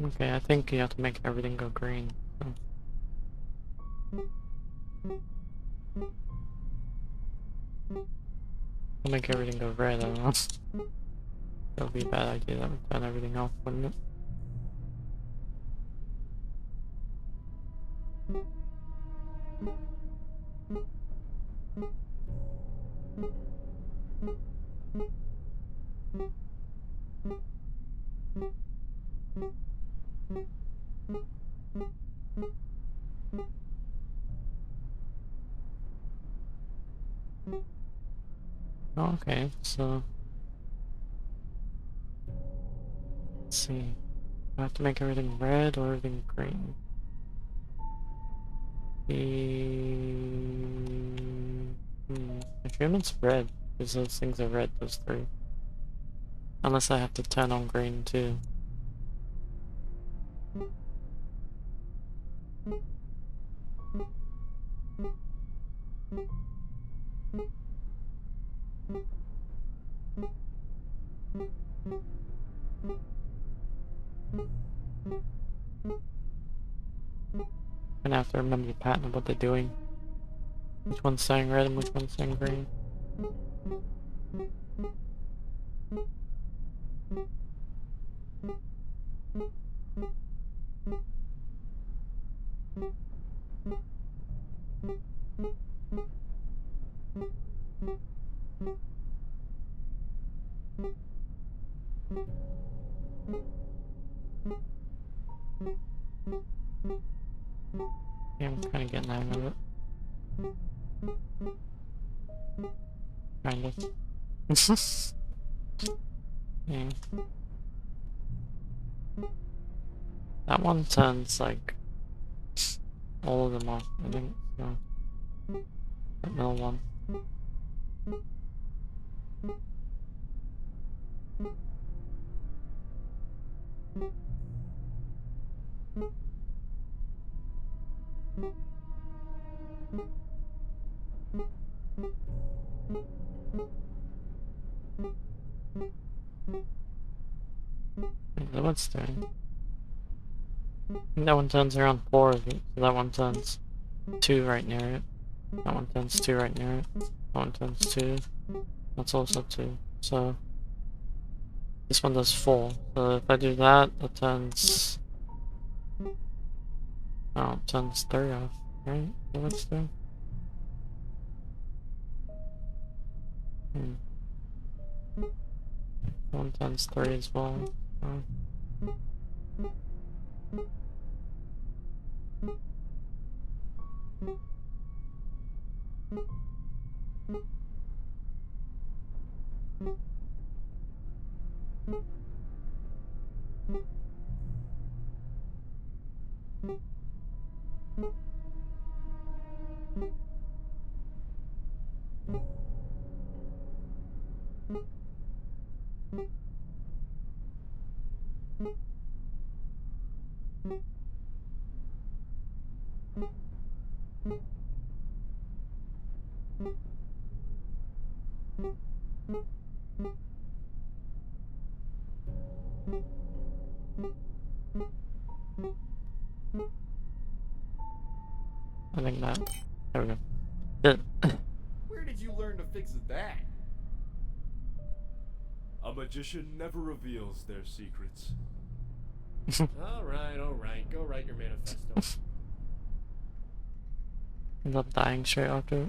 Okay, I think you have to make everything go green. So. I'll make everything go red, I don't know. That would be a bad idea, that would turn everything off, wouldn't it? Okay, so... Let's see. Do I have to make everything red or everything green? I assume it's red, because those things are red, those three. Unless I have to turn on green too. I'm gonna have to remember the pattern of what they're doing. Which one's saying red and which one's saying green. Yeah, I'm kinda getting the hang of it. Kind of. Yeah. That one turns like all of them off, I think, so. That middle one. That one's doing. I think that one turns around 4 of it, so that one turns 2 right near it. That one turns 2 right near it. That one turns 2. That's also 2. So this one does 4. So if I do that, it turns... Oh, it turns 3 off, right? So let's do. One turns 3 as well. I think that. There we go. Good. Where did you learn to fix that? A magician never reveals their secrets. Alright, go write your manifesto. Ends up dying straight after it.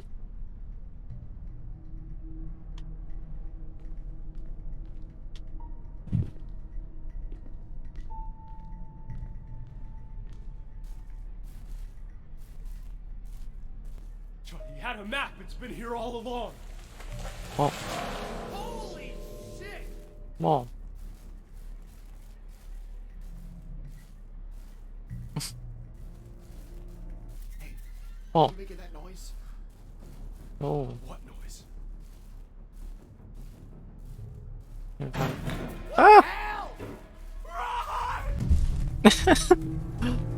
He had a map. It's been here all along. Oh, Holy shit! wall. Hey, Oh, you making that noise? oh. What noise? Okay. Ah!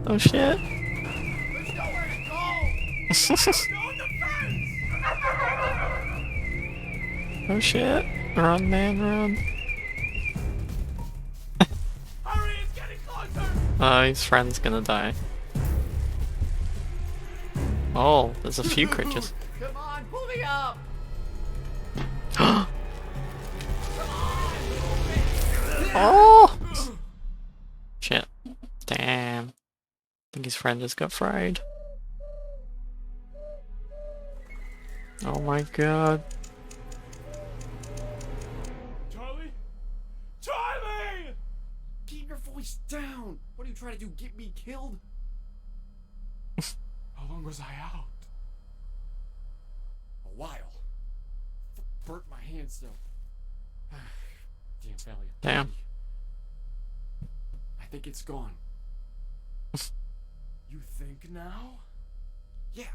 Oh shit. There's nowhere to go! Oh shit. Run, man, run. Hurry, it's getting closer! His friend's gonna die. Oh, there's a few creatures. Come on, pull me up! Oh! Shit. Damn. I think his friend just got fried. Oh my god. Charlie? Charlie! Keep your voice down! What are you trying to do, get me killed? How long was I out? A while. Burnt my hands though. Damn valley. Damn. I think it's gone. You think now? Yeah,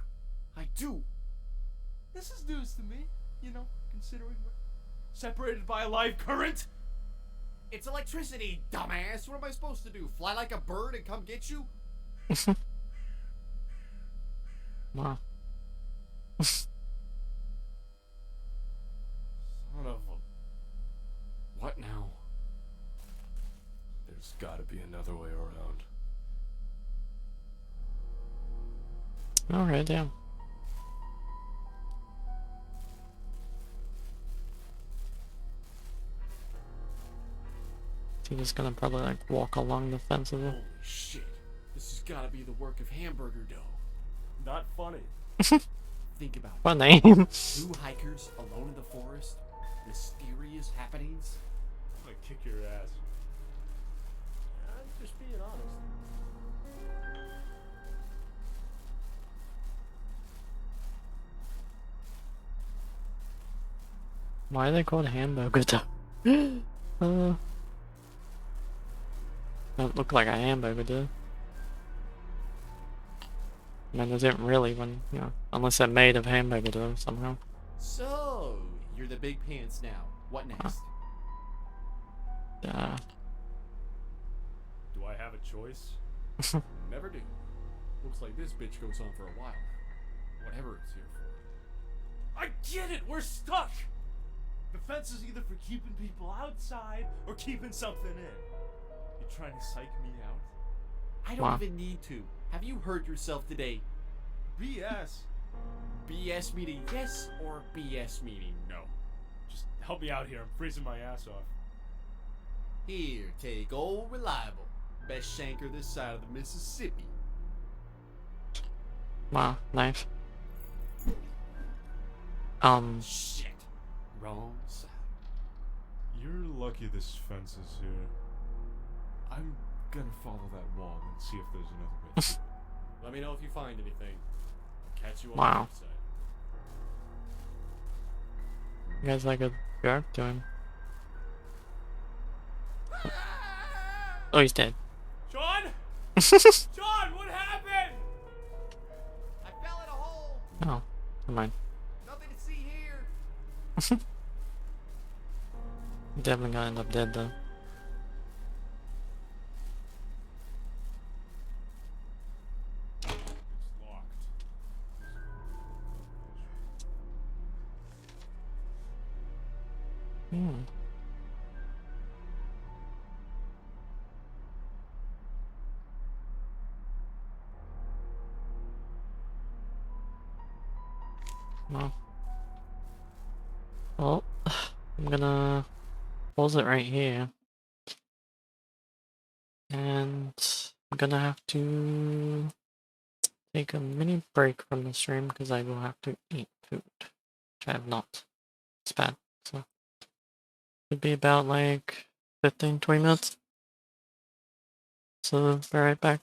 I do. This is news to me, you know, considering we're separated by a live current. It's electricity, dumbass. What am I supposed to do? Fly like a bird and come get you? Wow. Son of a... What now? There's gotta be another way around. Alright, damn. He's just gonna probably like walk along the fence of it. Holy shit. This has gotta be the work of hamburger dough. Not funny. Think about it. What name? Two hikers alone in the forest. Mysterious happenings. I'm gonna kick your ass. I'm just being honest. Why are they called hamburger dough? Don't look like a hamburger dough. I mean, it isn't really when, you know, unless they're made of hamburger dough somehow. So, you're the big pants now. What next? Do I have a choice? Never do. Looks like this bitch goes on for a while. Whatever it's here for. I get it! We're stuck! The fence is either for keeping people outside or keeping something in. You trying to psych me out? I don't Wow. even need to. Have you heard yourself today? BS. BS meaning yes or BS meaning no? Just help me out here. I'm freezing my ass off. Here, take old reliable. Best shanker this side of the Mississippi. Wow, nice. Shit. Wrong side. You're lucky this fence is here. I'm gonna follow that wall and see if there's another way through. Let me know if you find anything. I'll catch you on Wow. the other side. You guys like a jerk to him. Oh, he's dead. John? John, what happened? Oh, never mind. Nothing to see here. Definitely gonna end up dead though. It's locked. Hmm. Well, I'm gonna pause it right here. And I'm gonna have to take a mini break from the stream because I will have to eat food, which I have not. It's bad. So, it'll be about like 15-20 minutes. So, be right back.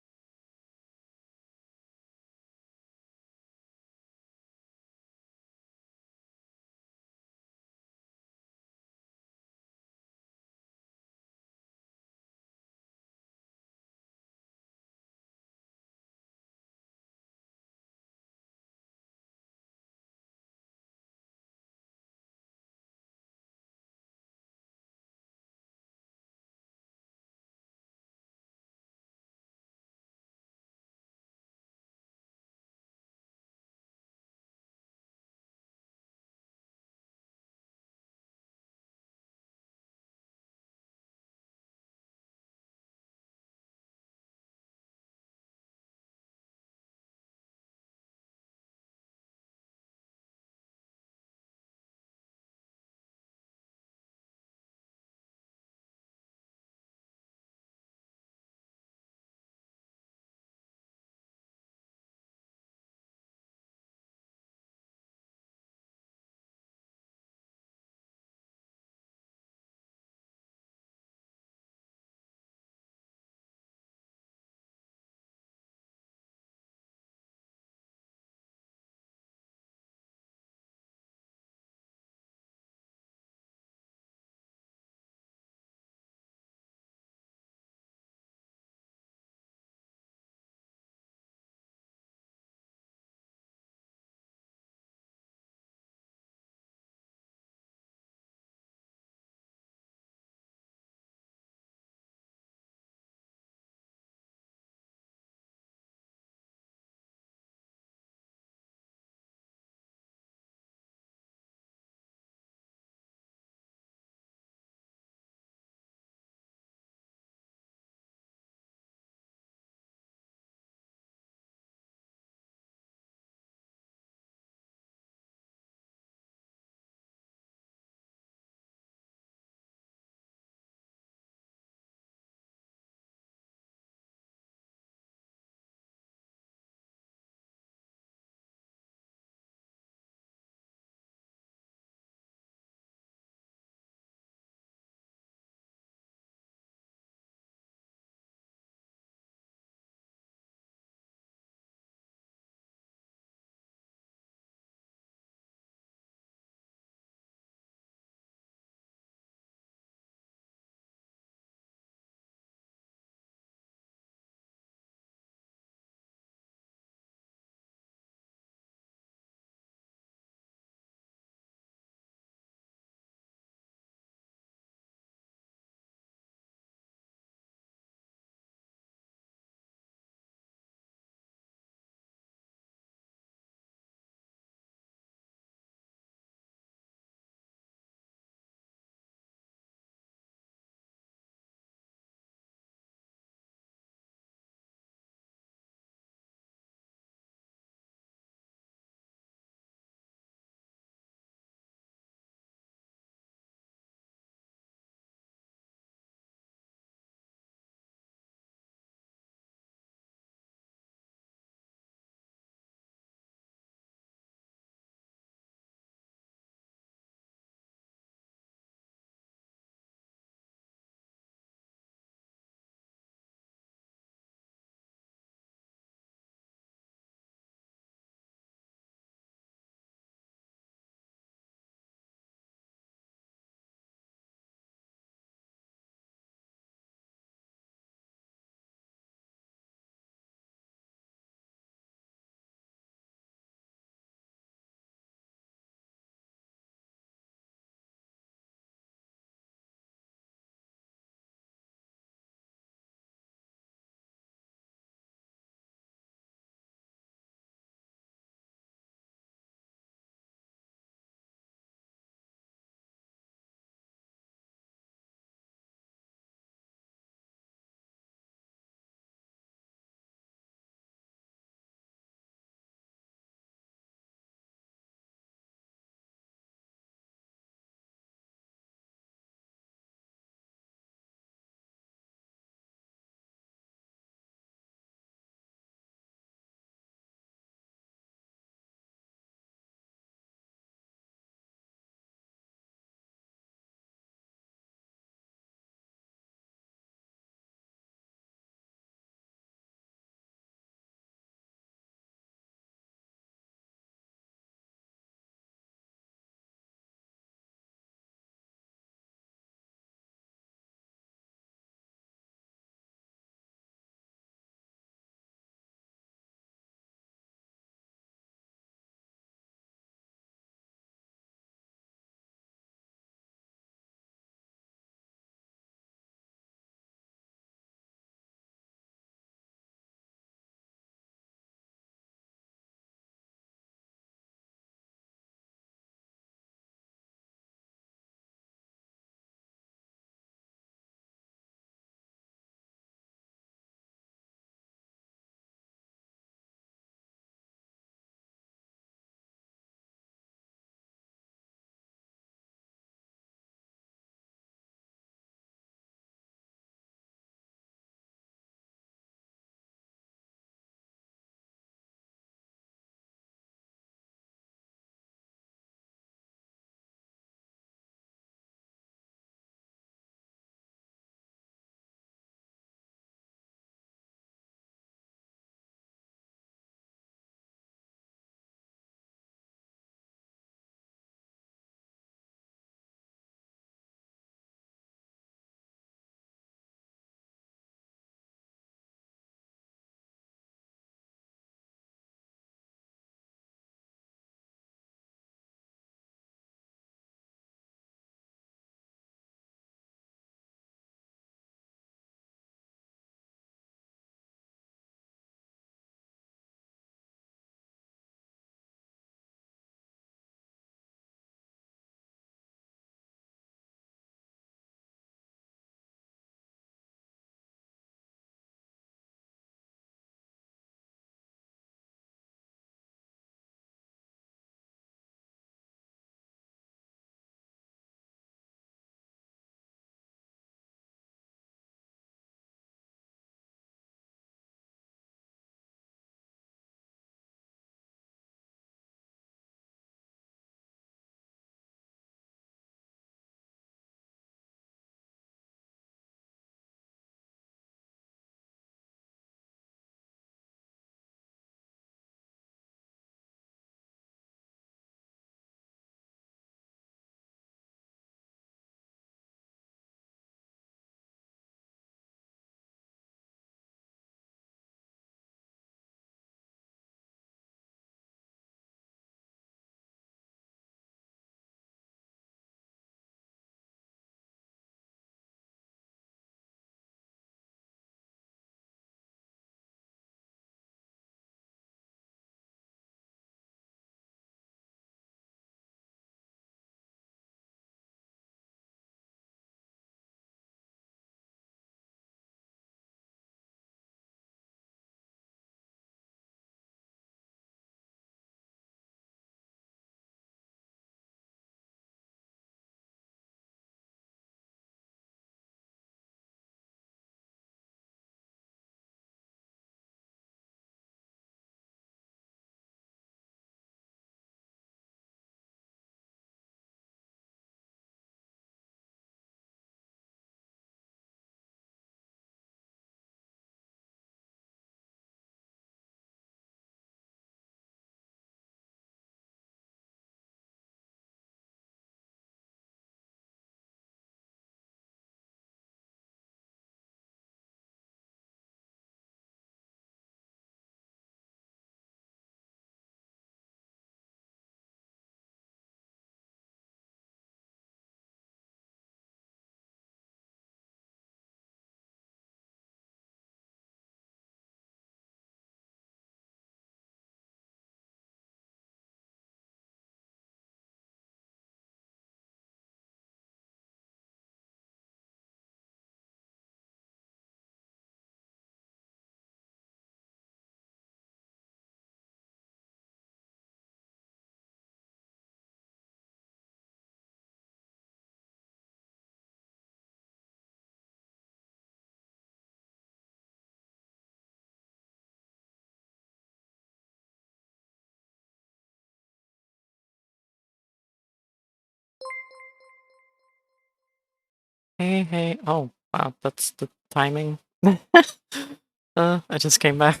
Hey, hey. Oh, wow, that's the timing. I just came back.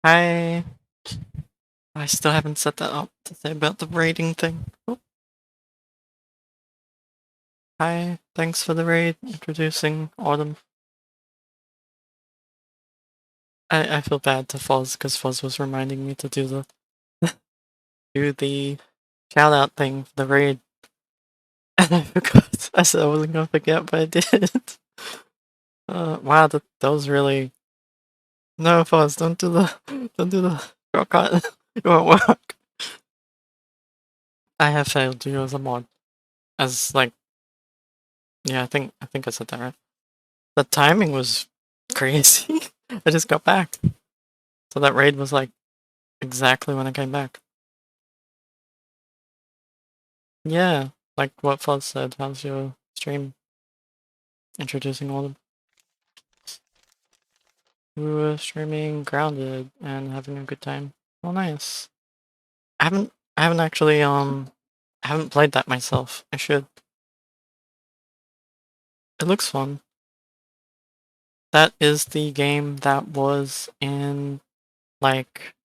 Hi. I still haven't set that up to say about the raiding thing. Oh. Hi, thanks for the raid. Introducing Autumn. I feel bad to Foz because Foz was reminding me to do the shout out thing for the raid. And I forgot. I said I wasn't gonna forget, but I did. Wow, that was really. No, Foz, don't do the shortcut. It won't work. I have failed you as a mod. As like, yeah, I think I said that right. The timing was crazy. I just got back, so that raid was like exactly when I came back. Yeah, like what Foz said. How's your stream? Introducing all of them. We were streaming Grounded and having a good time. Oh, nice. I haven't actually I haven't played that myself. I should. It looks fun. That is the game that was in like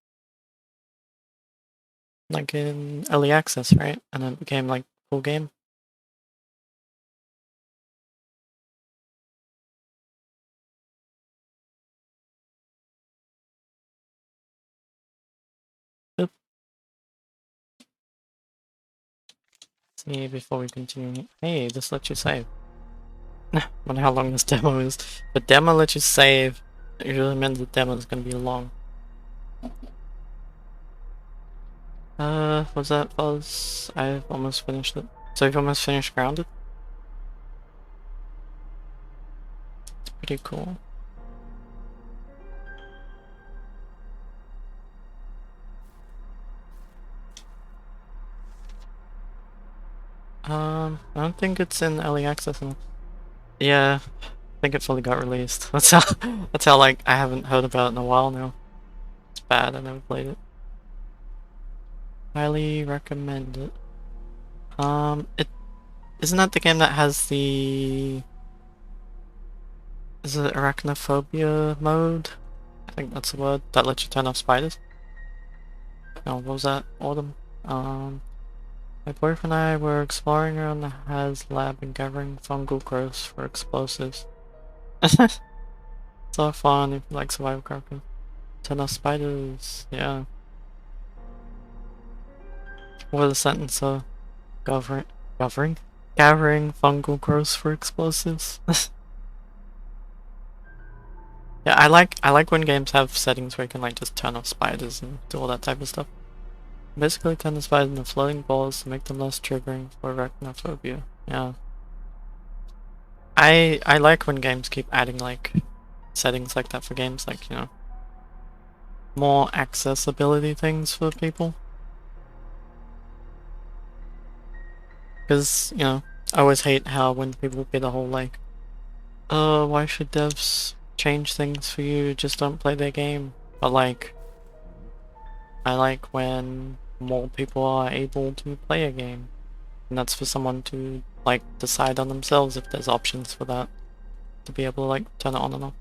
in early access, right? And then it became like full game. Yep. See before we continue. Hey, this lets you save. Wonder how long this demo is. The demo lets you save. It usually means the demo is gonna be long. Was that Buzz? I've almost finished it. So you've almost finished Grounded? It's pretty cool. I don't think it's in early access anymore. Yeah, I think it fully got released. That's how like I haven't heard about it in a while now. It's bad, I never played it. Highly recommend it. It isn't that the game that has the is it arachnophobia mode? I think that's the word that lets you turn off spiders. No, what was that? Autumn. My boyfriend and I were exploring around the Has lab and gathering fungal growths for explosives. So fun if you like survival crafting. Turn off spiders, yeah. What a sentence, gathering fungal growths for explosives. Yeah, I like when games have settings where you can like just turn off spiders and do all that type of stuff. Basically turn the spiders into floating balls to make them less triggering for arachnophobia. Yeah. I like when games keep adding like settings like that for games, like, you know, more accessibility things for people. Because, you know, I always hate how when people be the whole like, why should devs change things for you, just don't play their game. But like, I like when more people are able to play a game. And that's for someone to like decide on themselves if there's options for that. To be able to like turn it on and off.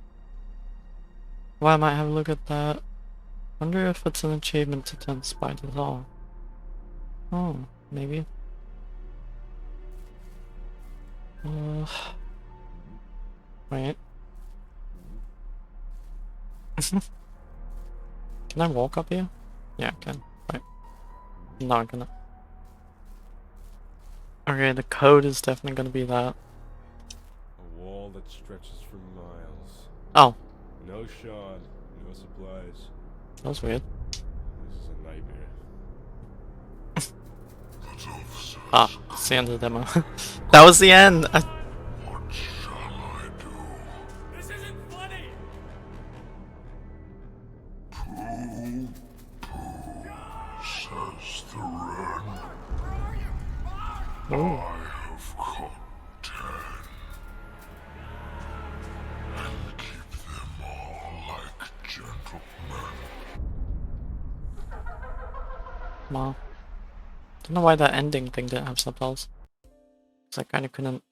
Well, I might have a look at that. Wonder if it's an achievement to turn spiders off. Oh, maybe. Wait. Can I walk up here? Yeah, I can. Right. I'm not gonna. Okay, the code is definitely gonna be that. A wall that stretches for miles. Oh, No shot, no supplies. that was weird. This is a nightmare. Ah, it's the end of the demo. That was the end! What shall I do? This isn't funny! Pooh, pooh, says the wren. Ooh. I have caught 10 and keep them all like gentlemen. Well, don't know why that ending thing didn't have subtitles. Cause I kinda couldn't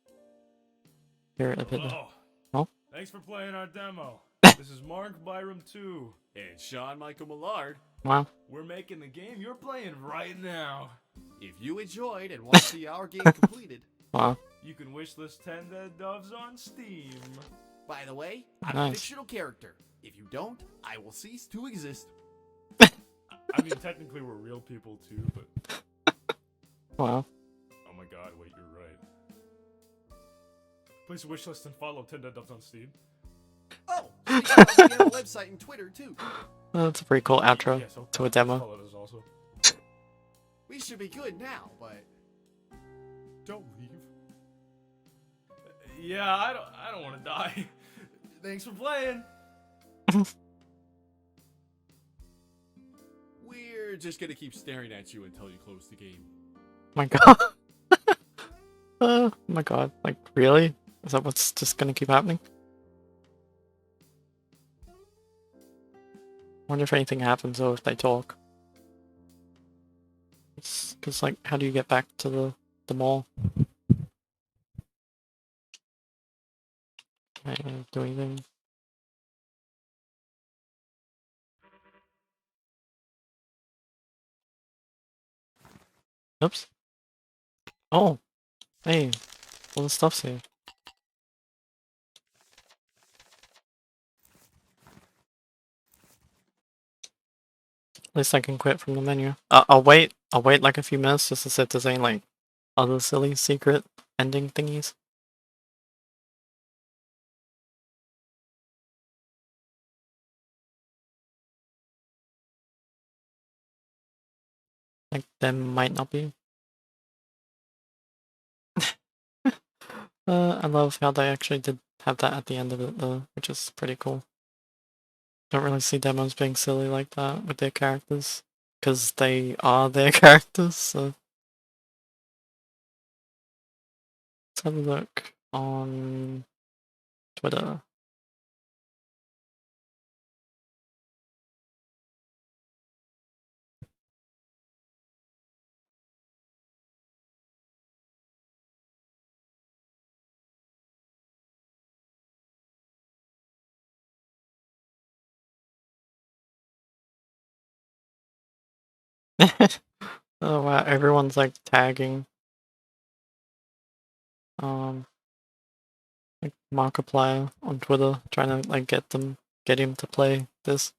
hear it a bit. Hello. Oh, Thanks for playing our demo. This is Mark Byram 2. And Sean Michael Millard. wow. We're making the game you're playing right now. If you enjoyed and want to see our game completed, Wow. You can wishlist 10 Dead Doves on Steam. by the way, I'm Nice. a fictional character. If you don't, I will cease to exist. I mean, technically we're real people too, but... Wow. Oh my god, wait, you're right. Please wishlist and follow 10 Dead Doves on Steam. Oh, speaking of, we have a website and Twitter too. That's a pretty cool outro Yeah, so to a demo. follow us also. We should be good now, but Don't leave. Yeah, I don't want to die. Thanks for playing. we're just gonna keep staring at you until you close the game. My god. Oh my god. Like, really? Is that what's just gonna keep happening? Wonder if anything happens though if they talk. Cause like, how do you get back to the mall? Can I do anything? Oops. Oh, hey, all the stuff's here. At least I can quit from the menu. I'll wait like a few minutes just to see if there's any like other silly secret ending thingies. Like, there might not be. I love how they actually did have that at the end of it though, which is pretty cool. Don't really see demos being silly like that with their characters, because they are their characters, so... Let's have a look on Twitter. Oh wow, everyone's like tagging like Markiplier on Twitter, trying to like get him to play this.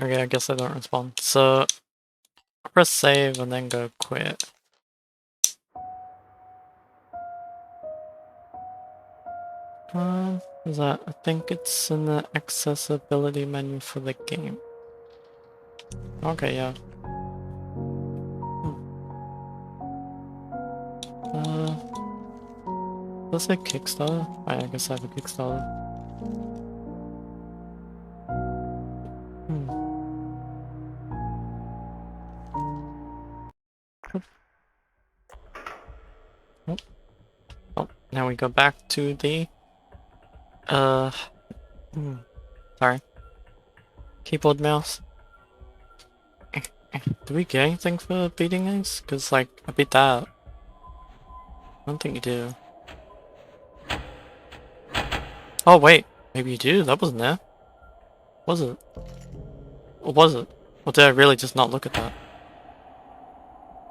Okay, I guess I don't respond. So press save and then go quit. Is that? I think it's in the accessibility menu for the game. Okay, yeah. Does it say Kickstarter? I guess I have a Kickstarter. Oh, now we go back to the sorry. Keyboard mouse. Do we get anything for beating these? Cause like, I beat that. I don't think you do. Oh wait, maybe you do, that wasn't there. Was it? Or was it? Or did I really just not look at that?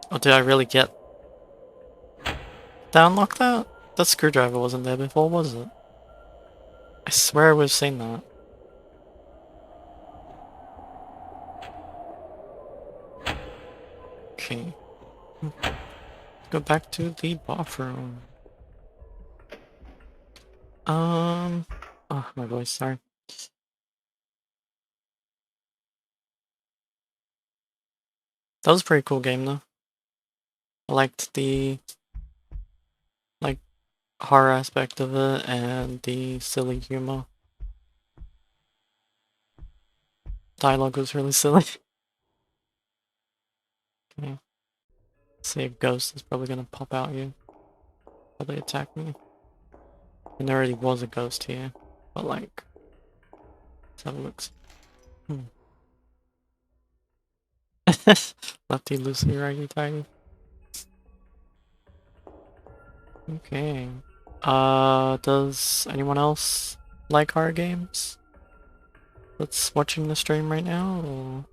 Or did I really get... Did I unlock that? That screwdriver wasn't there before, was it? I swear we've seen that. Okay. Go back to the bathroom. Oh, my voice, sorry. That was a pretty cool game though. I liked the like horror aspect of it and the silly humor. Dialogue was really silly. Okay. See, a ghost is probably gonna pop out here. Probably attack me. And there already was a ghost here. But like, let's have a look. Lefty loosey righty tighty. Okay. Does anyone else like horror games that's watching the stream right now? Or...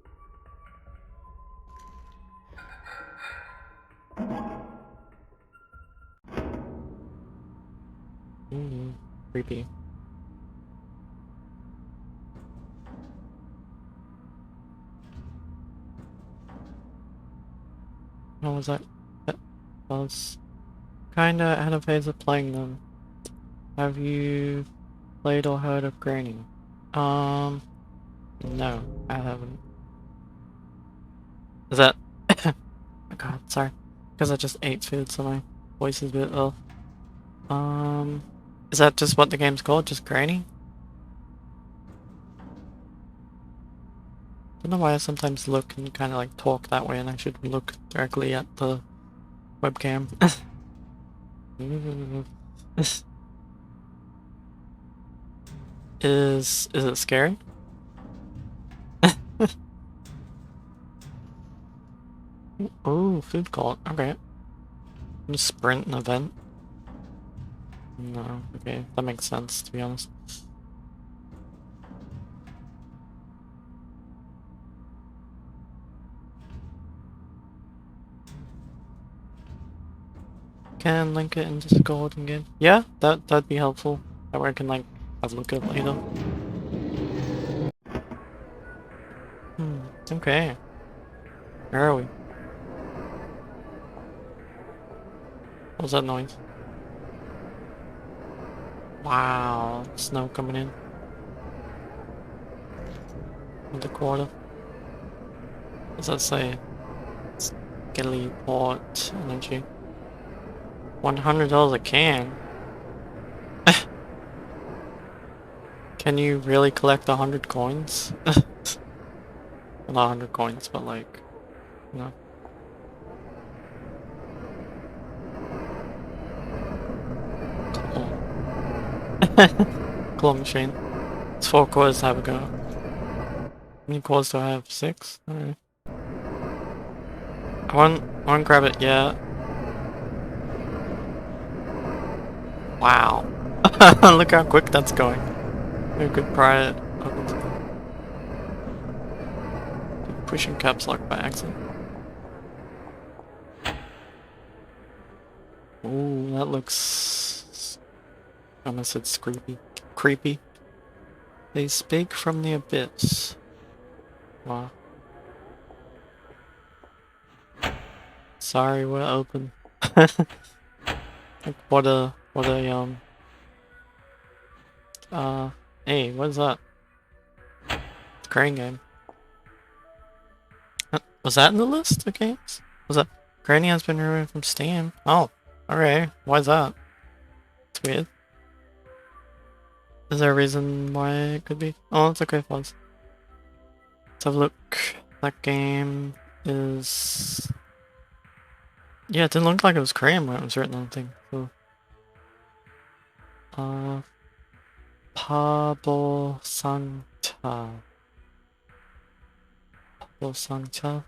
creepy. What was that? That was kinda out of phase of playing them. Have you played or heard of Granny? No, I haven't. Is that... oh god, sorry. Because I just ate food, so my voice is a bit off. Is that just what the game's called? Just Granny? Don't know why I sometimes look and kind of like talk that way, and I should look directly at the webcam. Is it scary? Oh, food court. Okay. Sprint an event. No, okay, that makes sense to be honest. Can link it in Discord and get... Yeah, that'd be helpful. That way I can like have a look at it later. Okay. Where are we? What was that noise? Wow, snow coming in. With the quarter. What does that say? Skelly Port Energy. $100 a can? Can you really collect 100 coins? Well, not 100 coins, but like, you know. Claw machine. It's 4 cores to have a go. How many cores do I have? 6? Alright. I won't grab it yet. Wow. Look how quick that's going. We could pry it up into the... pushing caps lock by accident. Ooh, that looks... I almost said creepy. Creepy. They speak from the abyss. Wow. Sorry, we're open. Like, what a, hey, what is that? It's a crane game. Was that in the list of games? Was that? Granny has been removed from Steam. Oh, alright. Why is that? It's weird. Is there a reason why it could be? Oh, it's okay, folks. Let's have a look. That game is... yeah, it didn't look like it was Korean when it was written on the thing. So... Pabo Sangcha. Pabo Sangcha?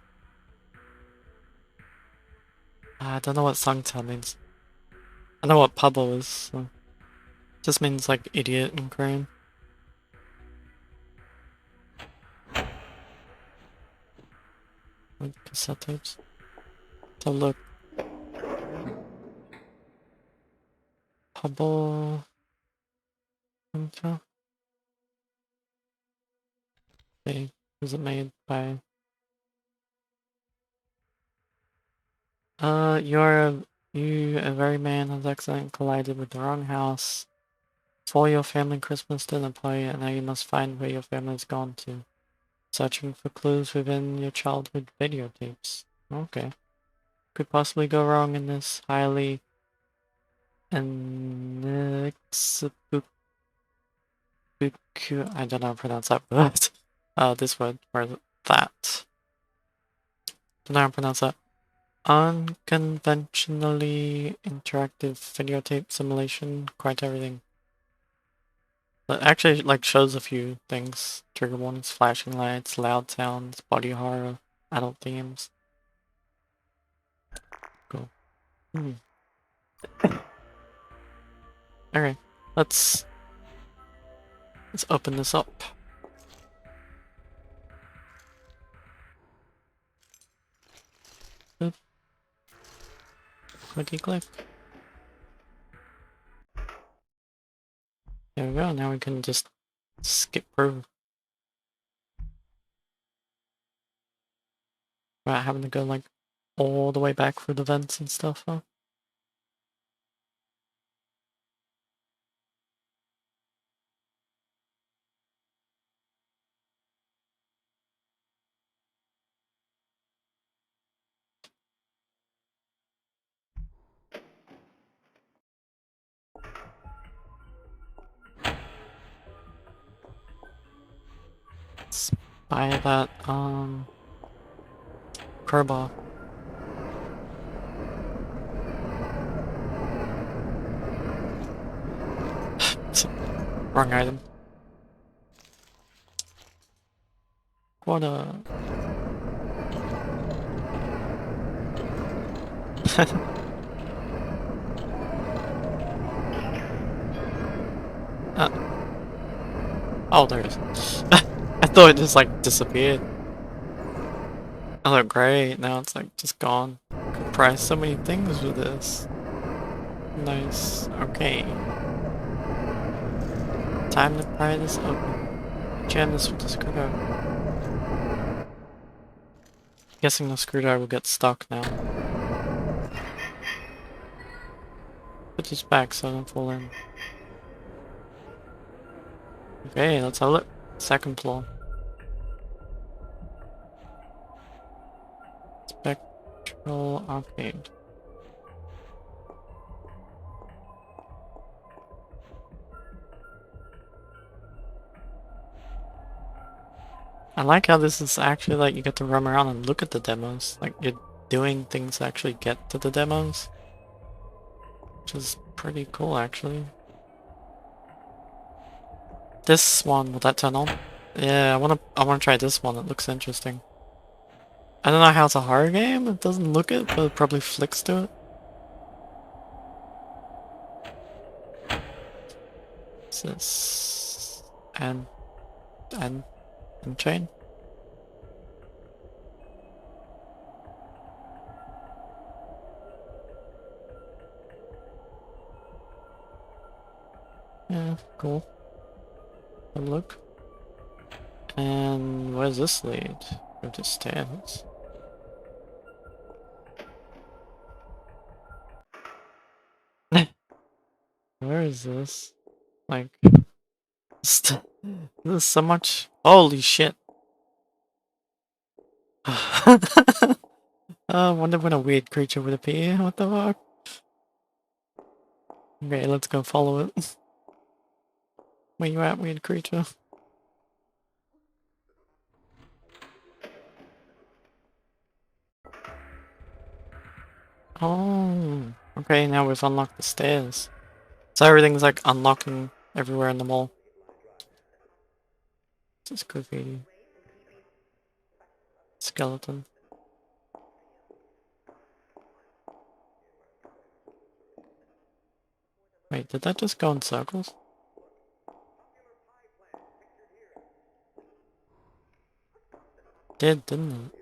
I don't know what Sangcha means. I know what Pabo is, so... it just means like idiot in Korean. Like cassette tapes. So look. Pabo... Sangcha? Okay, was it made by... you, a very man, has accidentally collided with the wrong house. For your family Christmas dinner party, and now you must find where your family's gone to. Searching for clues within your childhood videotapes. Okay. Could possibly go wrong in this highly inexplicable... I don't know how to pronounce that word. This word, or that. Don't know how to pronounce that. Unconventionally interactive videotape simulation, quite everything. But actually, like, shows a few things. Trigger warnings, flashing lights, loud sounds, body horror, adult themes. Cool. Okay, let's open this up. Oop. Clicky click. There we go, now we can just skip through. Without having to go like all the way back through the vents and stuff, huh? Let's buy that, crowbar. Wrong item. What a... oh, there it is. I thought it just like disappeared. Oh, great. Now it's like just gone. Could price so many things with this. Nice. Okay. Time to pry this open. Jam this with the screwdriver. Guessing the screwdriver will get stuck now. Put this back so it doesn't fall in. Okay, let's have a look. Second floor. Spectral Arcade. I like how this is actually like you get to roam around and look at the demos. Like you're doing things to actually get to the demos. Which is pretty cool actually. This one, will that turn on? Yeah, I wanna try this one, it looks interesting. I don't know how it's a horror game, it doesn't look it, but it probably flicks to it. What's this? And chain? Yeah, cool. Have a look. And where's this lead? Go to stairs. Where is this? Like, there's so much. Holy shit! I wonder when a weird creature would appear. What the fuck? Okay, let's go follow it. Where you at, weird creature? Oh, okay, now we've unlocked the stairs. So everything's like unlocking everywhere in the mall. This is graffiti. Skeleton. Wait, did that just go in circles? Did, didn't it?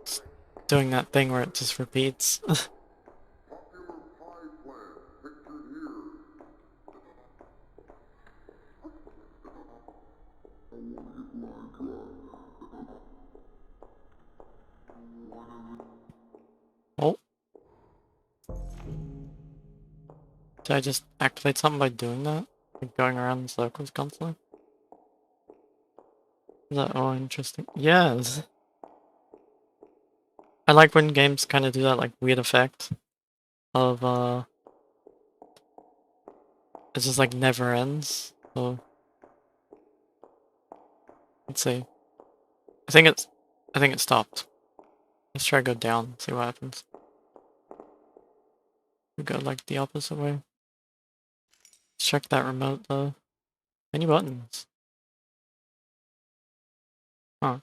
It's doing that thing where it just repeats. Oh. Did I just activate something by doing that? Like going around in circles constantly? Is that all interesting? Yes! I like when games kind of do that like weird effect of it just like never ends. So let's see. I think it stopped. Let's try to go down, see what happens. We go like the opposite way. Let's check that remote though. Many buttons. Huh.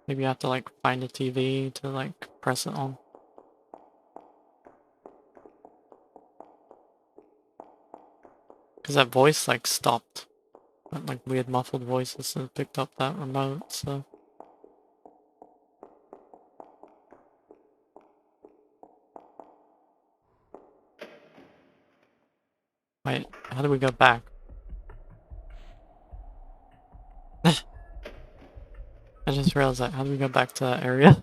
Maybe you have to like find a TV to like press it on. Because that voice like stopped. That like weird muffled voices that picked up that remote, so. Wait, how do we go back? I just realized that. How do we go back to that area?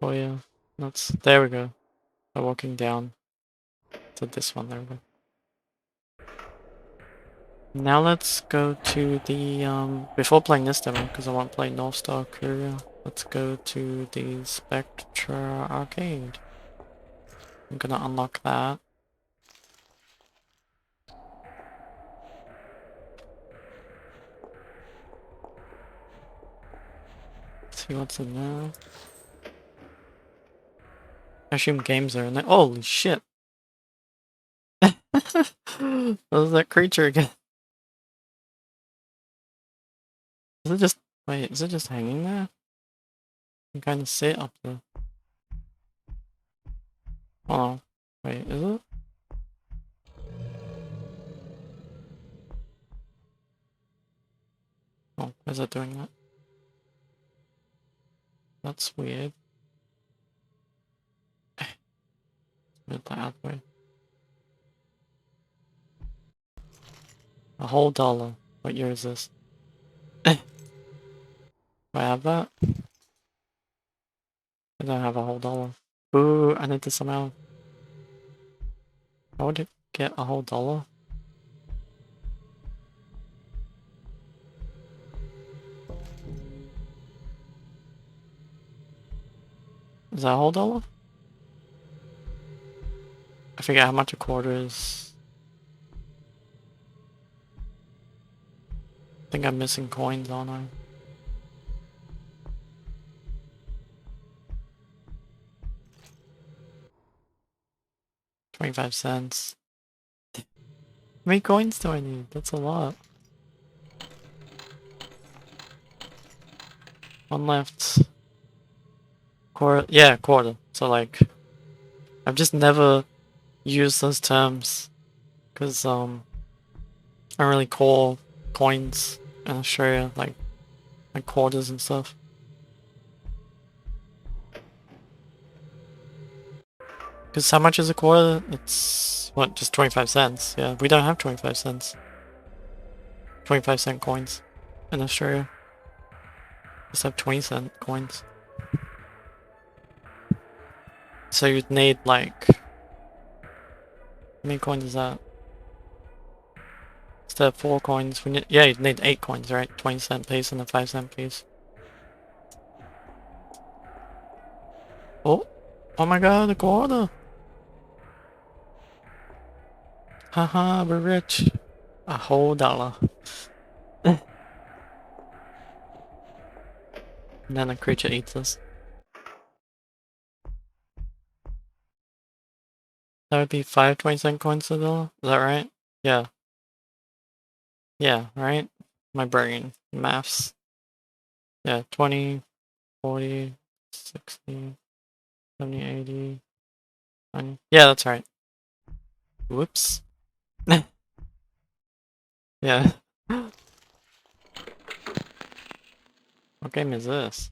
Oh yeah. There we go. By walking down to this one, there we go. Now let's go to the, before playing this demo, because I want to play Northstar Courier, let's go to the Spectral Arcade. I'm gonna unlock that. See what's in there. I assume games are in there. Holy shit! What was that creature again? Is it just... Wait, is it just hanging there? You can kind of see it up there. Oh, wait, is it? Oh, is it doing that? That's weird. Move that out of the way. A whole dollar. What year is this? Do I have that? I don't have a whole dollar. Boo, I need to somehow... How would it get a whole dollar? Is that a whole dollar? I forget how much a quarter is. I think I'm missing coins, aren't I? $0.25. How many coins do I need? That's a lot. One left. Quarter. Yeah, quarter. So like, I've just never used those terms. Because, I don't really call coins in Australia like quarters and stuff. Because how much is a quarter? It's, what, just 25 cents? Yeah, we don't have 25 cents. 25-cent coins in Australia. Just have 20-cent coins. So you'd need like... How many coins is that? Instead of 4 coins, we need... Yeah, you'd need 8 coins, right? 20-cent piece and a 5-cent piece. Oh! Oh my god, a quarter! Haha, we're rich. A whole dollar. And then a creature eats us. That would be 5 20-cent coins a dollar? Is that right? Yeah. Yeah, right? My brain. Maths. Yeah, 20, 40, 60, 70, 80, 90. Yeah, that's right. Whoops. Yeah. What game is this?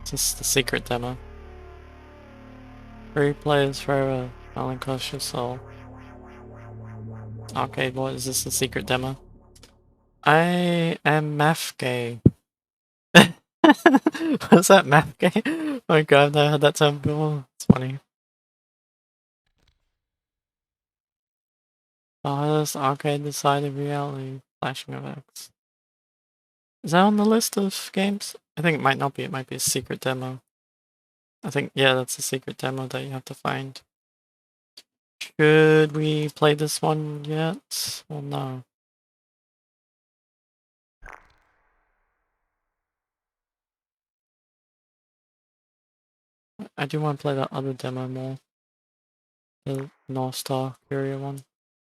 Is this the secret demo? Free players forever. Only cost your soul. Okay, what is this the secret demo? I am math gay. What's that, math gay? Oh my god, I've never heard that term before. It's funny. This arcade decided reality. Flashing effects. Is that on the list of games? I think it might not be. It might be a secret demo. I think, yeah, that's a secret demo that you have to find. Should we play this one yet? Well, no. I do want to play that other demo more. The Northstar Courier one.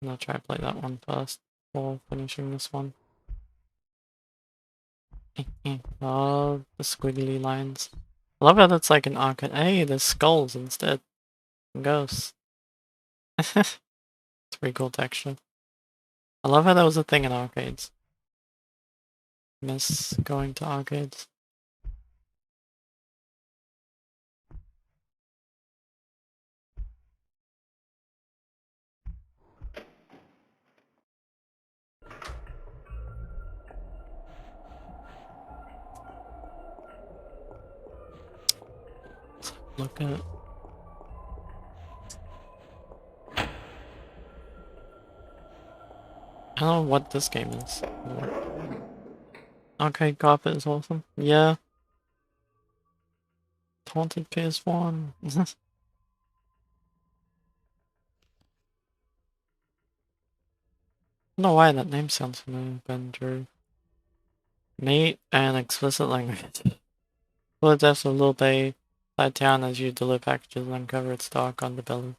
I'm gonna try to play that one first before finishing this one. Oh, the squiggly lines. I love how that's like an arcade. Hey, there's skulls instead. And ghosts. It's pretty cool texture. I love how that was a thing in arcades. Miss going to arcades. Look at. I don't know what this game is. Arcade carpet is awesome. Yeah. Haunted PS1. I don't know why that name sounds familiar, Ben Drew. Neat and explicit language. Full of depths of Little Bay, side town as you deliver packages and uncover its dark underbelly.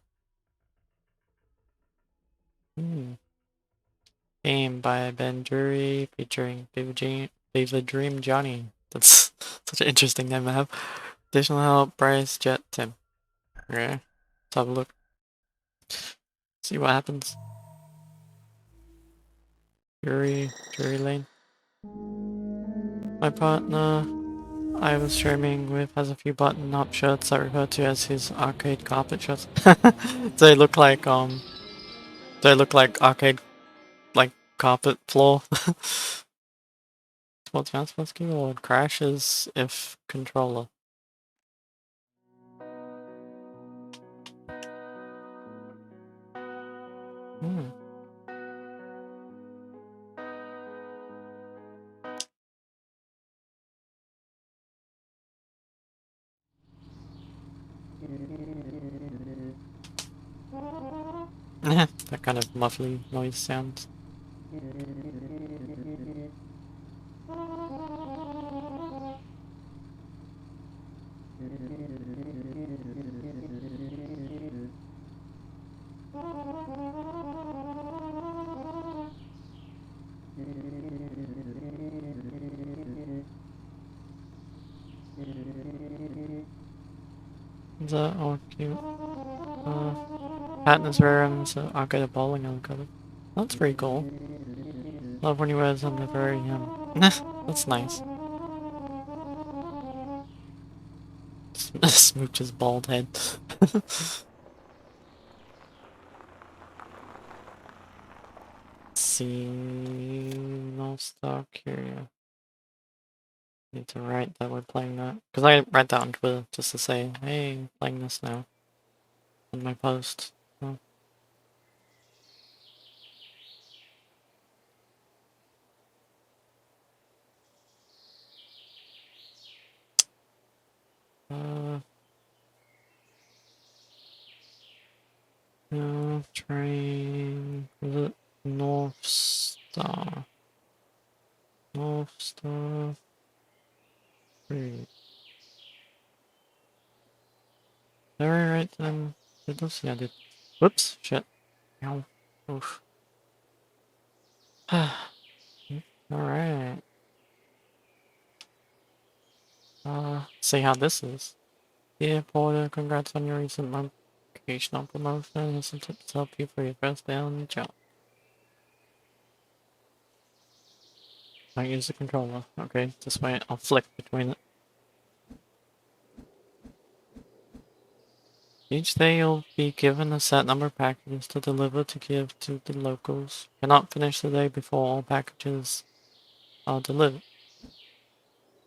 Game by Ben Drury featuring Beaver Dream Johnny. That's such an interesting name to have. Additional help, Bryce, Jet, Tim. Okay, let's have a look. See what happens. Drury Lane. My partner I was streaming with has a few button-up shirts I refer to as his arcade carpet shirts. They look like arcade like carpet floor. Sports mouse plus keyboard crashes if controller. That kind of muffly noise sound. Is that all cute? Patent is rare and so I'll get a bowling on the cover. That's pretty cool. Love when he wears them, they're very that's nice. Smooch's bald head. See, Northstar Courier. Need to write that we're playing that. Because I write that on Twitter just to say, hey, I'm playing this now. In my post. So. Train. Is it Northstar? Northstar. Wait. Did I write them? Did this? Yeah, I did. Whoops. Shit. Ow. Oof. Alright. See how this is. Dear Porter, congrats on your recent vocational promotion. Here's some tips to help you for your first day on the job. I use the controller. Okay, this way I'll flick between it. Each day you'll be given a set number of packages to deliver to give to the locals. Cannot finish the day before all packages are delivered.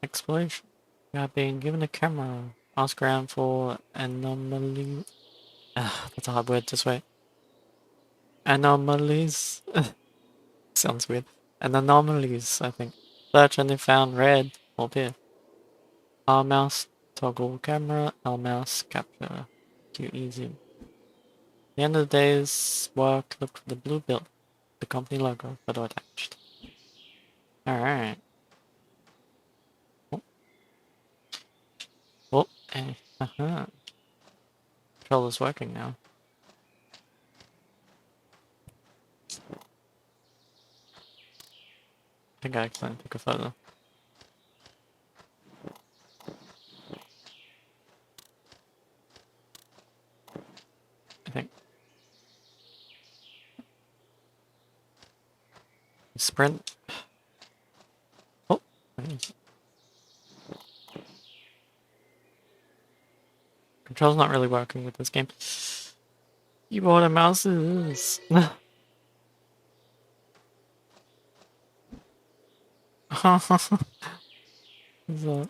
Explanation. You are being given a camera. Ask around for anomaly. That's a hard word to say. Anomalies. Sounds weird. Anomalies, I think. Search and if found red, will appear. R mouse, toggle camera, L mouse, capture. Too easy. At the end of the day's work, look for the blue bill. The company logo, photo attached. Alright. Oh, controller's working now. think I accidentally took a photo. I think. Sprint. Oh, nice. Control's not really working with this game. Keyboard and mouses. What's that?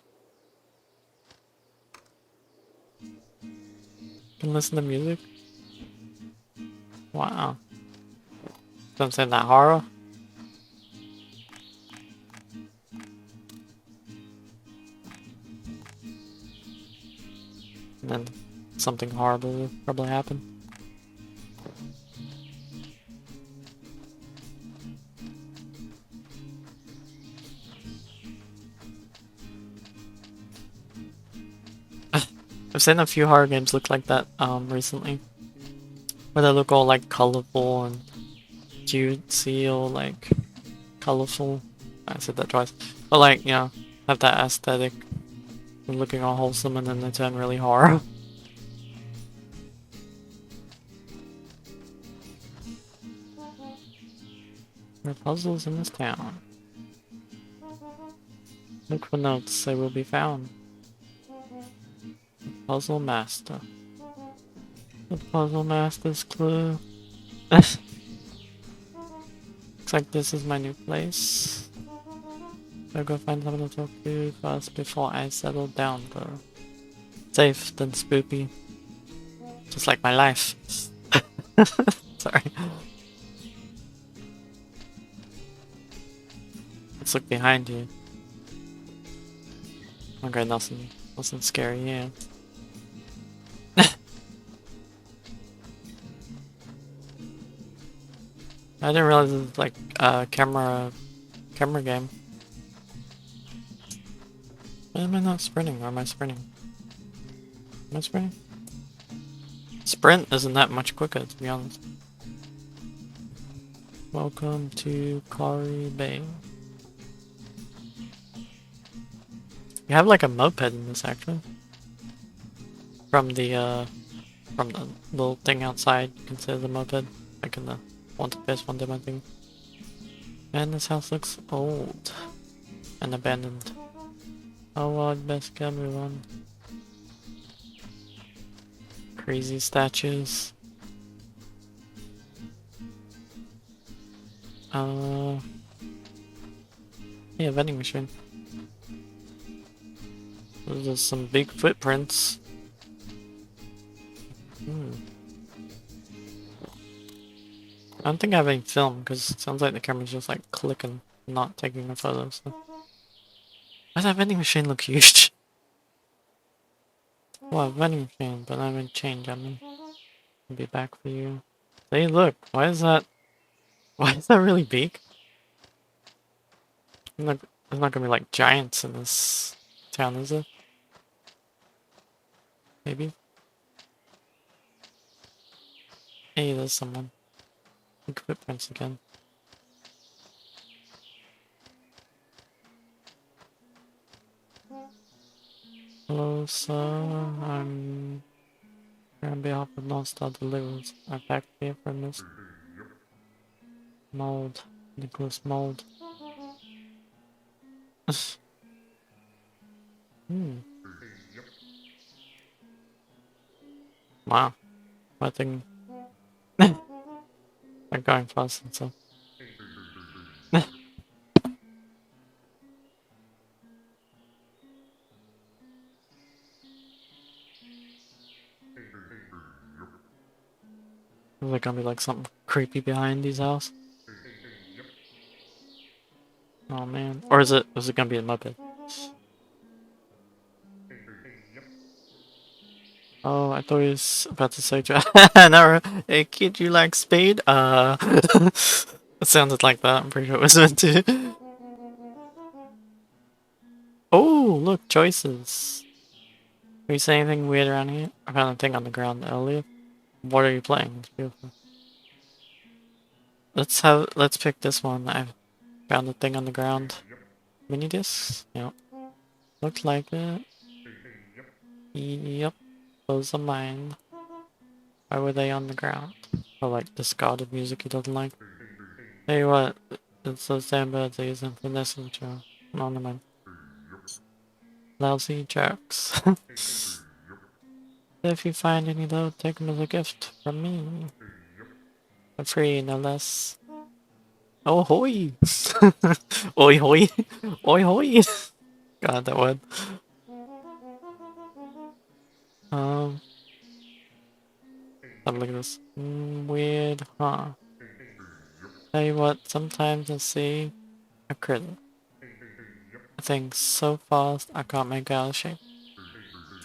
Can listen to music? Wow. Don't say that horror. And then something horrible will probably happen. I've seen a few horror games look like that recently. Where they look all like colorful and cutesy or like colorful. I said that twice. But like, you know, have that aesthetic of looking all wholesome and then they turn really horror. There are puzzles in this town. Look for notes, they will be found. Puzzle Master. The Puzzle Master's clue. Looks like this is my new place. I'll go find someone to talk to first before I settle down though. Safe than spoopy. Just like my life. Sorry. Let's look behind you. Okay, nothing scary, yeah. I didn't realize it was like a camera game. Why am I not sprinting? Or am I sprinting? Am I sprinting? Sprint isn't that much quicker, to be honest. Welcome to Quarry Bay. You have like a moped in this actually. From the little thing outside, you can see the moped, like in the Haunted PS1 demo thing. Man, this house looks old and abandoned. Oh, I'd best get everyone. Crazy statues. Yeah, vending machine. Those are some big footprints. I don't think I have any film because it sounds like the camera's just like clicking, not taking a photo. So. Why does that vending machine look huge? Well, vending machine, but I'm in change. I'll be back for you. Hey, look! Why is that really big? There's not gonna be like giants in this town, is it? Maybe. Hey, there's someone. Big footprints again. Hello, sir. I'm here on behalf of Northstar Delivers. I packed here for Miss Mold. Nicholas Mold. Wow. I think I'm going fast and so. Is there gonna be like something creepy behind these houses? Oh man. Or is it gonna be a Muppet? Oh, I thought he was about to say no, hey kid, you like speed? It sounded like that, I'm pretty sure it was meant to. Oh, look, choices. Are you saying anything weird around here? I found a thing on the ground earlier. What are you playing? It's beautiful. Let's pick this one. Found the thing on the ground. Mini discs? Yep. Looks like it. Yep. Those are mine. Why were they on the ground? Or like discarded music he doesn't like. Hey, what? It's those damn birds they use them for nesting material. No, never mind. Lousy jerks. If you find any though, take them as a gift from me. For free, no less. Oh hoy! Oi hoy! Oi hoy! God, that word. Have a look at this. Weird, huh? Tell you what, sometimes I see a critter. A thing so fast I can't make out of shape.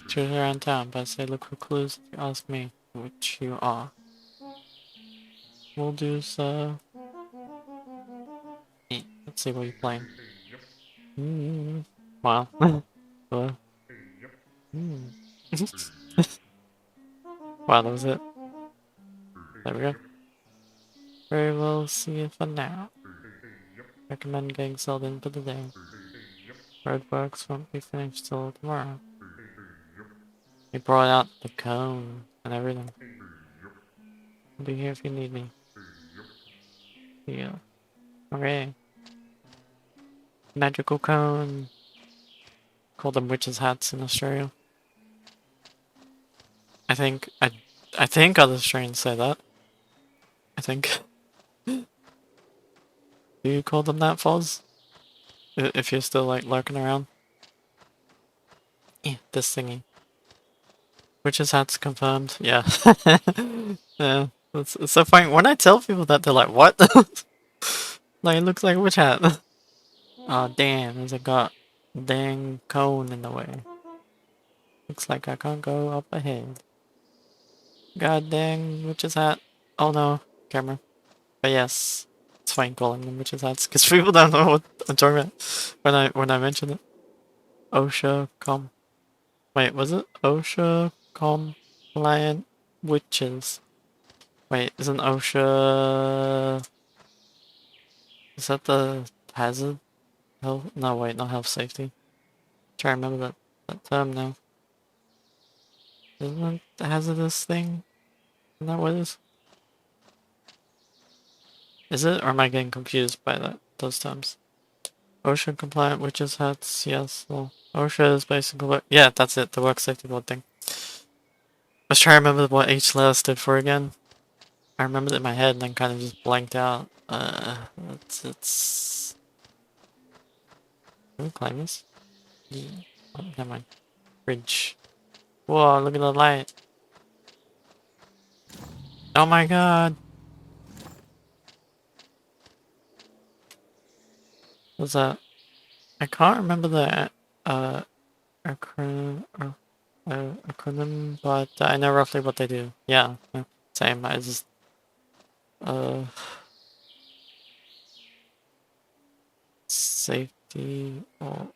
Shoot around town, but I say look for clues if you ask me, which you are. We'll do so. Let's see what you're playing. Wow. Wow, that was it. There we go. Very well, see you for now. Recommend getting sold in for the day. Roadworks won't be finished till tomorrow. He brought out the cone and everything. I'll be here if you need me. Yeah. Okay. Magical cone. Call them witches' hats in Australia. I think other Australians say that. I think. Do you call them that, Foz? If you're still like lurking around. Yeah, this thingy. Witches' hats confirmed. Yeah. Yeah. It's so funny. When I tell people that, they're like, what? Like, it looks like a witch hat. Oh damn, there's a dang cone in the way. Looks like I can't go up ahead. God dang witch's hat. Oh no, camera. But yes, it's fine calling them witch's hats because people don't know what I'm talking about when I mention it. OSHA wait, was it OSHA compliant witches? Wait, isn't OSHA, is that the hazard? Health? No, wait, not health safety. Try to remember that term now. Isn't it the hazardous thing? Isn't that what it is? Is it? Or am I getting confused by those terms? OSHA compliant witches hats, yes. Well, OSHA is basically what, yeah, that's it, the work safety board thing. I was trying to remember what each letter stood for again. I remembered it in my head and then kind of just blanked out. It's... Can we climb this? Yeah. Oh, never mind. Bridge. Whoa, look at the light. Oh my god! What's that? I can't remember the acronym, acronym, but I know roughly what they do. Yeah, same. I just safety or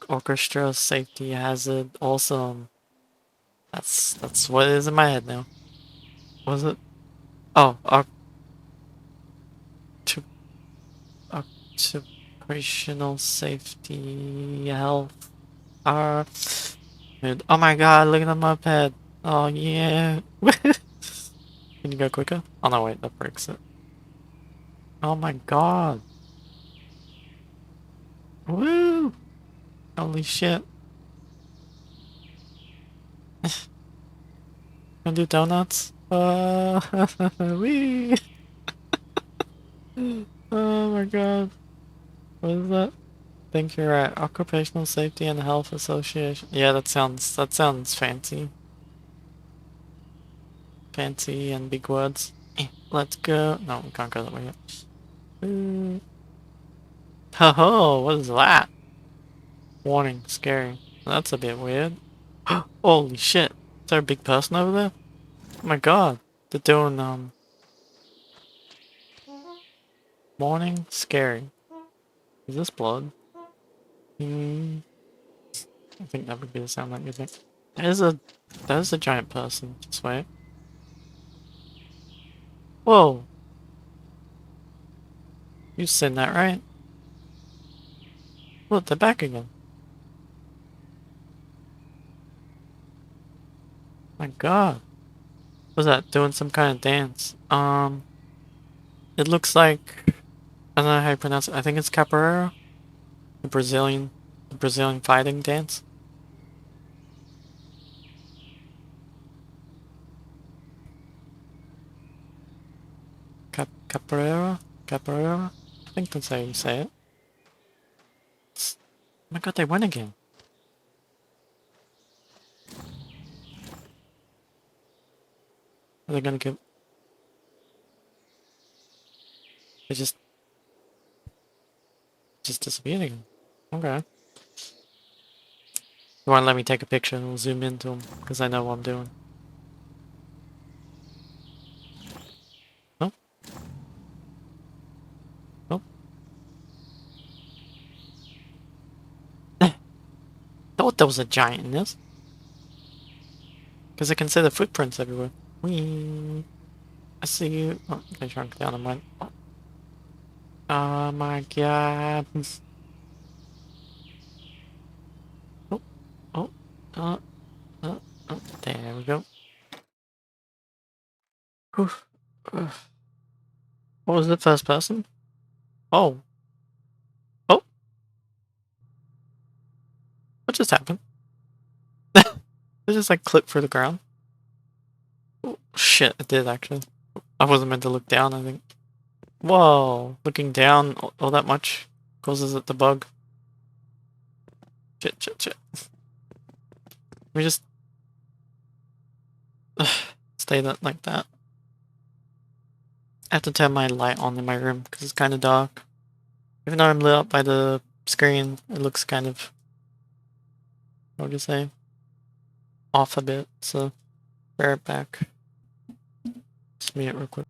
orchestra safety hazard. Awesome. That's what it is in my head now. What was it? Oh, occupational safety health. Dude, oh my god, look at the moped. Oh yeah. Can you go quicker? Oh no, wait, that breaks it. Oh my god. Woo! Holy shit. Gonna do donuts? Wee! Oh my god. What is that? Think you're right. Occupational Safety and Health Association. Yeah, that sounds fancy. Fancy and big words. Let's go. No, we can't go that way yet. Ho, what is that? Warning, scary. That's a bit weird. Holy shit. Is there a big person over there? Oh my god. They're doing, warning, scary. Is this blood? I think that would be the sound that you think. There's a giant person. Just wait. Whoa. You've seen that, right? Look, they're back again. My god. What's that? Doing some kind of dance. It looks like, I don't know how you pronounce it. I think it's capoeira. The Brazilian fighting dance. Capoeira? Capoeira? I think that's how you say it. Oh my god, they win again. Are they gonna give... They just disappeared again. Okay. You wanna let me take a picture and we'll zoom into them, because I know what I'm doing. Nope. Nope. Thought there was a giant in this. Because I can see the footprints everywhere. Whee! I see you. Oh, they shrunk down and went. Oh my god. Oh, oh, uh, there we go. Whew. What was the first person? Oh. Oh. What just happened? It just like clipped through the ground. Oh, shit, it did actually. I wasn't meant to look down, I think. Whoa, looking down all that much causes it to bug. Shit. We just stay like that. I have to turn my light on in my room because it's kind of dark. Even though I'm lit up by the screen, it looks kind of, what would you say, off a bit. So, bear it back. Just mute it real quick.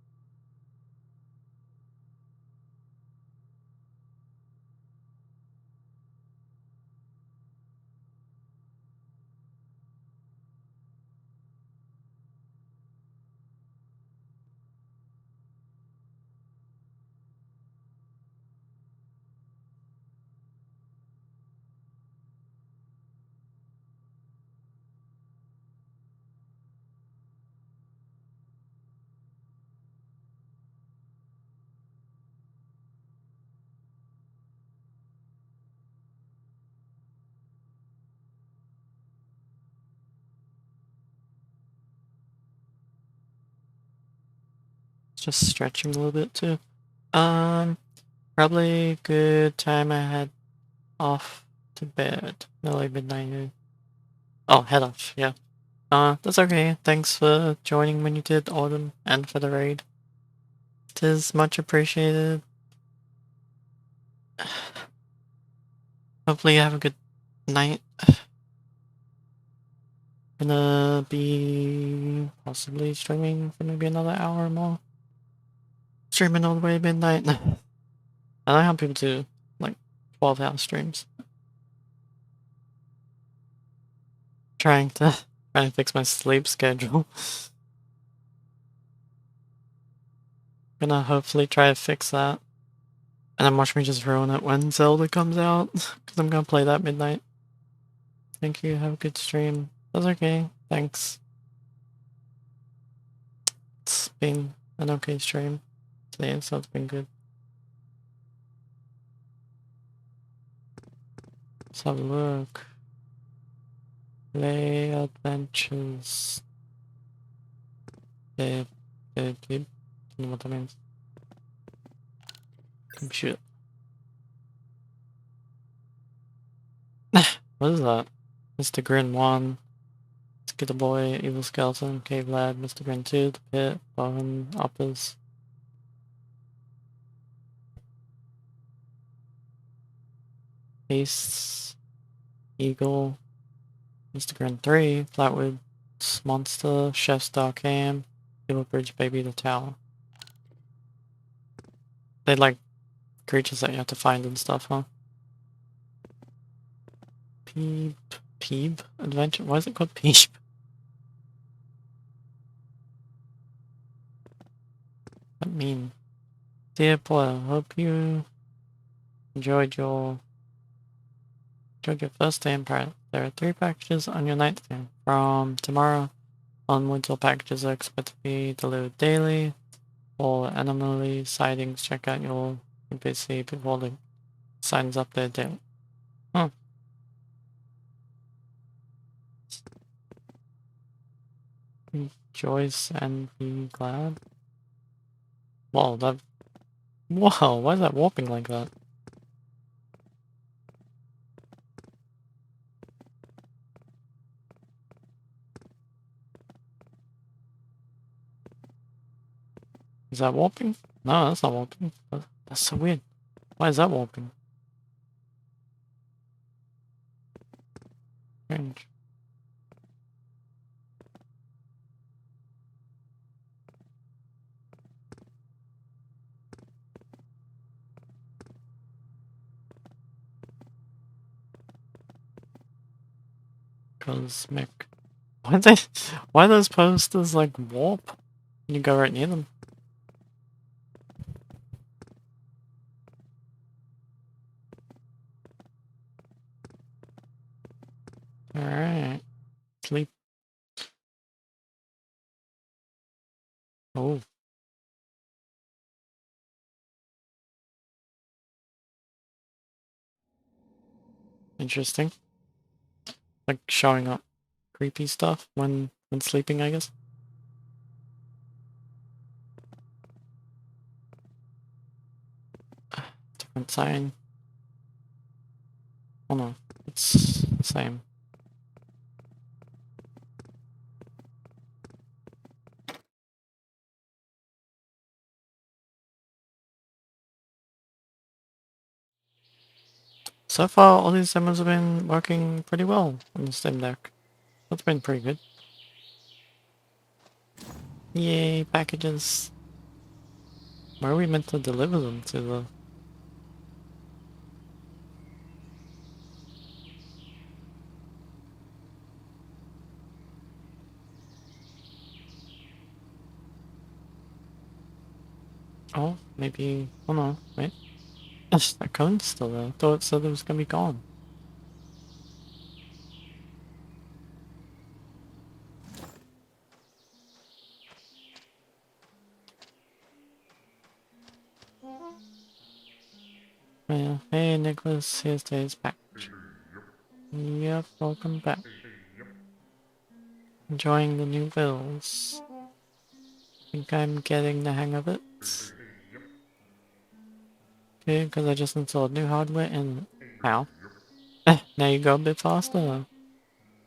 Just stretching a little bit too. Probably a good time I head off to bed. No, like midnight. Oh, head off, yeah. That's okay. Thanks for joining when you did, Autumn, and for the raid. It is much appreciated. Hopefully you have a good night. Gonna be possibly streaming for maybe another hour or more. Streaming all the way to midnight. I know how people do, like, 12-hour streams. Trying to fix my sleep schedule. Gonna hopefully try to fix that. And then watch me just ruin it when Zelda comes out. Because I'm gonna play that midnight. Thank you, have a good stream. That's okay, thanks. It's been an okay stream today, so it's been good. Let's have a look. Play adventures. Don't know what that means. Computer. What is that? Mr. Grin 1. Skitter Boy, Evil Skeleton, Cave Lad, Mr. Grin 2, The Pit, Bone, Uppers. Beasts, Eagle, Mr. Grin 3, Flatwood, Monster, Chef's Dark Ham, Evil Bridge Baby, The Tower. They like creatures that you have to find and stuff, huh? Peeb Adventure? Why is it called Peeb? What that mean? Dear Paul, hope you enjoyed your enjoyed your first day in Paris. There are 3 packages on your nightstand. From tomorrow onwards, all packages are expected to be delivered daily. All anomaly sightings, check out your NPC before the signs up there daily. Huh. Rejoice and be glad. Whoa, that... Whoa, why is that warping like that? Is that warping? No, that's not warping. That's so weird. Why is that warping? Strange. Cosmic. Why those posters like warp? You go right near them. Alright. Sleep. Oh. Interesting. Like showing up creepy stuff when sleeping, I guess. Different sign. Oh no, it's the same. So far, all these demos have been working pretty well on the Steam Deck. That's been pretty good. Yay, packages. Where are we meant to deliver them to the... Oh, maybe... Oh no, wait. Yes, that cone's still there. I thought it said it was gonna be gone. Yeah. Hey Nicholas, here's today's package. Yep, welcome back. Enjoying the new bills. Think I'm getting the hang of it. Okay, because I just installed new hardware and... Ow. Now you go a bit faster.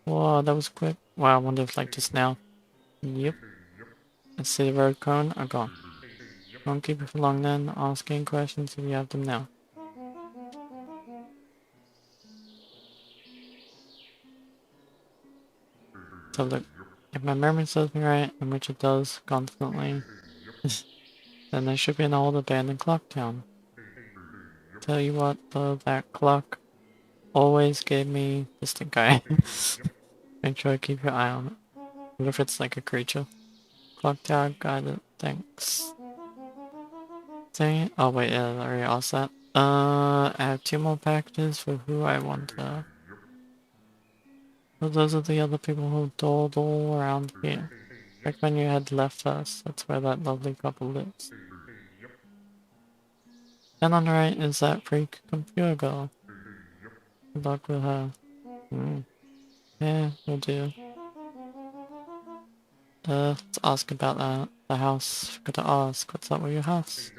Whoa, that was quick. Wow, I wonder if like just now. Yep. I see the road cone are gone. Won't keep it for long then. Asking questions if you have them now. So look, if my memory serves me right, and which it does constantly, then there should be an old abandoned clock town. Tell you what though, that clock always gave me the stink eye. Make sure to keep your eye on it. What if it's like a creature? Clock tower, got it, thanks. Dang it. Oh wait, yeah, I already asked that. I have 2 more packages for who I want to... Well, those are the other people who dawdle around here. Back when you had left us, that's where that lovely couple lives. And on the right is that freak computer girl. Good luck with her. Yeah, will do. Let's ask about that. The house. Forgot to ask, what's up with your house?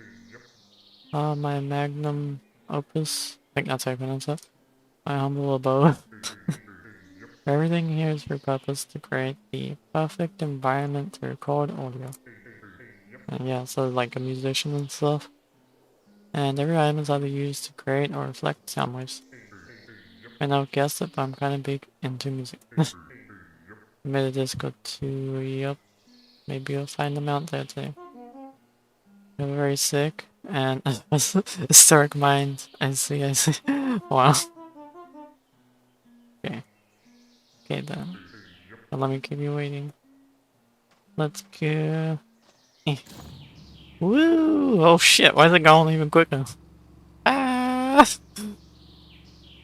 My magnum opus. I think that's how you pronounce it. My humble abode. Everything here is repurposed to create the perfect environment to record audio. And yeah, so like a musician and stuff. And every item is either used to create or reflect sound waves. I never guessed it, but I'm kind of big into music. I made a Discord too, yup. Maybe you'll find them out there too. You're very sick, and historic mind. I see, I see. Wow. Okay. Okay then. But let me keep you waiting. Let's go. Woo! Oh shit, why is it going even quicker? Ah!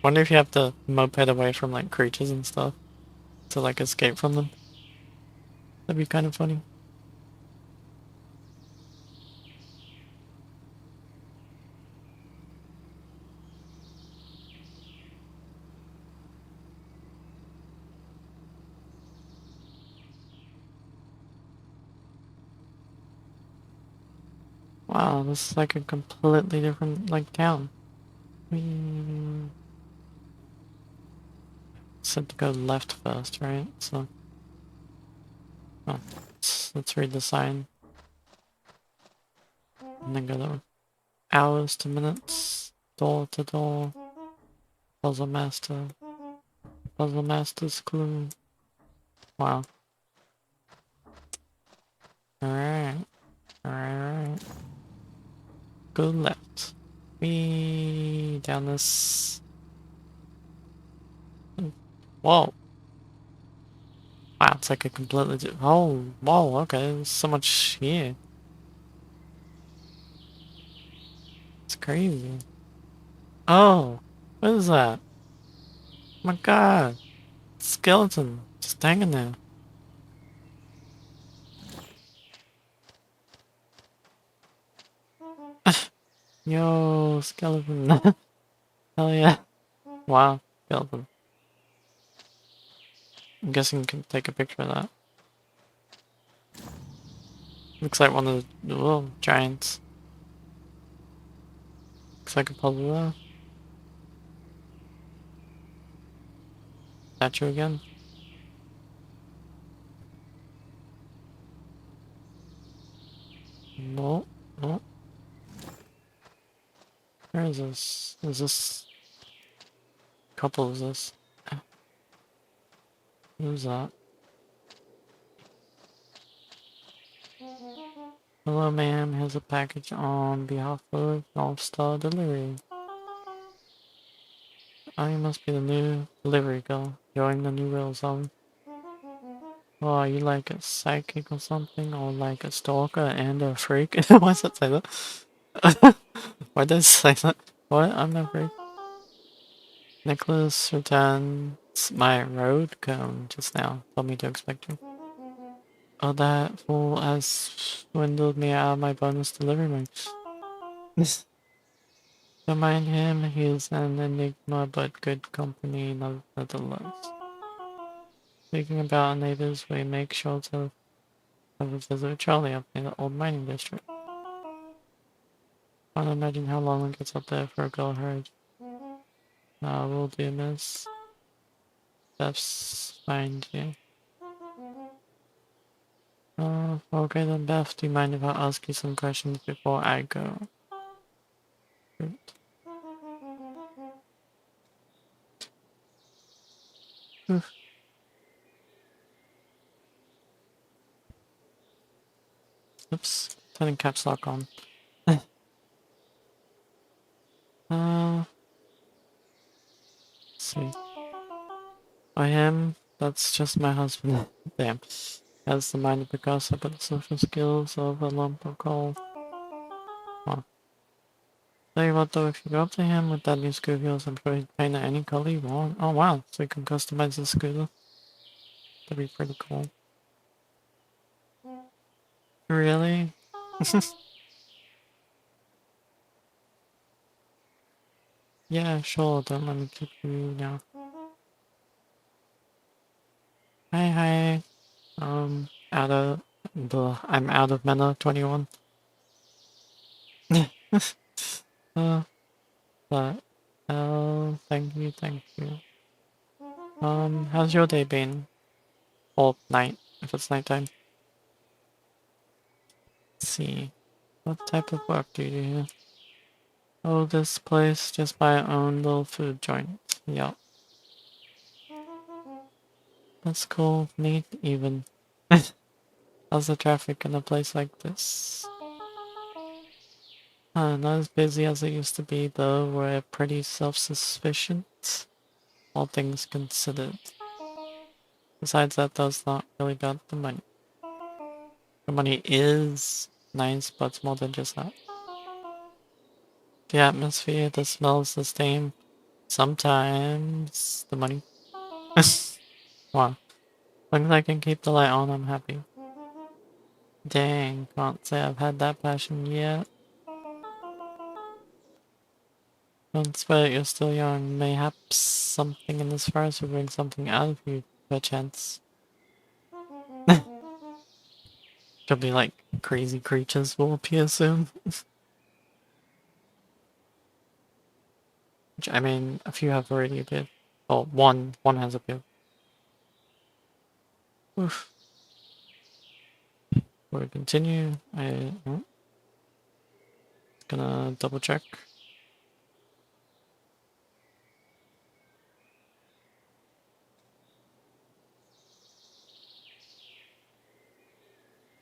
Wonder if you have to moped away from like creatures and stuff to like escape from them. That'd be kind of funny. Wow, this is like a completely different like town. We said to go left first, right? So, oh, let's read the sign and then go that way. Hours to minutes, door to door, puzzle master, puzzle master's clue. Wow. Alright, alright. Go left. We down this. Whoa. Wow, it's like a completely. Oh, whoa, okay. There's so much here. It's crazy. Oh, what is that? Oh my god. Skeleton. Just hanging there. Yo, skeleton. Hell yeah. Wow, skeleton. I'm guessing you can take a picture of that. Looks like one of the little giants. Looks like a puzzle there. Statue again. No, no. Where is this? Is this... couple is this? Who's that? Hello ma'am, here's a package on behalf of Northstar Delivery. Oh, you must be the new delivery girl. Join the new real zone. Oh, are you like a psychic or something? Or like a stalker and a freak? Why does that say that? Why does it say that? What? I'm not freak. Nicholas returns my road cone just now. Told me to expect you. Oh, that fool has swindled me out of my bonus delivery money. Don't mind him, he's an enigma but good company nonetheless. Speaking about neighbors, we make sure to have a visit with Charlie up in the old mining district. Can't imagine how long it gets up there for a girl her age. Will do, miss. Beth's find you. Okay then, Beth, do you mind if I ask you some questions before I go? Good. Oof. Oops, turning caps lock on. Let's see. I am. That's just my husband. Damn. Has the mind of Picasso, but the social skills of a lump of coal. Huh. Tell you what though, if you go up to him with that new scooter of yours, I'm sure he'd paint it any color you want. Oh wow, so you can customize the scooter. That'd be pretty cool. Really? Yeah, sure, don't let me keep you now. Hi. I'm out of mana 21. uh, but, thank you. How's your day been? Or night, if it's nighttime. Let's see. What type of work do you do here? Oh, this place, just my own little food joint. Yup. That's cool, neat, even. How's the traffic in a place like this? Not as busy as it used to be, though. We're pretty self-sufficient, all things considered. Besides that, though, it's not really about the money. The money is nice, but it's more than just that. The atmosphere, the smells, the Sometimes the money. Wow. Long as I can keep the light on, I'm happy. Dang, can't say I've had that passion yet. Don't sweat, you're still young. Mayhaps something in this forest will bring something out of you, perchance. Could be like crazy creatures will appear soon. Which, I mean, a few have already appeared. Oh, one has appeared. Oof. We'll continue. Gonna double check.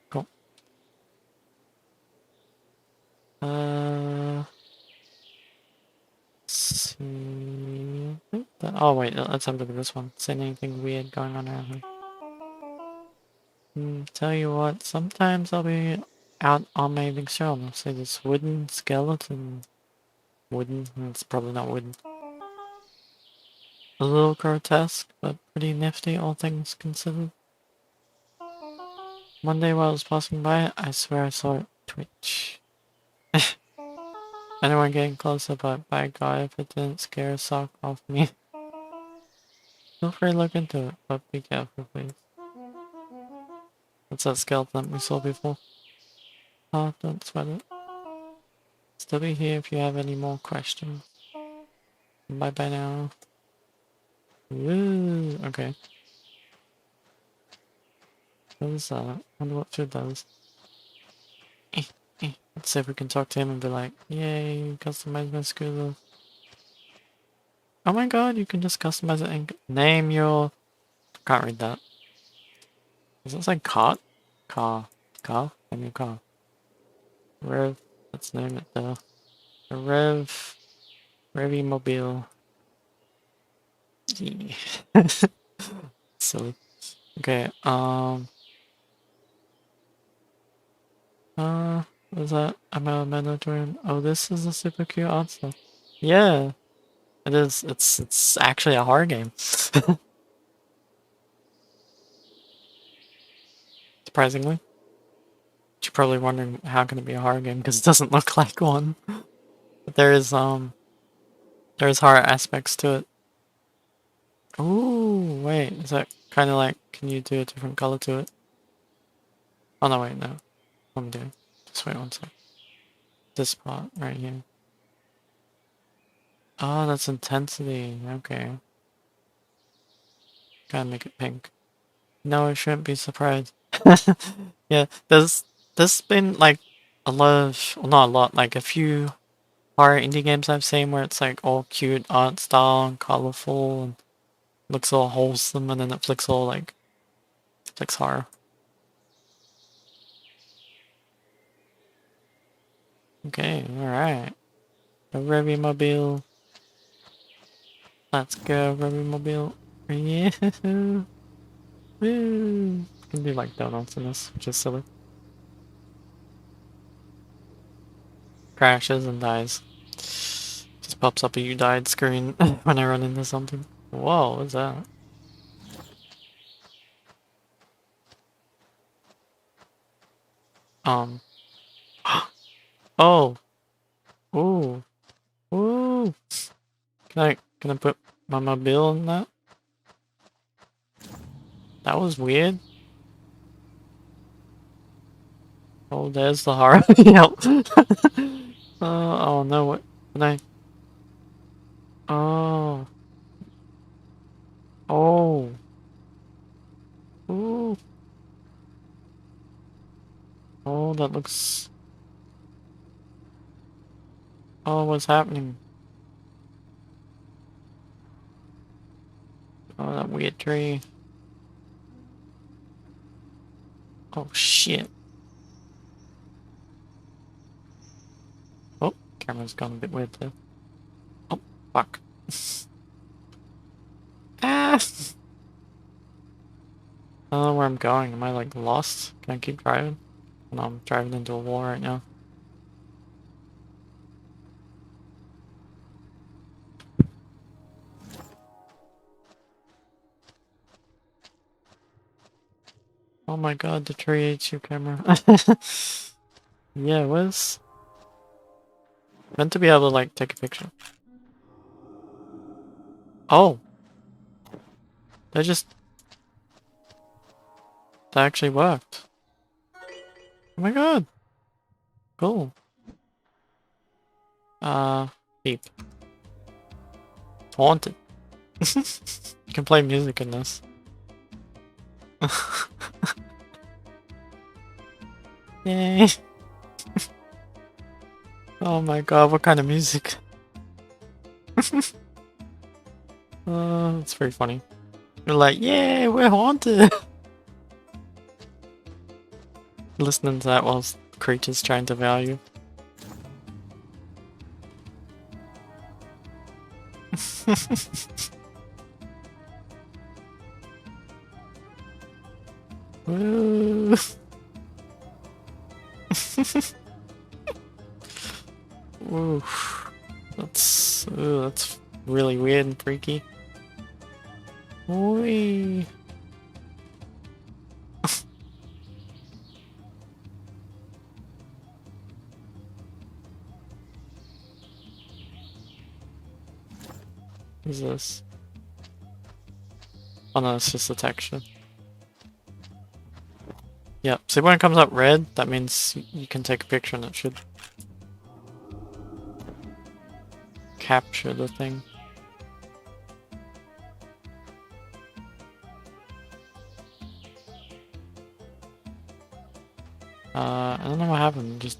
Cool. Let's see. Oh wait, let's have a look at this one. Seen anything weird going on around here? Tell you what, sometimes I'll be out on my big show and I'll see this wooden skeleton. Wooden? It's probably not wooden. A little grotesque, but pretty nifty, all things considered. One day while I was passing by it, I swear I saw it twitch. Anyone getting closer, but by God, if it didn't scare a sock off me. Feel free to look into it, but be careful, please. What's that skeleton we saw before? Oh, don't sweat it. Still be here if you have any more questions. Bye bye now. Woo! Okay. What is that? Wonder what food does. Let's see if we can talk to him and be like, yay, customize my scooter. Oh my god, you can just customize it and name your... Can't read that. Does it say cart? Car. Car? Name your car. Rev. Let's name it the Rev. Revy Mobile. Yeah. Silly. Okay, what is that? I'm a Minotaur. Oh, this is a super cute art stuff. Yeah, it is. It's actually a horror game. Surprisingly. You're probably wondering how can it be a horror game because it doesn't look like one. But there's horror aspects to it. Ooh, wait, is that kind of like, can you do a different color to it? Oh no, wait, no. What am I doing? Just wait one sec. This spot right here. Oh, that's intensity. Okay. Gotta make it pink. No, I shouldn't be surprised. Yeah, there's been like a lot of, well, not a lot, like a few horror indie games I've seen where it's like all cute art style and colorful and looks all wholesome, and then it flicks all like, flicks horror. Okay, alright. A Revy Mobile. Let's go, Revy Mobile. Yeah. Woo. Can do like donuts in this, which is silly. Crashes and dies. Just pops up a you died screen when I run into something. Whoa, what's that? Oh. Ooh. Ooh. Can I put my mobile in that? That was weird. Oh, there's the horror. Yep. Oh no, what can I? Oh. Oh. Ooh. Oh, that looks... Oh, what's happening? Oh, that weird tree. Oh, shit. Oh, camera's gone a bit weird too. Oh, fuck. Ah! I don't know where I'm going. Am I like lost? Can I keep driving? No, I'm driving into a wall right now. Oh my god, deteriorates your camera. Yeah, it was meant to be able to like take a picture. Oh, that actually worked. Oh my god, cool. Beep. Haunted. You can play music in this. Yay. Oh my god, what kind of music? It's very funny. You're like, yay, we're haunted! Listening to that while creatures trying to devour you. Woo. Ooh, that's really weird and freaky. Wee. What is this? Oh no, it's just the texture. Yep, see when it comes up red, that means you can take a picture and it should capture the thing. I don't know what happened, just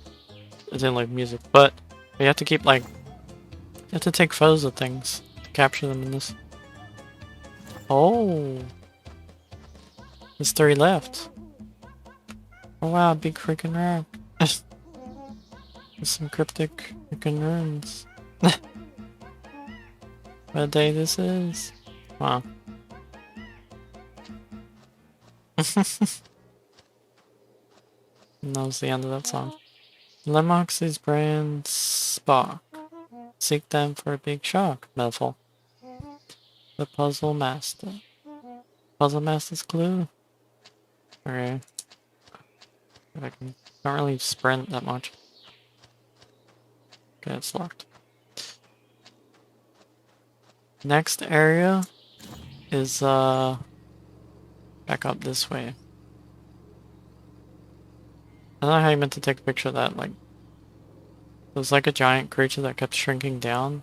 it didn't like music, but you have to keep like, you have to take photos of things to capture them in this. Oh, there's 3 left. Oh wow, big freaking rock. There's some cryptic freaking runes. What day this is? Wow. And that was the end of that song. Lemox's brand Spark. Seek them for a big shock. Metaphor. The Puzzle Master. Puzzle Master's clue? Okay. I can't really sprint that much. Okay, it's locked. Next area is back up this way. I don't know how you meant to take a picture of that, like it was like a giant creature that kept shrinking down,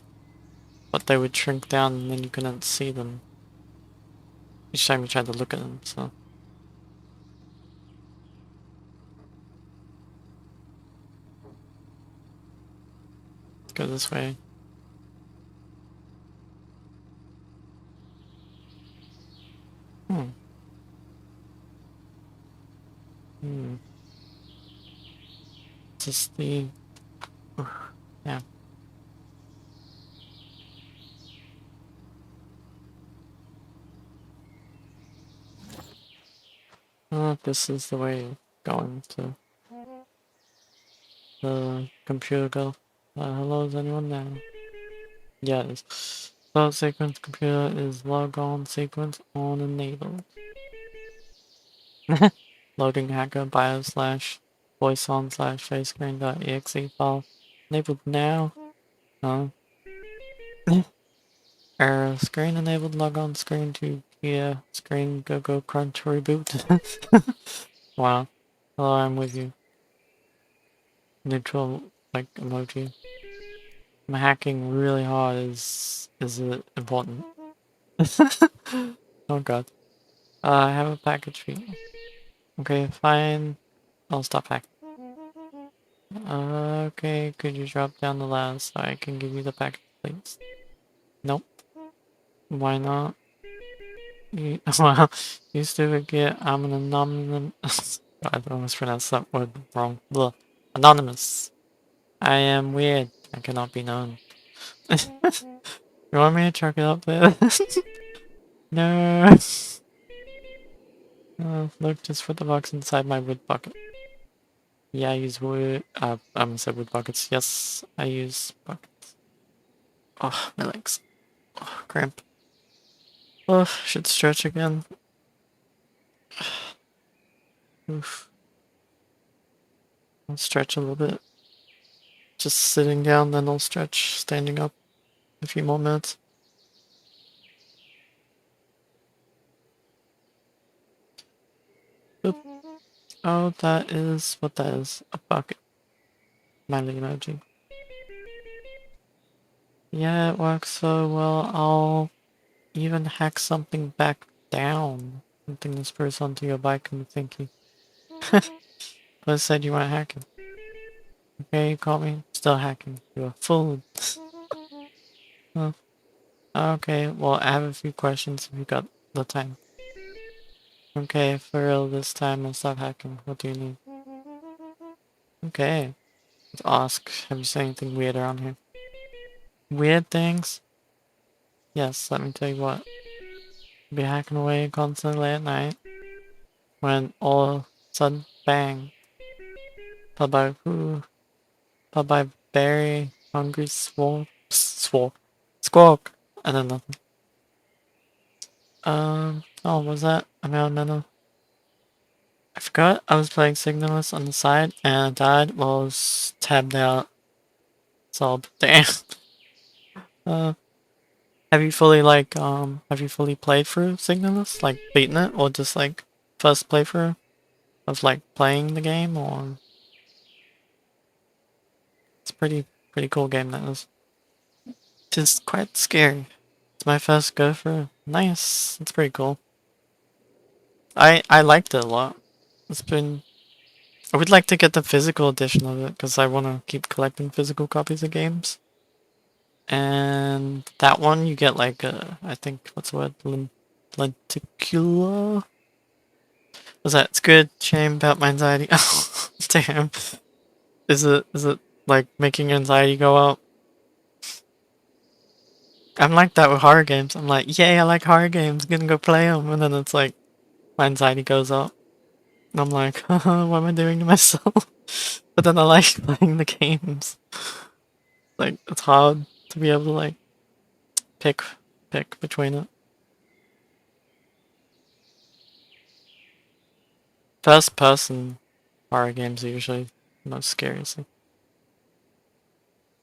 but they would shrink down and then you couldn't see them each time you tried to look at them, so. Let's go this way. Just the... yeah. This is the way going to the computer go. Hello, is anyone there? Yeah, it is. So sequence computer is log on sequence on enabled. Loading hacker bio slash voice on slash face screen.exe file enabled now. No. Error screen enabled log on screen to gear screen go crunch reboot. Wow. Hello, I'm with you. Neutral like emoji. I'm hacking really hard. Is it important? Oh god. I have a package for you. Okay, fine. I'll stop hacking. Okay, could you drop down the ladder so I can give you the package, please? Nope. Why not? Well, you stupid git. I'm an anonymous. I almost pronounced that word wrong. Blah. Anonymous. I am weird. I cannot be known. You want me to chuck it up there? No. Look, just put the box inside my wood bucket. Yeah, I use wood. I said wood buckets. Yes, I use buckets. Oh, my legs. Oh, cramp. Oh, should stretch again. Oof. I'll stretch a little bit. Just sitting down, then I'll stretch standing up a few more minutes. Boop. Oh, that is what that is. A bucket. Smiley emoji. Yeah, it works so well. I'll even hack something back down. Something that spurs onto your bike and thinking. But said you weren't hacking. Okay, you caught me. Still hacking. You're a fool. Huh. Okay, well, I have a few questions if you got the time. Okay, for real this time I'll stop hacking. What do you need? Okay. Let's ask. Have you seen anything weird around here? Weird things? Yes, let me tell you what. Be hacking away constantly at night. When all of a sudden, bang. Followed by who? Followed by very hungry squawk. And then nothing. Oh, what was that? I'm out of mental. I forgot I was playing Signalist on the side and I died while I was tabbed out. So, damn. Have you fully played through Signalist? Like, beaten it? Or just, like, first playthrough of, like, playing the game? Or... It's pretty cool game, that is. Just quite scary. It's my first go through. Nice. It's pretty cool. I liked it a lot. It's been... I would like to get the physical edition of it, because I want to keep collecting physical copies of games. And that one, you get like I think, what's the word? Lenticular? What's that? It's good. Shame about my anxiety. Oh, damn. Is it like making your anxiety go up? I'm like that with horror games. I'm like, yay, I like horror games. Gonna go play them. And then it's like, my anxiety goes up. And I'm like, haha, what am I doing to myself? But then I like playing the games. Like, it's hard to be able to like pick between it. First person horror games are usually the most scary. So.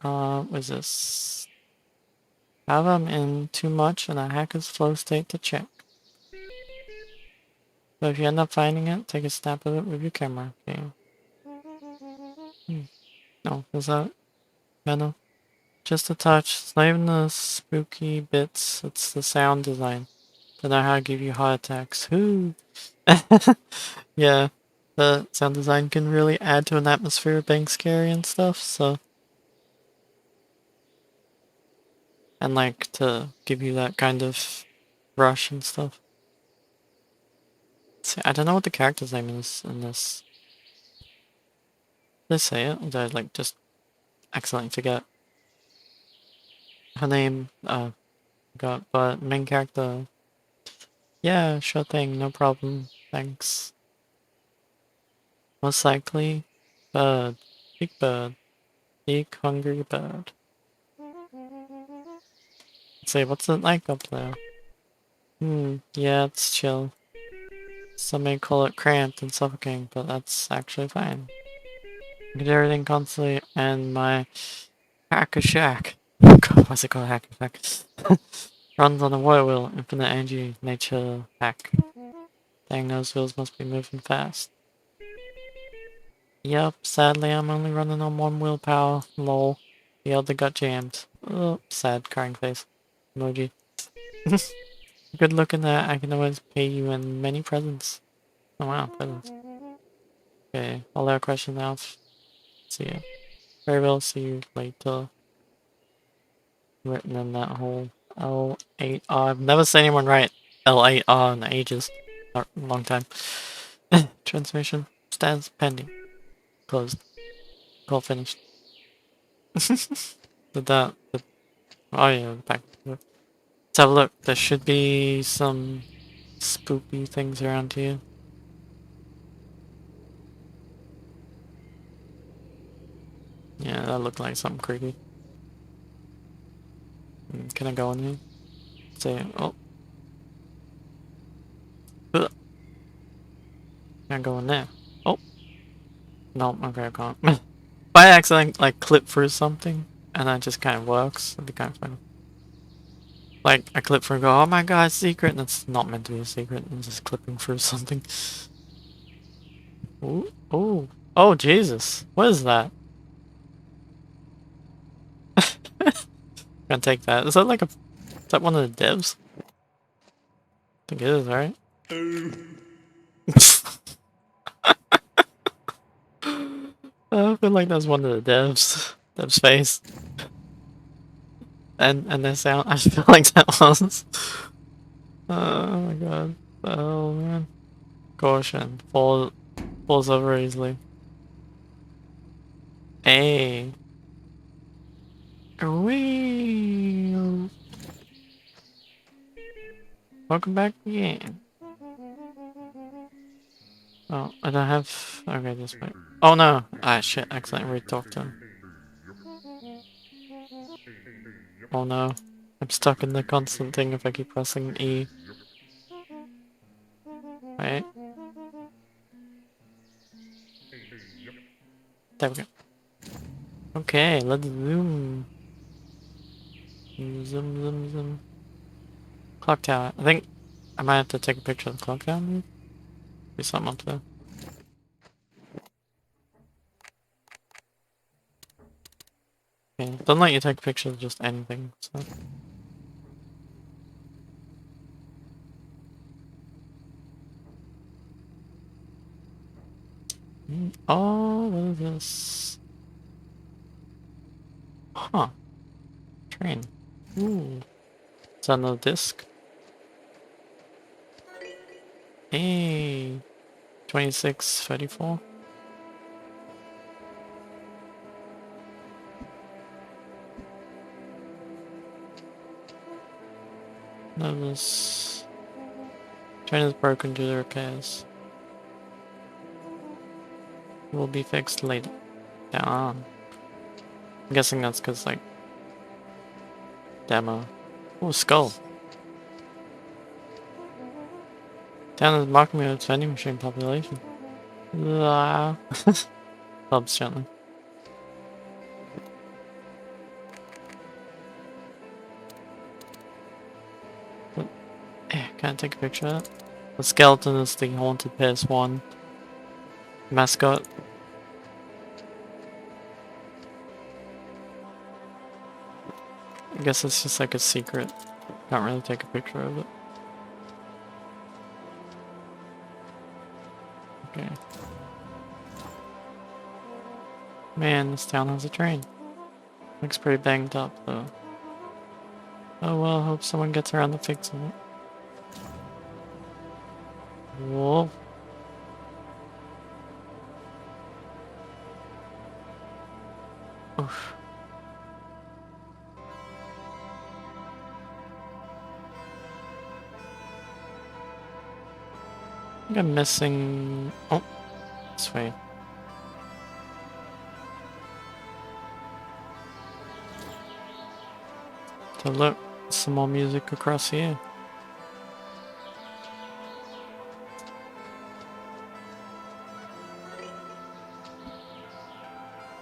What is this? Have them in too much in a hacker's flow state to check. So if you end up finding it, take a snap of it with your camera. Okay. No, is that Venom? Just a touch. It's not even the spooky bits, it's the sound design. Don't know how to give you heart attacks. Whoo! Yeah, the sound design can really add to an atmosphere of being scary and stuff, so... And like, to give you that kind of rush and stuff. See, I don't know what the character's name is in this. Did they say it? Or did I like just accidentally forget? Her name, forgot, but main character. Yeah, sure thing, no problem. Thanks. Most likely, bird. Big bird. Big hungry bird. Let's see, what's it like up there? Yeah, it's chill. Some may call it cramped and suffocating, but that's actually fine. I can do everything constantly, and my hacker shack. God, what's it called? Hacker shack. Runs on a water wheel, infinite energy, nature hack. Dang, those wheels must be moving fast. Yep, sadly I'm only running on one willpower. Lol. The other got jammed. Oh, sad crying face. Emoji. Good looking that I can always pay you in many presents. Oh wow, presents. Okay, all our questions now. See ya. Very well, see you later. Written in that whole L8R. I've never seen anyone write L8R in ages. Not a long time. Transmission stands pending. Closed. Call finished. Did that. Oh yeah, back. Let's have a look. There should be some spoopy things around here. Yeah, that looked like something creepy. Can I go in here? Say, oh. Ugh. Can't go in there. Oh. No, okay, I can't. If I accidentally, like, clip through something, and that just kind of works, it'd be kind of funny. Like, I clip through and go, oh my god, secret, and it's not meant to be a secret, I'm just clipping through something. Ooh, ooh. Oh, Jesus. What is that? Gonna take that. Is that like a... Is that one of the devs? I think it is, right? I feel like that's one of the devs. Dev's face. And their sound. I feel like that was. Oh my god. Oh man. Caution. Falls over easily. Hey. Wee. Welcome back again. Oh, I don't have... Okay, this way. Oh no! Ah shit, I accidentally re-talked to him. Oh no. I'm stuck in the constant thing if I keep pressing E. Wait. There we go. Okay, let's zoom. Zoom, zoom, zoom. Clock tower. I think I might have to take a picture of the clock tower, maybe? Be something up there. Okay, doesn't let you take a picture of just anything, so... Oh, what is this? Huh. Train. Ooh. Is that another disc? Hey. 2634. Notice. Train is broken due to repairs. Will be fixed later. Down. I'm guessing that's because, like, demo. Oh, skull. Town is marking me with its vending machine population. Bubs gently. Can I take a picture of that? The skeleton is the Haunted PS1 mascot. I guess it's just like a secret. Can't really take a picture of it. Okay. Man, this town has a train. Looks pretty banged up though. Oh well, hope someone gets around to fixing it. Whoa. Oof. I think I'm missing... Oh, this way. So look, some more music across here.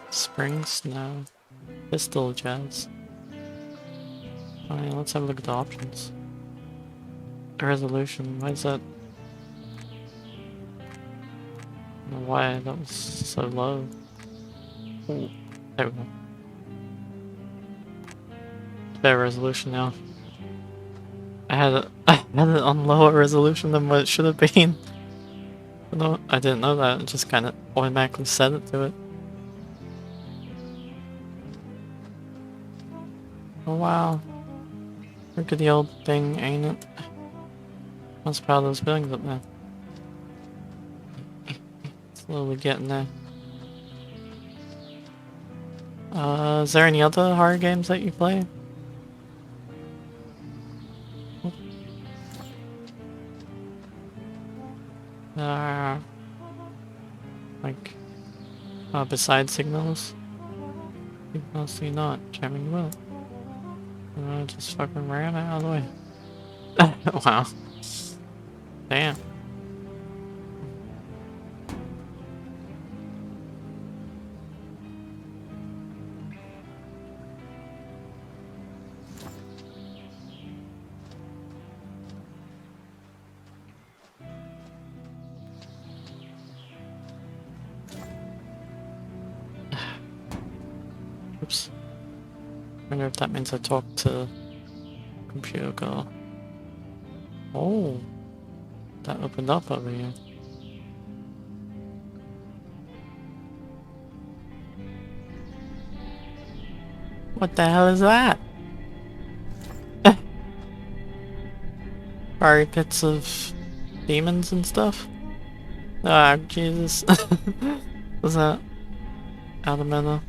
Spring snow. Pistol jazz. Oh yeah, let's have a look at the options. The resolution, why is that? I don't know why that was so low. Ooh, there we go. Better resolution now. I had it on lower resolution than what it should have been. No, I didn't know that. It just kind of automatically set it to it. Oh wow. Look at the old thing, ain't it? What's part of those buildings up there? Slowly getting there. Is there any other horror games that you play? Like, besides Signals? Mostly not. Jamming will. Just fucking ran out of the way. Wow. Damn. Oops. Wonder if that means I talk to computer girl. Oh, that opened up over here. What the hell is that? Fiery pits of demons and stuff? Ah, Jesus. Was that Alamana?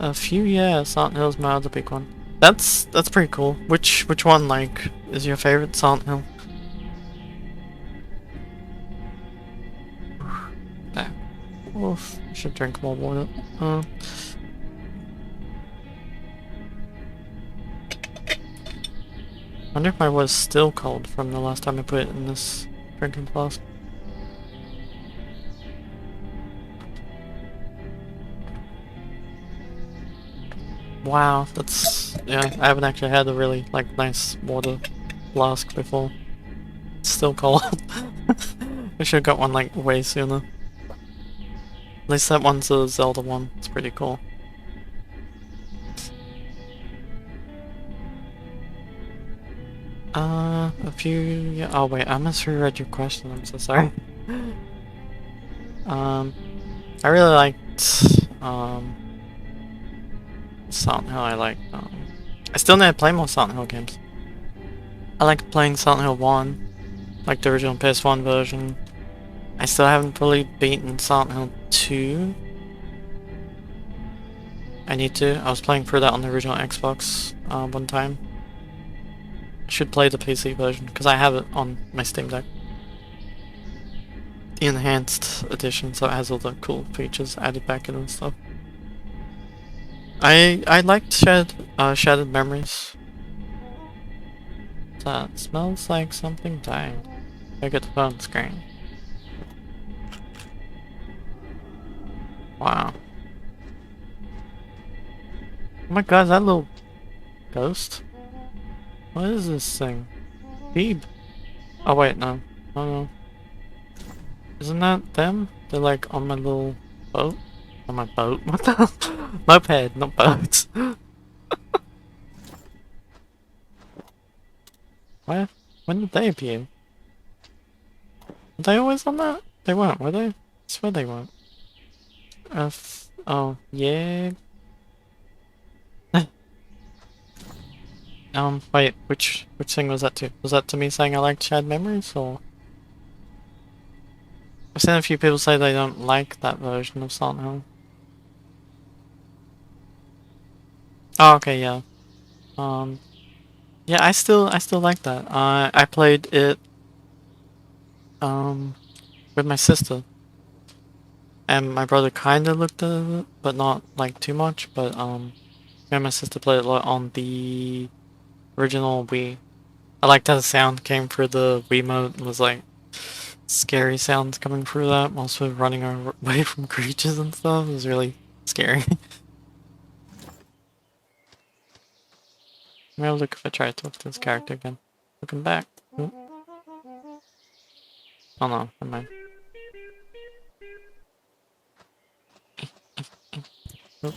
A few, yeah. Silent Hill's my other big one. That's pretty cool. Which one, like, is your favorite Silent Hill? Back. Oof. I should drink more water. I wonder if my water's still cold from the last time I put it in this drinking flask. Wow, that's... yeah, I haven't actually had a really, like, nice water flask before. It's still cold. I should've got one, like, way sooner. At least that one's a Zelda one. It's pretty cool. A few... yeah, oh wait, I must reread your question, I'm so sorry. I really liked, Silent Hill. I still need to play more Silent Hill games. I like playing Silent Hill 1, like the original PS1 version. I still haven't fully beaten Silent Hill 2. I need to. I was playing through that on the original Xbox one time. I should play the PC version, because I have it on my Steam Deck. The enhanced edition, so it has all the cool features added back in and stuff. I liked Shattered Memories. That smells like something died. Look at the phone screen. Wow. Oh my god, that little ghost? What is this thing? Beeb. Oh wait, no. Oh no. Isn't that them? They're like on my little boat? On my boat? What the hell? Moped, not boats. Where? When did they appear? Were they always on that? They weren't, were they? I swear they weren't. Oh, yeah. Wait, which thing was that to? Was that to me saying I liked Shared Memories, or? I've seen a few people say they don't like that version of Silent Hill. Oh, okay, yeah. Yeah, I still like that. I played it, with my sister. And my brother kinda looked at it, but not, like, too much, but, me and my sister played it a lot on the original Wii. I liked how the sound came through the Wiimote and was, like, scary sounds coming through that whilst we're running away from creatures and stuff. It was really scary. Maybe I'll look if I try to talk to this character again. Looking back. Oop. Oh no, never mind. Oop.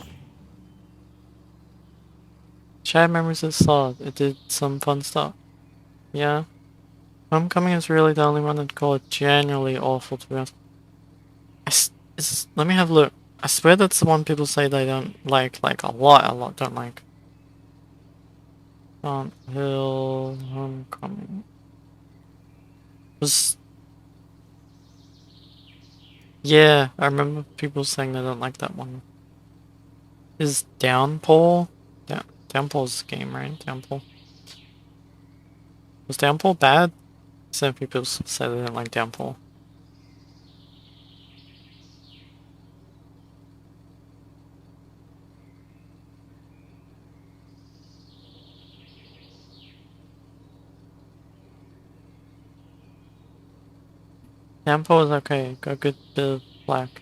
Shared Memories is solid. It did some fun stuff. Yeah. Homecoming is really the only one I'd call it genuinely awful, to be honest. Let me have a look. I swear that's the one people say they don't like a lot don't like. Silent Hill Homecoming. Yeah, I remember people saying they don't like that one. Is Downpour? Downpour's the game, right? Downpour. Was Downpour bad? Some people say they don't like Downpour. Downpour is okay, got a good bit of black.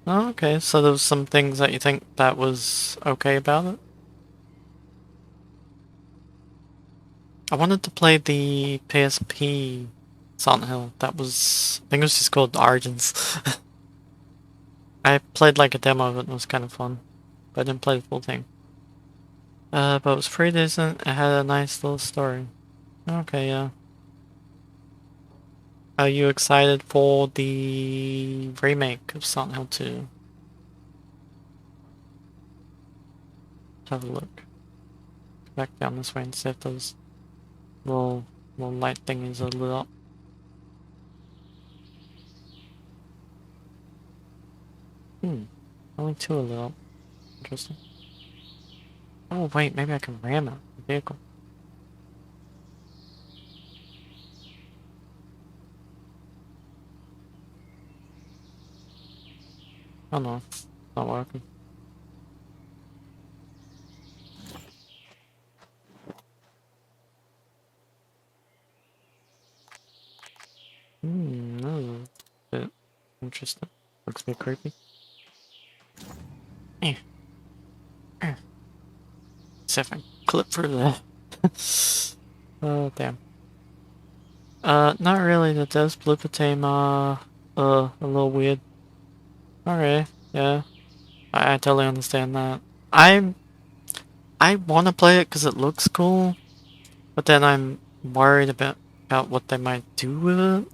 Oh, okay, so there was some things that you think that was okay about it? I wanted to play the PSP Silent Hill. That was... I think it was just called Origins. I played like a demo of it and it was kind of fun. but I didn't play the full thing. But it was pretty decent. It had a nice little story. Okay, yeah. Are you excited for the remake of Silent Hill 2? Let's have a look. Go back down this way and see if those little light thingies are lit up. Only 2 are lit up. Interesting. Oh wait, maybe I can ram it. The vehicle. Oh no, it's not working. That was a bit interesting. Looks a bit creepy. See if I can clip through there. Oh damn. Not really. The devs blooper team are a little weird. Okay, yeah. I totally understand that. I want to play it because it looks cool, but then I'm worried about what they might do with it.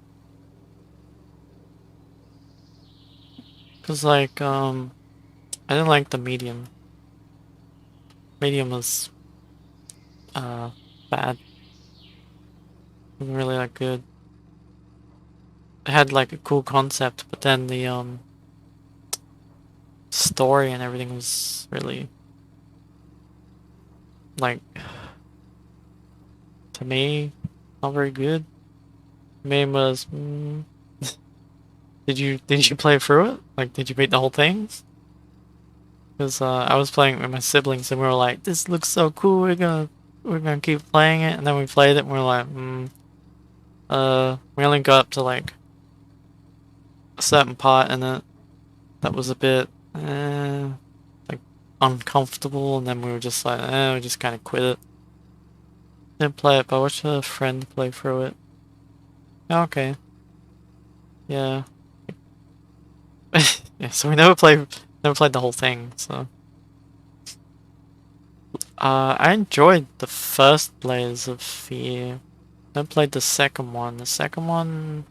Cause like I didn't like the medium. Medium was bad. Wasn't really that good. It had like a cool concept, but then the story and everything was really like, to me, not very good. Main was did you play through it? Like, did you beat the whole thing? Because I was playing with my siblings and we were like, this looks so cool, we're gonna keep playing it, and then we played it and we were like, we only got up to like a certain part in it that was a bit like uncomfortable, and then we were just like, we just kind of quit it. Didn't play it, but I watched a friend play through it. Okay. Yeah. Yeah, so we never played the whole thing, so. I enjoyed the first Layers of Fear. I played the second one. The second one,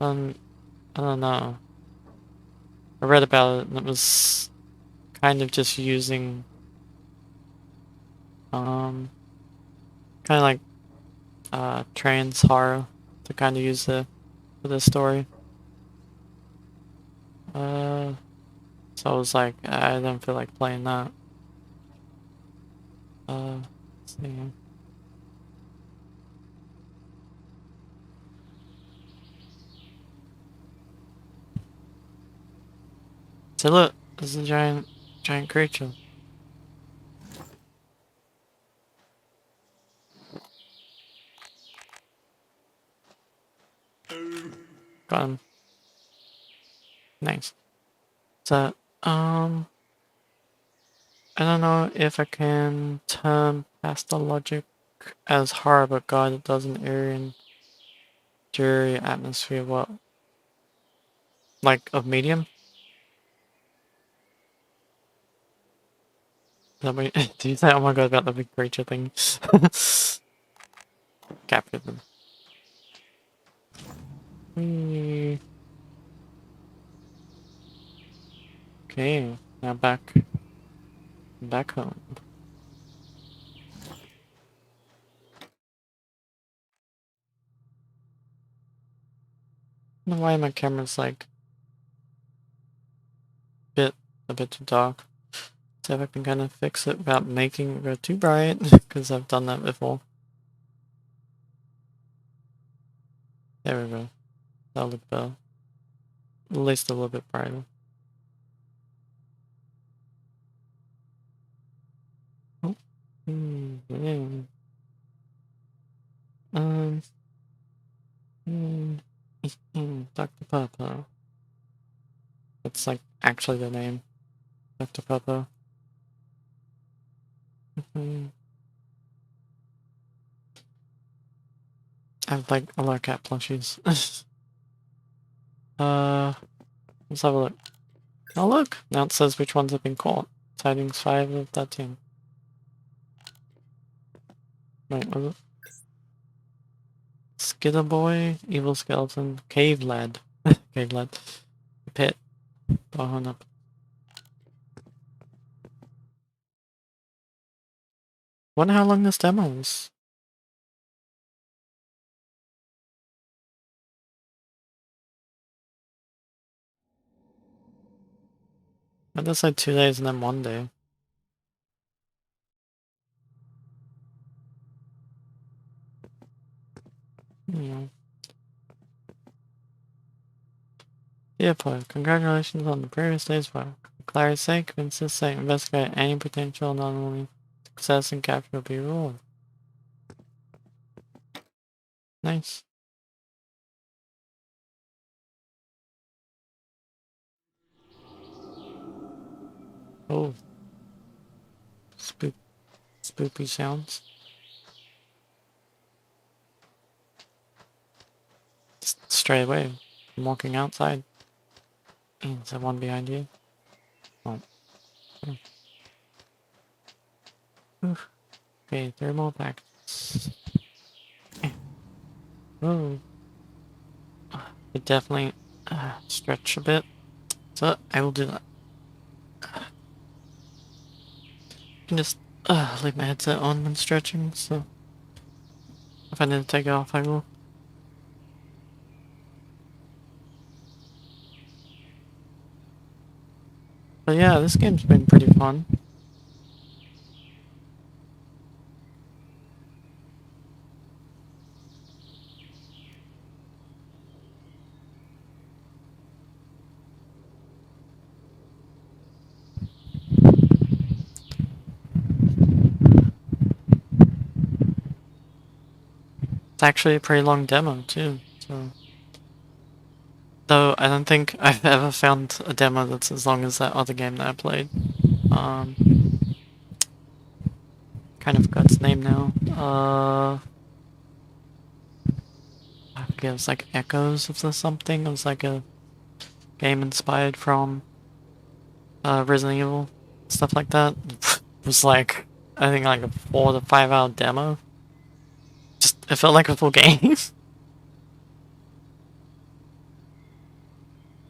I don't know. I read about it and it was kind of just using, kind of like, trans horror to kind of use for the story. So I was like, I didn't feel like playing that. Let's see. So look, there's a giant creature. Got him. Nice. So, I don't know if I can turn past the logic as horror, but God, it does an eerie and dreary atmosphere. What? Like, of medium? Did you say, oh my god, about the big creature thing? Captured them. Whee. Okay, now back home. I don't know why my camera's like a bit too dark. See if I can kind of fix it without making it go too bright, because I've done that before. There we go. That'll look better. At least a little bit brighter. Oh. Yeah. Um. Dr. Pepper. That's like actually the name. Dr. Pepper. I like a lot of cat plushies. Let's have a look. Oh look, now it says which ones have been caught. Sightings 5 of 13. Wait, was it? Skitter Boy, Evil Skeleton, Cave Lad. Cave Lad. Pit. Behind up. Wonder how long this demo is. I just said 2 days and then 1 day. Yeah. Yeah, boy. Congratulations on the previous day's work. For clarity's sake, we insist that you investigate any potential anomaly. Success and capture will be rewarded. Nice. Oh. Spoopy sounds. Just straight away. I'm walking outside. Is there one behind you? Oh. Oof. Okay, 3 more packs. Oh. It definitely stretch a bit. So I will do that. I can just leave my headset on when stretching, so if I need to take it off, I will. But yeah, this game's been pretty fun. It's actually a pretty long demo too, so. Though I don't think I've ever found a demo that's as long as that other game that I played. Kind of forgot its name now. I forget, it was like Echoes of the something. It was like a game inspired from Resident Evil, stuff like that. It was like, I think like a 4 to 5 hour demo. Just, it felt like a full game.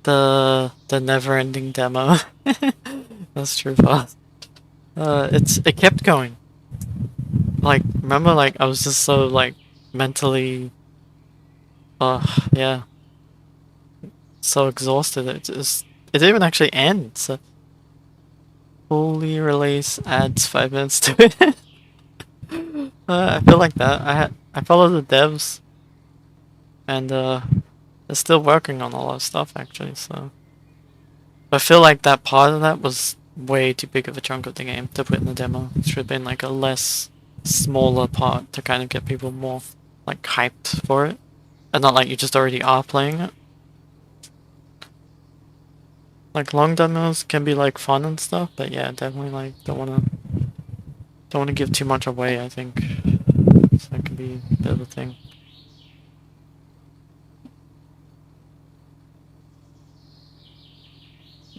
The never ending demo. That's true fast. It kept going. Like, remember, like, I was just so, like, mentally, yeah, so exhausted. It didn't even actually end, so. Fully release adds 5 minutes to it. I feel like that. I follow the devs, and, they're still working on a lot of stuff, actually, so. I feel like that part of that was way too big of a chunk of the game to put in the demo. It should have been, like, a less smaller part to kind of get people more, like, hyped for it. And not like you just already are playing it. Like, long demos can be, like, fun and stuff, but yeah, definitely, like, don't wanna give too much away, I think. So that can be a bit of a thing.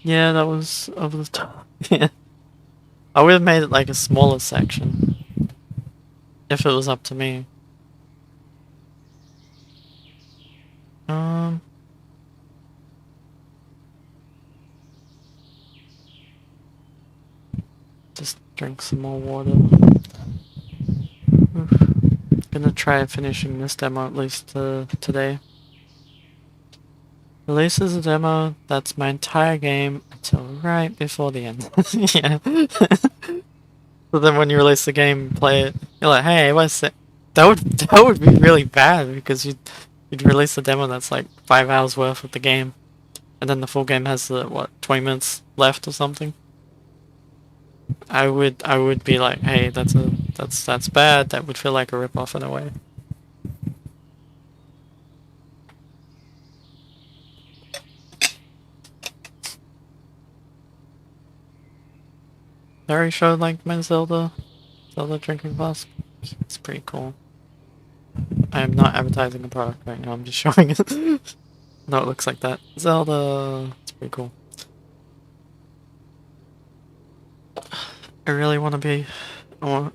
Yeah, that was over the top. Yeah. I would have made it like a smaller section. If it was up to me. Just drink some more water. Oof. Gonna try finishing this demo at least today. Releases a demo, that's my entire game until right before the end. Yeah. So then when you release the game, play it, you're like, hey, what's it? That would be really bad because you'd release a demo that's like 5 hours worth of the game, and then the full game has what 20 minutes left or something. I would be like, hey, that's bad. That would feel like a rip-off in a way. I already showed like my Zelda drinking flask. It's pretty cool. I am not advertising the product right now. I'm just showing it. No, it looks like that. Zelda. It's pretty cool. I really want to be. I want,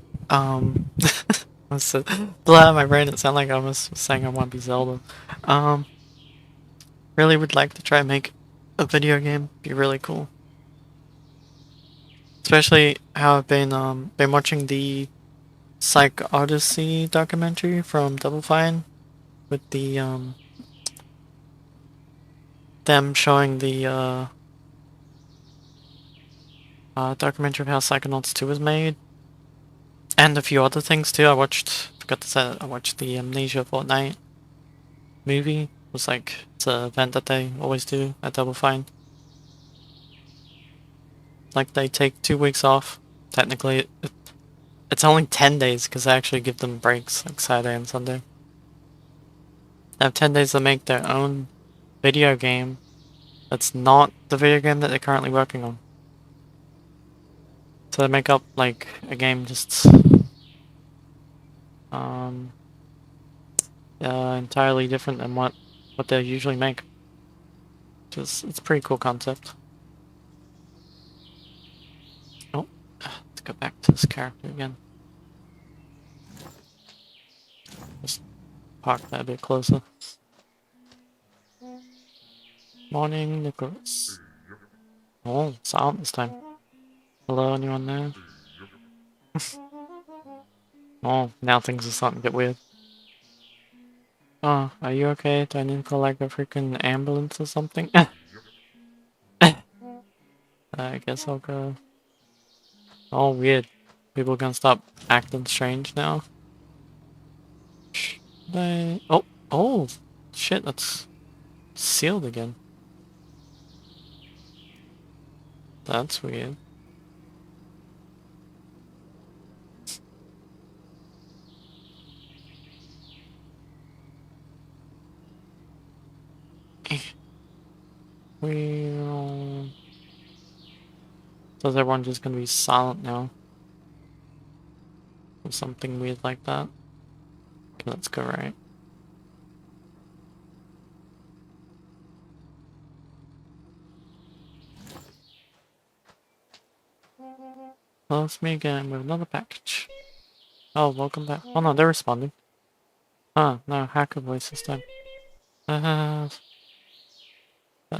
what's it? Blew out of my brain. It sounded like I was saying I want to be Zelda. Um, really would like to try and make a video game. Be really cool. Especially how I've been watching the Psych Odyssey documentary from Double Fine with the them showing the documentary of how Psychonauts 2 was made. And a few other things too. Forgot to say that I watched the Amnesia Fortnite movie. It was like, it's an event that they always do at Double Fine. Like, they take 2 weeks off. Technically, it's only 10 days because I actually give them breaks, like Saturday and Sunday. They have 10 days to make their own video game that's not the video game that they're currently working on. So they make up, like, a game just entirely different than what they usually make. It's a pretty cool concept. Oh, let's go back to this character again. Just park that a bit closer. Morning, Nicholas. Oh, silent this time. Hello, anyone there? Oh, now things are starting to get weird. Oh, are you okay? Do I need to call like a freaking ambulance or something? I guess I'll go. Oh, weird. People are gonna stop acting strange now. Oh, shit, that's sealed again. That's weird. Well, so is everyone just gonna be silent now? Or something weird like that? Okay, let's go right. Well, it's me again with another package. Oh, welcome back. Oh no, they're responding. Ah, no, hacker voice this time.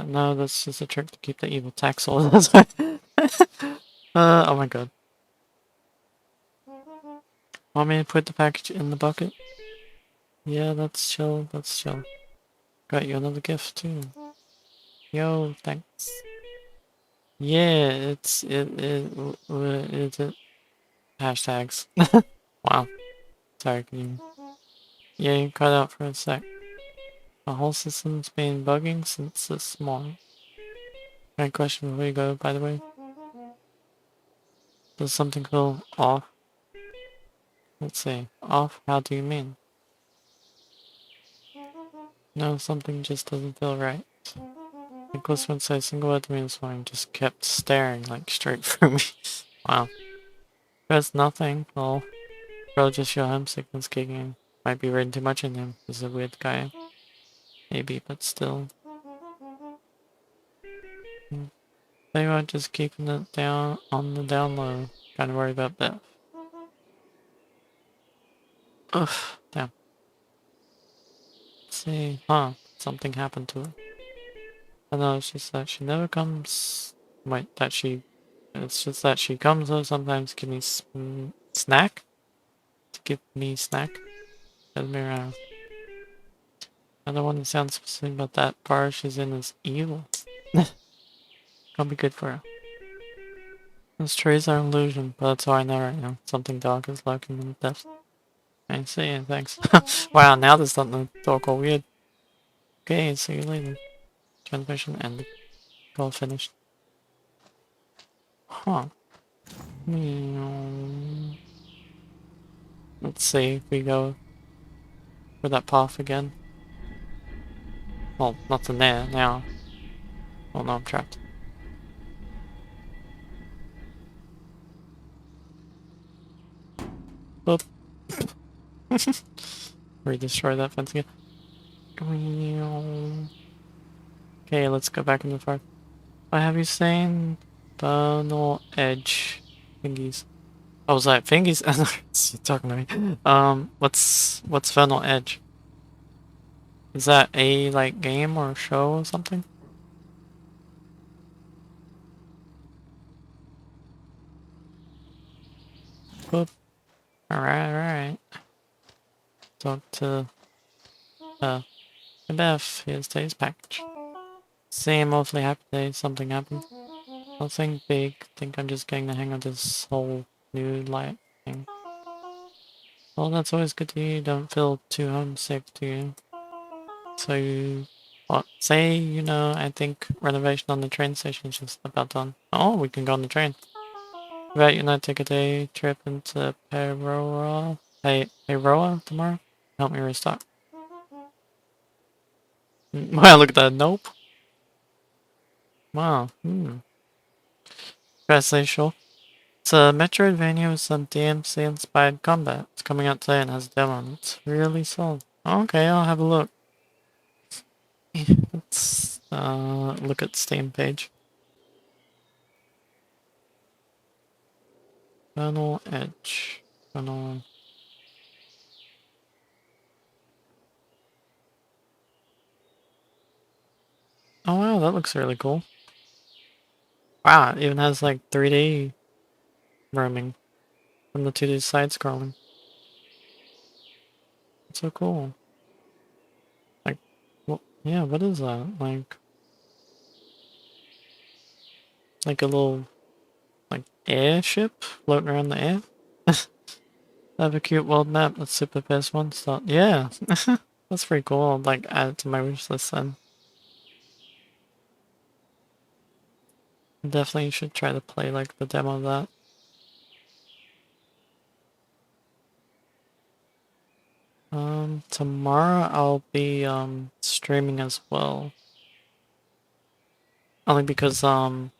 No, that's just a trick to keep the evil tax orders. Oh my god. Want me to put the package in the bucket? Yeah, that's chill, that's chill. Got you another gift too. Yo, thanks. Yeah, it hashtags. Wow. Sorry, can you... Yeah, you cut out for a sec. The whole system's been bugging since this morning. Right question before you go, by the way. Does something feel off? Let's see. Off? How do you mean? No, something just doesn't feel right. Nicholas wouldn't say a single word to me this morning, just kept staring, like, straight through me. Wow. There's nothing. Well, probably just your homesickness kicking in. Might be reading too much in him. He's a weird guy. Maybe, but still. They were just keeping it down on the down low. Kinda worried about that. Ugh, damn. Let's see. Huh, something happened to her. I know, it's just that she never comes. Wait, it's just that she comes though sometimes give me snack? To give me snack? Doesn't me around. I don't want to sound specific, but that bar she's in is evil. Can't be good for her. Those trees are an illusion, but that's all I know right now. Something dark is lurking in the depths. I see it, thanks. Wow, now there's something to talk all weird. Okay, see you later. Transmission ended. Call finished. Huh. Let's see if we go for that path again. Well, nothing there now. Oh no, I'm trapped. Oop. Redestroy that fence again. Okay, let's go back into the park. What have you seen? Burnal Edge. Fingies. I was like, Fingies? You're talking to me. What's Vernal Edge? Is that a, like, game or show or something? Boop. Alright. Talk to, Beth. Here's today's package. Same awfully happy day, something happened. Nothing big. Think I'm just getting the hang of this whole new light thing. Well, that's always good to hear. You don't feel too homesick, do you? So you... What? Say, I think renovation on the train station is just about done. Oh, we can go on the train. About you not take a day trip into Peroa tomorrow? Help me restock. Wow, look at that. Nope. Wow. Gotta say, sure. It's a Metroidvania with some DMC-inspired combat. It's coming out today and has a demo on it. It's really solid. Okay, I'll have a look. Let's look at Steam page. Vernal Edge. Vernal... Oh wow, that looks really cool. Wow, it even has like 3D roaming from the 2D side scrolling. It's so cool. Like, well, yeah, what is that? Like a little, like, airship floating around the air? I have a cute world map. That's Super PS1 start. Yeah, that's pretty cool. I'll, like, add it to my wish list then. Definitely should try to play, like, the demo of that. Tomorrow I'll be, streaming as well. Only because, a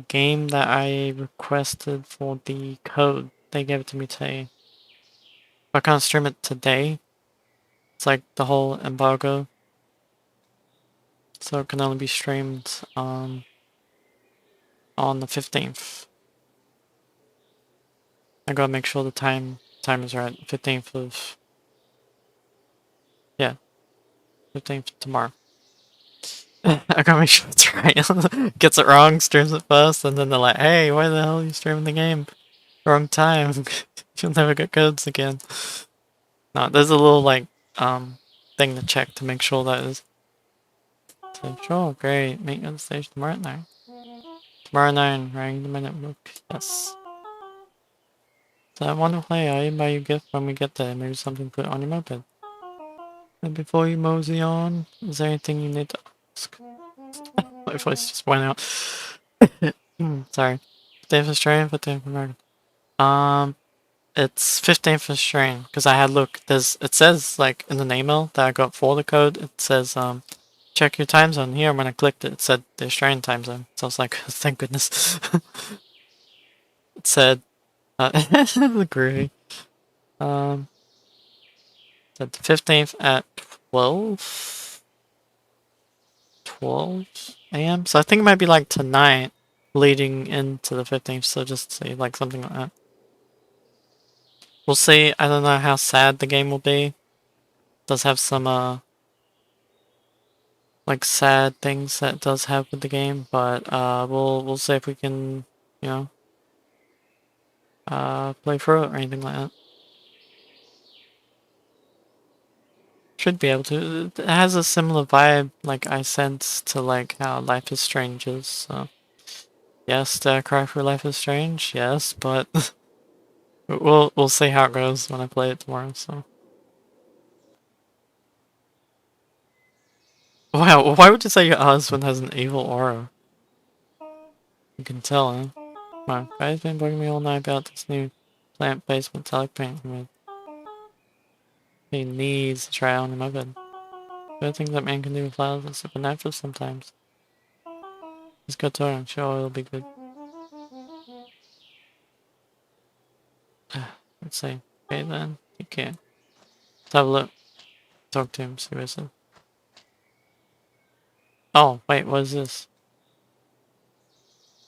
game that I requested for the code, they gave it to me today. If I can't stream it today, it's like the whole embargo. So it can only be streamed, on the 15th. I gotta make sure the time is right. 15th of... Yeah. 15th tomorrow. I gotta make sure it's right. Gets it wrong, streams it first, and then they're like, hey, why the hell are you streaming the game? Wrong time. You'll never get codes again. No, there's a little, like, thing to check to make sure that is. So, sure, great. Meet you on stage tomorrow at 9. Tomorrow 9, ring the minute book. Yes. So I want to play. I'll buy you a gift when we get there. Maybe something to put on your moped. And before you mosey on, is there anything you need to ask? My voice just went out. Sorry. 15th Australian, 15th American. It's 15th Australian, because I had it says, like, in the email that I got for the code, it says, check your time zone here. When I clicked it, it said the Australian time zone. So I was like, thank goodness. It said, groovy. Said the 15th at 12 a.m. So I think it might be like tonight leading into the 15th. So just say like something like that. We'll see. I don't know how sad the game will be. It does have some like sad things that it does have with the game, but we'll see if we can, play through it or anything like that. Should be able to. It has a similar vibe, like I sense, to like how Life is Strange is. So yes, do I cry for Life is Strange? Yes, but we'll see how it goes when I play it tomorrow. So wow, why would you say your husband has an evil aura? You can tell, huh? My guy's been bugging me all night about this new plant-based metallic paint he made. He needs to try it on in my bed. Good things that man can do with flowers are supernatural sometimes. Just go to her, I'm sure it'll be good. Let's see. Okay then, you can. Let's have a look. Talk to him, see what he says. Oh, wait, what is this?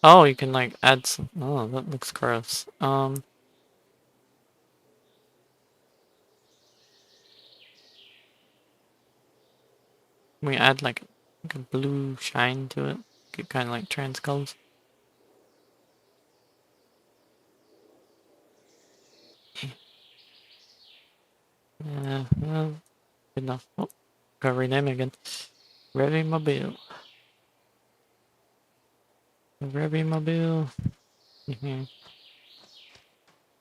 Oh, you can like add some. Oh, that looks gross. We add like a blue shine to it. Get kind of like trans colors. Yeah, well, good enough. Oh, gotta rename it again. Revy Mobile. Revy Mobile.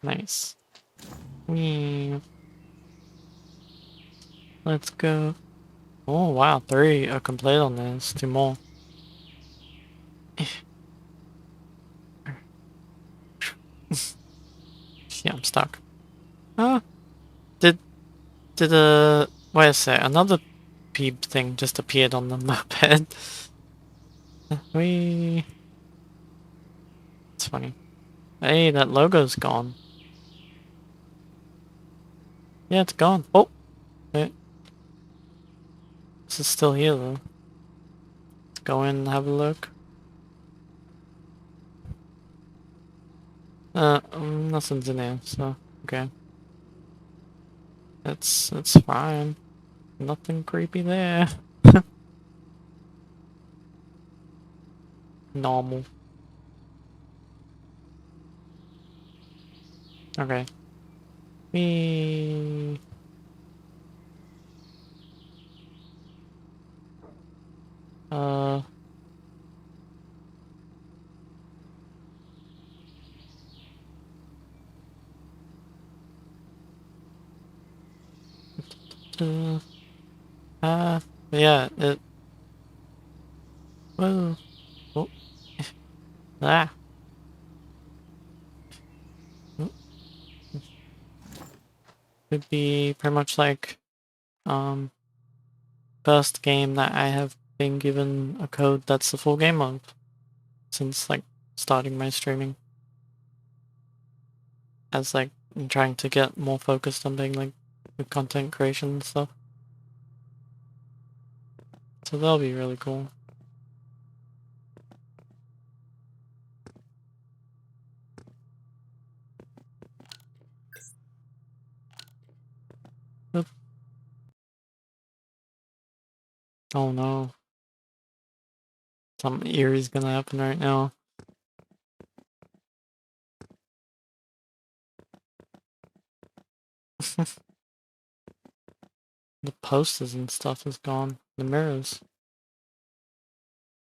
Nice. Whee. Let's go. Oh wow, 3 are complete on this. 2 more. Yeah, I'm stuck. Huh? Did wait a sec, another peep thing just appeared on the moped. We. It's funny. Hey, that logo's gone. Yeah, it's gone. Oh, wait. This is still here though. Let's go in and have a look. Nothing's in there, so okay. It's fine. Nothing creepy there. Normal. Okay. Me. Uh. uh, yeah, it. Whoa. Oh. Ah. Oh. Could be pretty much like, first game that I have been given a code that's the full game of since like starting my streaming. As like I'm trying to get more focused on being like with content creation and stuff. So that'll be really cool. Oop. Oh no. Something eerie's gonna happen right now. The posters and stuff is gone. The mirrors.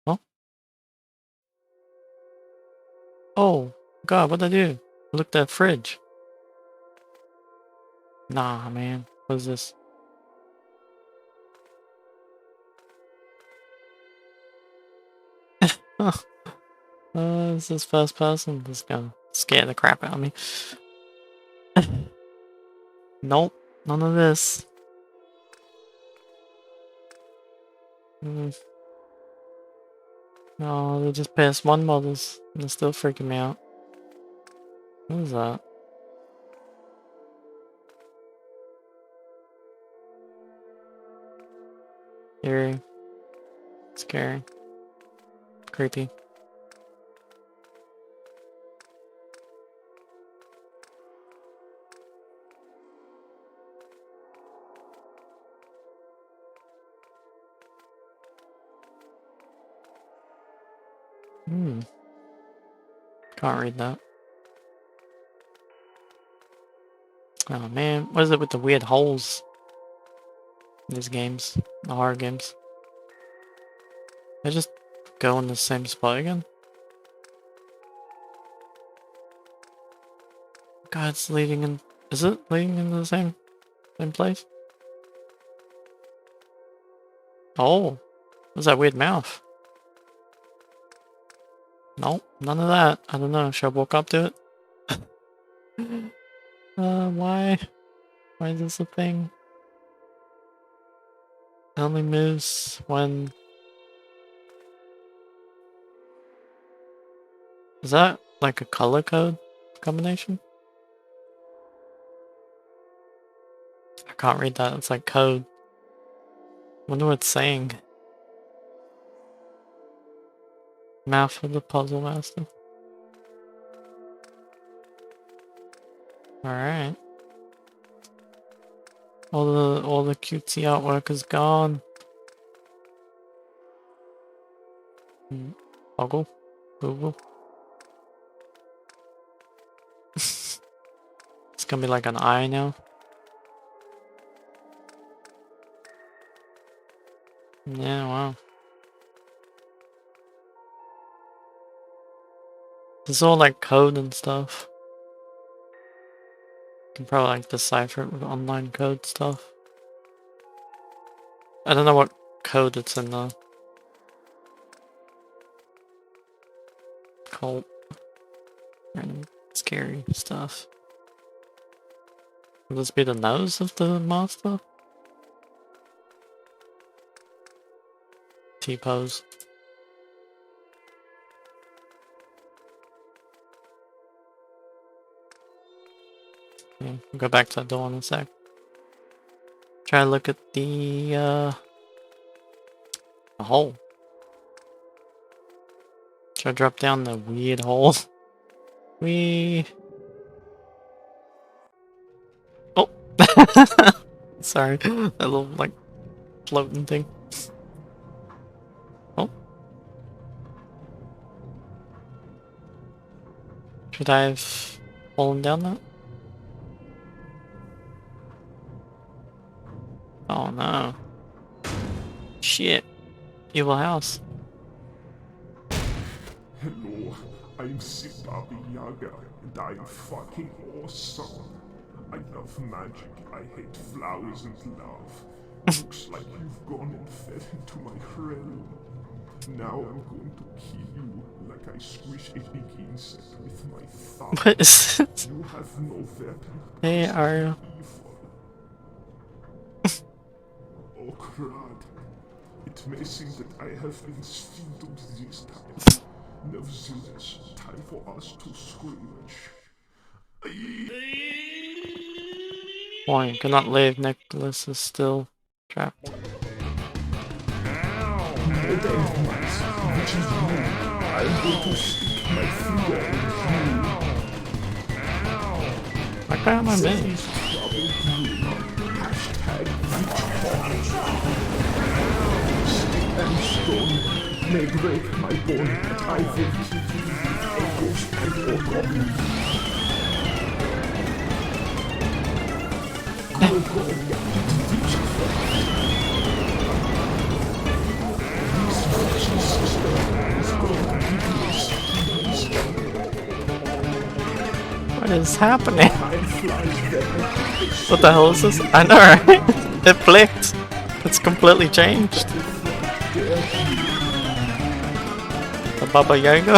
Oh. Oh god, what'd I do? Look at that fridge. Nah man. What is this? This is first person. This is gonna scare the crap out of me. Nope. None of this. No, they're just PS1 models. They're still freaking me out. What is that? Eerie. Scary. Creepy. Can't read that. Oh man, what is it with the weird holes in these games? The horror games. They just go in the same spot again? God, it's leading in. Is it leading into the same place? Oh, what's that weird mouth? Nope, none of that. I don't know. Should I walk up to it? Why? Why is this a thing? It only moves when. Is that like a color code combination? I can't read that. It's like code. Wonder what it's saying. Math of the Puzzle Master. Alright. All the cutesy artwork is gone. Toggle? Google? It's gonna be like an eye now. Yeah, wow. It's all like code and stuff. You can probably like decipher it with online code stuff. I don't know what code it's in though. Cult. Random scary stuff. Will this be the nose of the monster? T-pose. Yeah, we'll go back to the door in a sec. Try to look at the hole. Try to drop down the weird hole. Oh! Sorry, that little, like, floating thing. Oh. Should I have fallen down that? Oh no. Shit. Evil house. Hello, I'm Spoopy Yaga, and I'm fucking awesome. I love magic, I hate flowers and love. Looks like you've gone and fed into my realm. Now I'm going to kill you like I squish a big insect with my thumb. What is this? You have no weapon. Hey, Aria. Oh crud. It may seem that I have been swindled this time. Nevertheless, time for us to scrimmage. Warning, cannot leave. Nicholas is still trapped. I'm going to stick my finger in you. I got my name. Hashtag stick and stone may break my bone, but I will give you a ghost and or goblin. Go, What is happening? What the hell is this? I know, right? It blinked. It's completely changed. The Baba Yaga?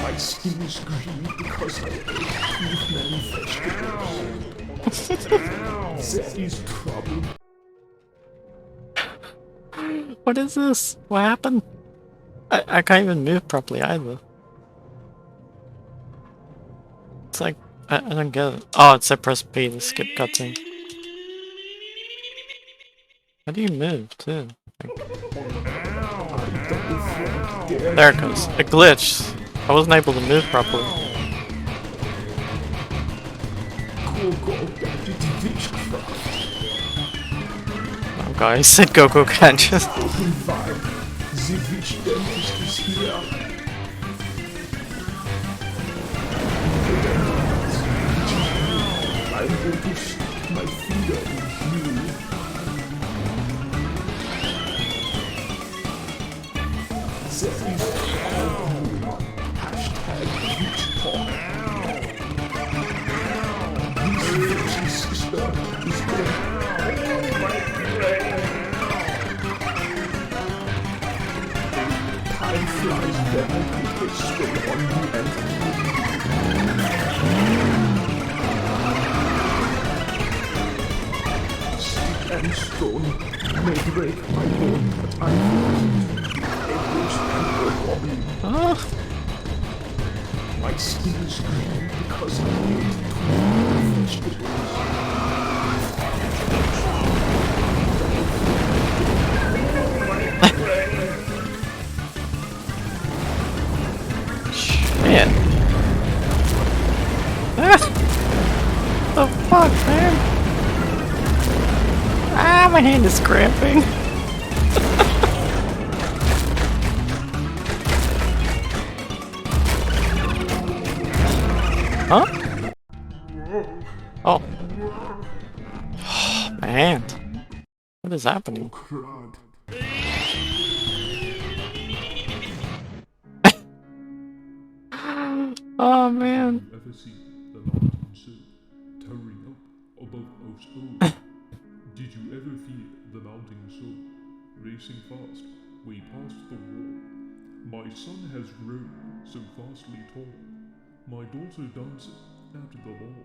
My skin is green because I ate caveman vegetables. There is trouble. What is this? What happened? I can't even move properly either. It's like, I don't get it. Oh, it's a press B to skip cutscene. How do you move too? There it goes. It glitched. I wasn't able to move properly. Oh god, he said go gadget. The witch dentist is here. I'm going to stick my finger in you. There is trouble. Hashtag witch talk. This witch's sister is dead. Oh my god. Time flies when I put a spell on you and stick and stone may break my bone, but I will keep a ghost and a goblin. Oh. My skin is green because I ate too many vegetables. The fuck, man? Ah, my hand is cramping. Huh? Oh. Man. What is happening? Oh man. Ever see the mountain sea towering up above us all? Did you ever feel the mounting soul racing fast way past the wall? My son has grown so vastly tall. My daughter dances at the ball.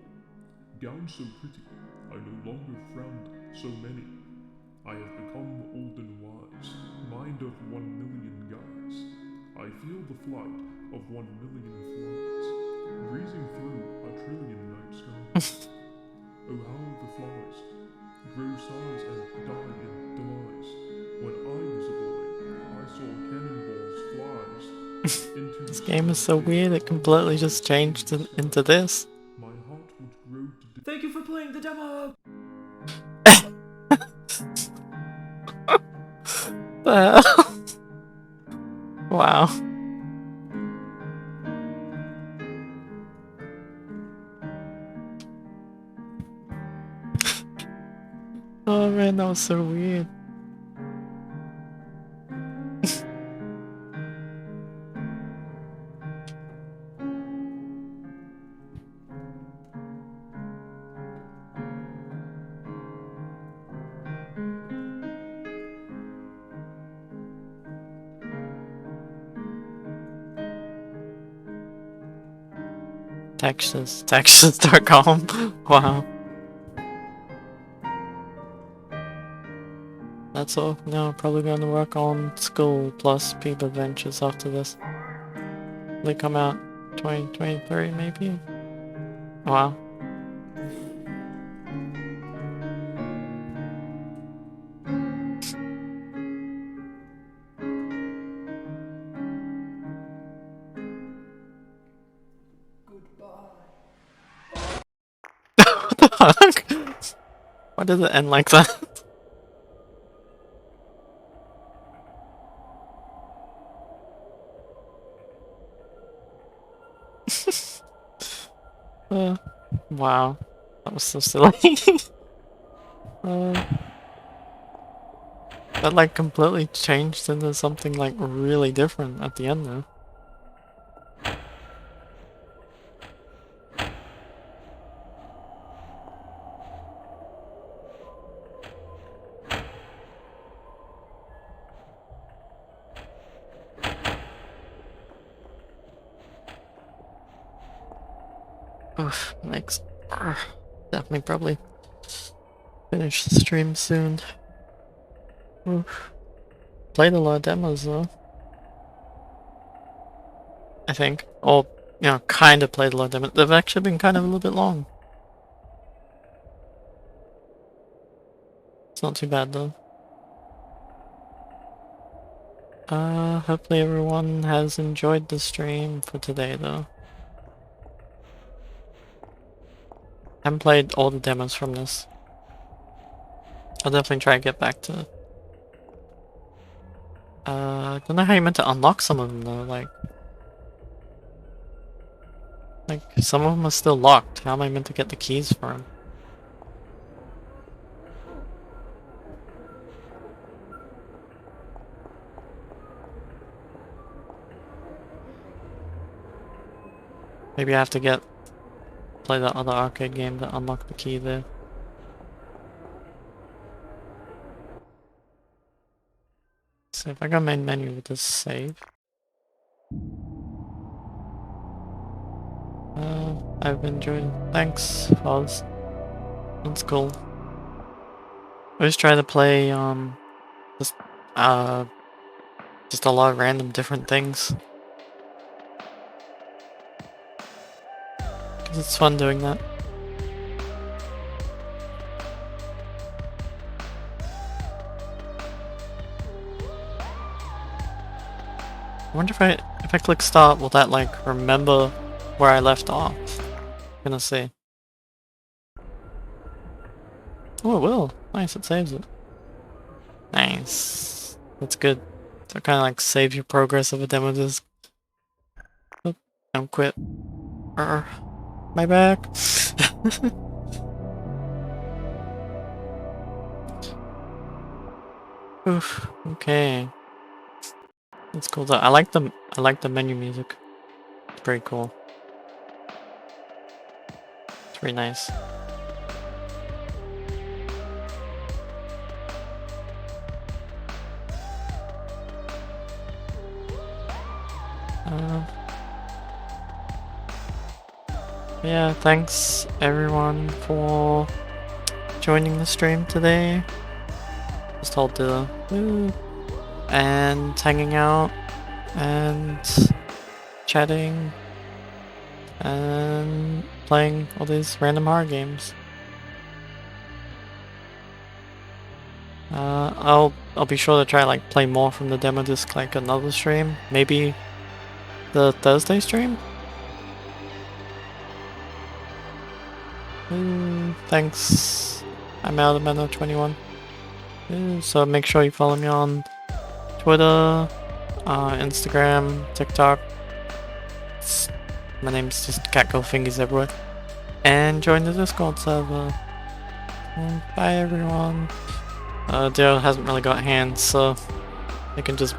Gown so pretty, I no longer frowned so many. I have become old and wise, mind of 1,000,000 guys. I feel the flight of 1,000,000 flies, breezing through a trillion night skies. Oh, how the flies grow size and die in demise. When I was a boy, I saw cannonballs flies into This game is so weird, it completely just changed into this. my heart would grow to Thank you for playing the demo! The hell? Wow. Oh man, that was so weird. Texas.com. Wow. That's all. No, probably going to work on school plus Peep Adventures after this. They come out 2023 maybe? Wow. What the fuck? Why does it end like that? Wow. That was so silly. That like completely changed into something like really different at the end though. Oof, next. Definitely probably finish the stream soon. Oof. Played a lot of demos though. I think. Or, you know, kind of played a lot of demos. They've actually been kind of a little bit long. It's not too bad though. Hopefully everyone has enjoyed the stream for today though. I haven't played all the demos from this. I'll definitely try to get back to... I don't know how you meant to unlock some of them though, like some of them are still locked. How am I meant to get the keys for them? Maybe I have to play that other arcade game to unlock the key there. So if I go main menu with this save. I've enjoyed. Thanks, Oz. That's cool. I always try to play just a lot of random different things. Cause it's fun doing that. I wonder if I click start, will that like remember where I left off? Gonna see. Oh, it will. Nice, it saves it. Nice. That's good. So kind of like save your progress of a demo disc. Oop, don't quit. My back. Oof. Okay. That's cool though. I like the menu music. It's pretty cool. It's pretty nice. Yeah, thanks everyone for joining the stream today. Just all the and hanging out and chatting and playing all these random horror games. I'll be sure to try like play more from the demo disc like another stream, maybe the Thursday stream. Thanks. I'm out of Mano21. So make sure you follow me on Twitter, Instagram, TikTok. My name's just CatGoFingies everywhere. And join the Discord server. Bye everyone. Daryl hasn't really got hands, so I can just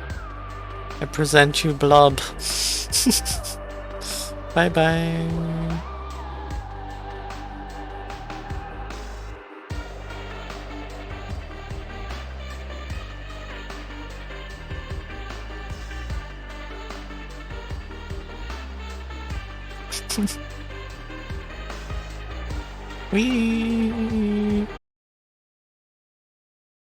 present you blob. Bye bye. Wee.